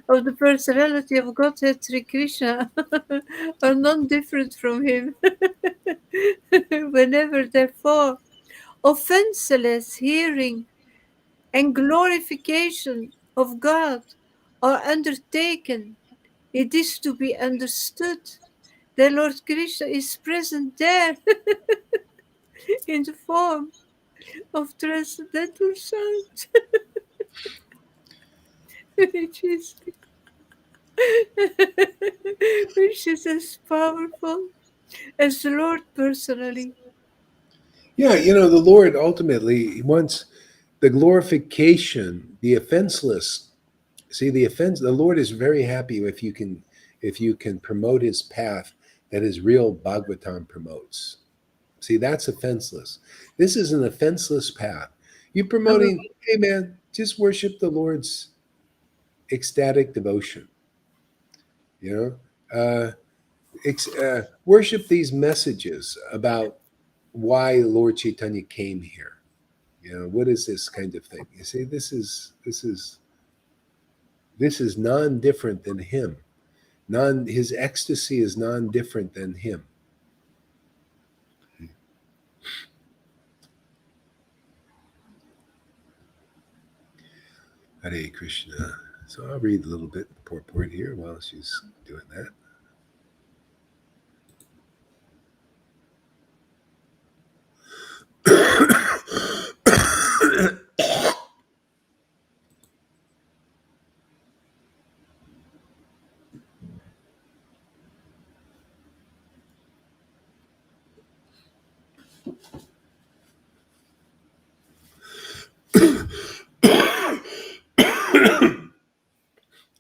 Speaker 2: of the personality of Godhead Sri Krishna are non-different from him. Whenever, therefore, offenseless hearing and glorification of God are undertaken, it is to be understood that Lord Krishna is present there in the form of transcendental sound, which is which is as powerful as the Lord personally.
Speaker 1: Yeah, the Lord ultimately wants the glorification, the offenseless. See, the Lord is very happy if you can promote his path that his real Bhagavatam promotes. See, that's offenseless. This is an offenseless path. You promoting, hey man, just worship the Lord's ecstatic devotion. Worship these messages about why Lord Chaitanya came here. What is this kind of thing? You see, this is non-different than him. His ecstasy is non-different than him. Hare Krishna. So I'll read a little bit purport here while she's doing that.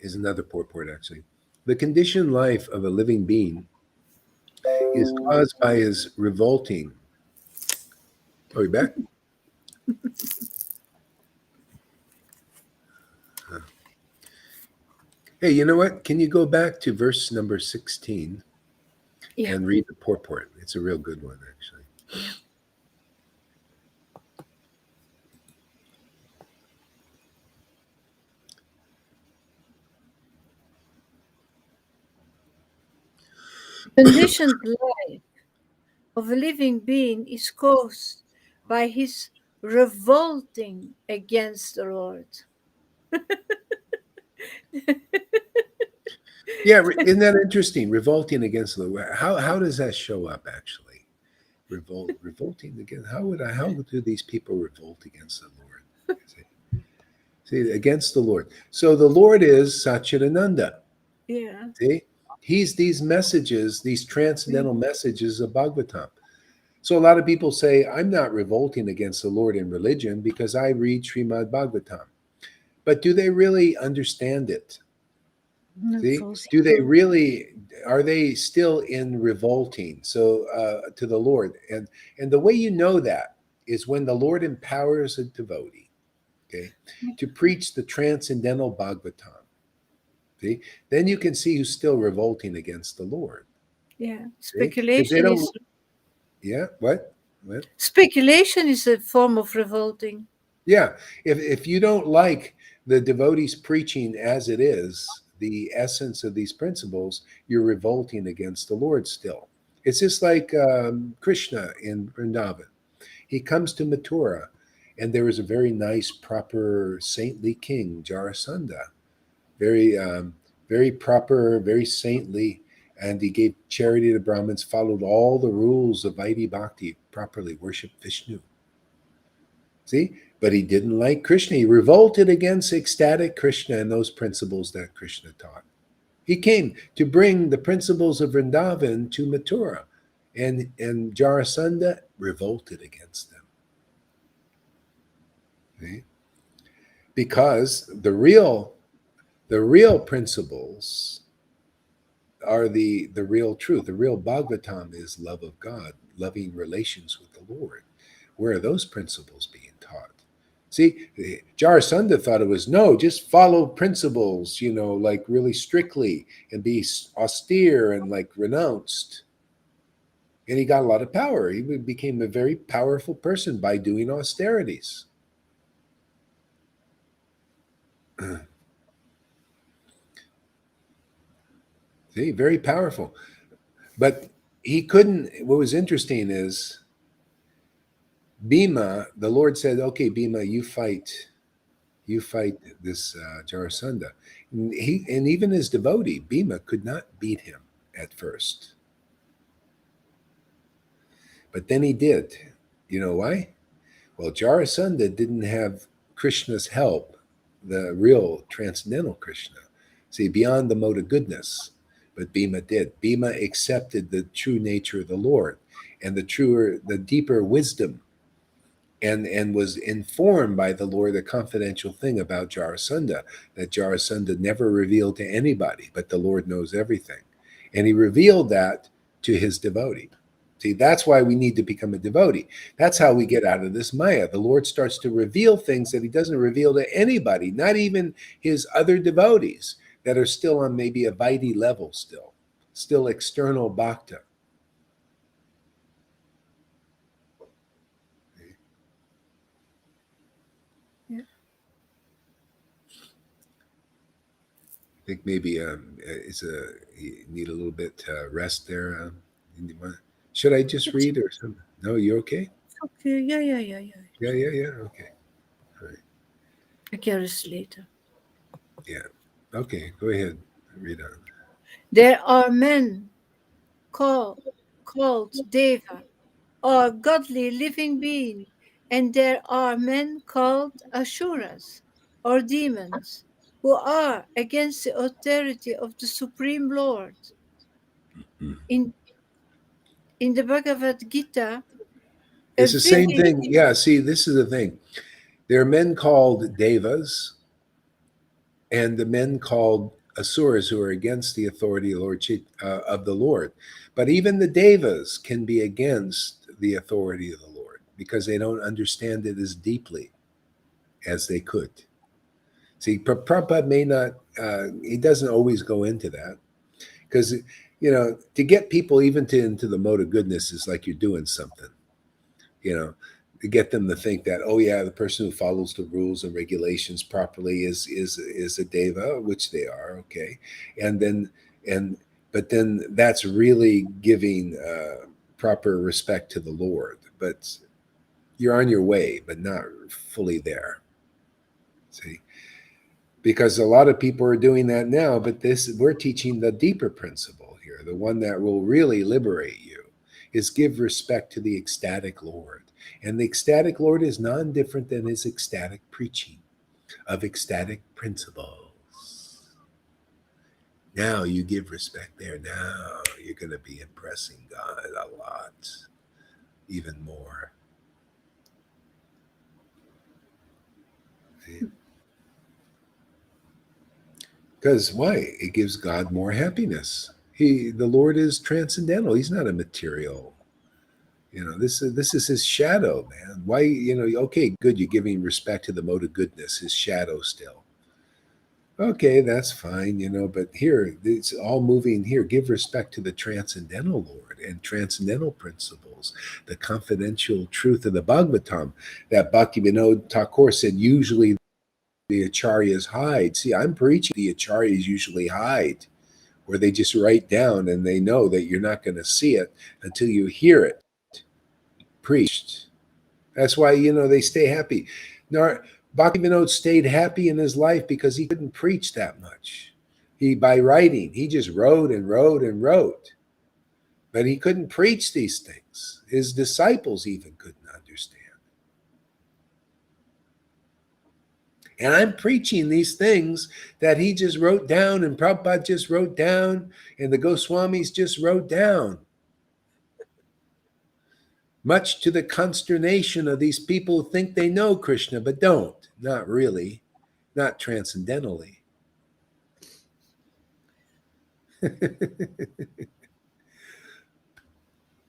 Speaker 1: Is another purport actually. The conditioned life of a living being is caused by his revolting. Are you back? Hey, you know what? Can you go back to verse number 16 and read the purport? It's a real good one, actually.
Speaker 2: Conditioned life of a living being is caused by his revolting against the Lord.
Speaker 1: Yeah, isn't that interesting? Revolting against the Lord. How does that show up actually? Revolting against how do these people revolt against the Lord? See, against the Lord. So the Lord is Satchidananda.
Speaker 2: Yeah.
Speaker 1: See, he's these messages, these
Speaker 2: Yeah.
Speaker 1: transcendental messages of Bhagavatam. So a lot of people say, I'm not revolting against the Lord in religion because I read Srimad Bhagavatam. But do they really understand it?
Speaker 2: Not
Speaker 1: See,
Speaker 2: false.
Speaker 1: do they really, are they still in revolting so to the Lord? And the way you know that is when the Lord empowers a devotee, okay, to preach the transcendental Bhagavatam. See, then you can see who's still revolting against the Lord.
Speaker 2: Yeah.
Speaker 1: See, because they
Speaker 2: Speculation is
Speaker 1: don't. Yeah, what?
Speaker 2: speculation is a form of revolting.
Speaker 1: Yeah, if you don't like the devotees preaching as it is, the essence of these principles, you're revolting against the Lord still. It's just like Krishna in Vrindavan. He comes to Mathura, and there was a very nice, proper, saintly king, Jarasandha, very, very proper, very saintly, and he gave charity to Brahmins, followed all the rules of Vaidhi Bhakti, properly worshipped Vishnu. See? But he didn't like Krishna. He revolted against ecstatic Krishna and those principles that Krishna taught. He came to bring the principles of Vrindavan to Mathura, and Jarasandha revolted against them. See? Because the real principles are the real truth. The real Bhagavatam is love of God, loving relations with the Lord. Where are those principles being taught? See, Jarasandha thought it was no, just follow principles, like really strictly and be austere and like renounced. And he got a lot of power. He became a very powerful person by doing austerities. See, very powerful. But he couldn't, what was interesting is Bhima, the Lord said, okay, Bhima, you fight this Jarasandha. And even his devotee, Bhima, could not beat him at first. But then he did. You know why? Well, Jarasandha didn't have Krishna's help, the real transcendental Krishna. See, beyond the mode of goodness. But Bhima did. Bhima accepted the true nature of the Lord and the deeper wisdom, and was informed by the Lord a confidential thing about Jarasandha that Jarasandha never revealed to anybody, but the Lord knows everything. And he revealed that to his devotee. See, that's why we need to become a devotee. That's how we get out of this Maya. The Lord starts to reveal things that he doesn't reveal to anybody, not even his other devotees that are still on maybe a Vaidhi level still external bhakta.
Speaker 2: Yeah.
Speaker 1: I think maybe you need a little bit rest there. Should I just
Speaker 2: It's
Speaker 1: read or something? No, you okay?
Speaker 2: okay. Yeah, yeah, yeah, yeah.
Speaker 1: Yeah. Okay. All right.
Speaker 2: I can rest later.
Speaker 1: Yeah. Okay. Go ahead. Read on.
Speaker 2: There are men called called Deva, or godly living being, and there are men called Asuras, or demons, who are against the authority of the Supreme Lord.
Speaker 1: Mm.
Speaker 2: In in the Bhagavad Gita, a
Speaker 1: It's the same
Speaker 2: very
Speaker 1: thing. Yeah. See, this is the thing. There are men called devas and the men called asuras who are against the authority of the Lord. But even the devas can be against the authority of the Lord because they don't understand it as deeply as they could. See, Prabhupada may not, he doesn't always go into that because, to get people even into the mode of goodness is like you're doing something, you know, to get them to think that, oh yeah, the person who follows the rules and regulations properly is a deva, which they are, okay, and then and but then that's really giving proper respect to the Lord, but you're on your way, but not fully there. See, because a lot of people are doing that now, but this we're teaching the deeper principle here, the one that will really liberate you, is give respect to the ecstatic Lord. And the ecstatic Lord is non-different than his ecstatic preaching of ecstatic principles. Now you give respect there. Now you're going to be impressing God a lot, even more. Because why? It gives God more happiness. The Lord is transcendental. He's not a material. This is his shadow, man. Why, okay, good, you're giving respect to the mode of goodness, his shadow still. Okay, that's fine, but here it's all moving here. Give respect to the transcendental Lord and transcendental principles, the confidential truth of the Bhagavatam. That Bhaktivinoda Thakur said usually the acharyas hide. See, I'm preaching the acharyas usually hide, where they just write down and they know that you're not going to see it until you hear it preached. That's why, they stay happy. Bhaktivinoda stayed happy in his life because he couldn't preach that much. By writing, he just wrote and wrote and wrote. But he couldn't preach these things. His disciples even couldn't understand. And I'm preaching these things that he just wrote down, and Prabhupada just wrote down, and the Goswamis just wrote down. Much to the consternation of these people who think they know Krishna, but don't. Not really. Not transcendentally.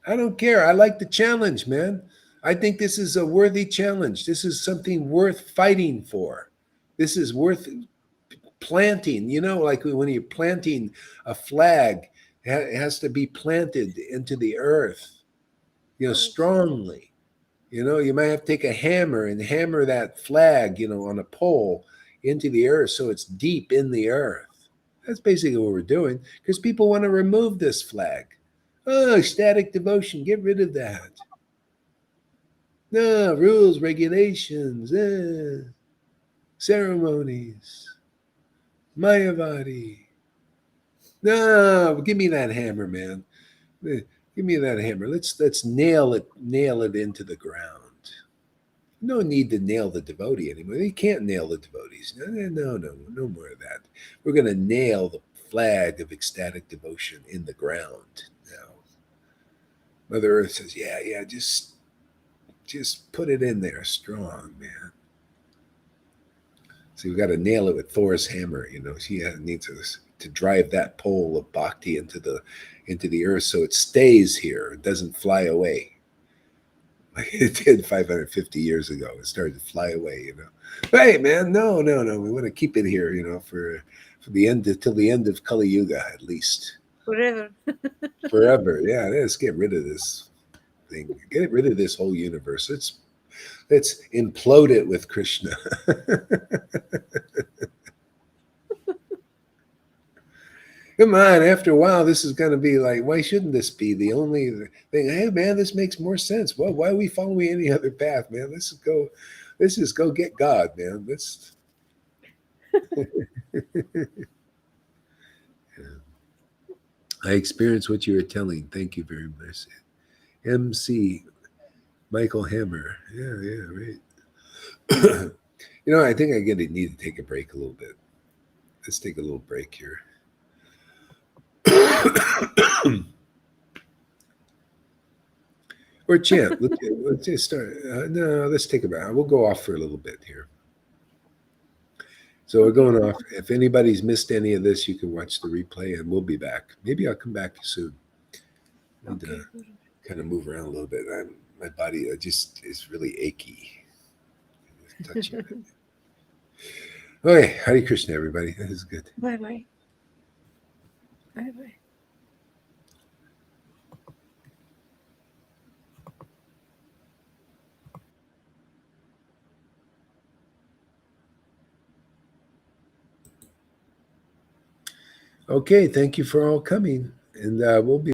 Speaker 1: I don't care. I like the challenge, man. I think this is a worthy challenge. This is something worth fighting for. This is worth planting. Like when you're planting a flag, it has to be planted into the earth, strongly. You might have to take a hammer and hammer that flag, on a pole into the earth so it's deep in the earth. That's basically what we're doing, because people want to remove this flag. Oh, ecstatic devotion, get rid of that. No, rules, regulations, ceremonies, Mayavadi. No, give me that hammer, man. Give me that hammer. Let's nail it into the ground. No need to nail the devotee anymore. You can't nail the devotees. No more of that. We're going to nail the flag of ecstatic devotion in the ground now. Mother Earth says, yeah, just put it in there strong, man. So we've got to nail it with Thor's hammer. She needs to drive that pole of bhakti into the earth so it stays here. It doesn't fly away. Like it did 550 years ago. It started to fly away, Hey, man, no. We want to keep it here, for the end till the end of Kali Yuga, at least.
Speaker 2: Forever.
Speaker 1: Forever. Yeah, let's get rid of this thing. Get rid of this whole universe. Let's implode it with Krishna. Come on, after a while, this is going to be like, why shouldn't this be the only thing? Hey, man, this makes more sense. Well, why are we following any other path, man? Let's just go get God, man. Let's. I experienced what you were telling. Thank you very much. MC Michael Hammer. Yeah, right. I think I need to take a break a little bit. Let's take a little break here. Or chant. Let's just start. No, let's take a break. We'll go off for a little bit here. So we're going off. If anybody's missed any of this, you can watch the replay, and we'll be back. Maybe I'll come back soon. And kind of move around a little bit. My body just is really achy. Touching it. Okay, Hare Krishna, everybody. That is good.
Speaker 2: Bye-bye. Bye-bye.
Speaker 1: Okay, thank you for all coming, and we'll be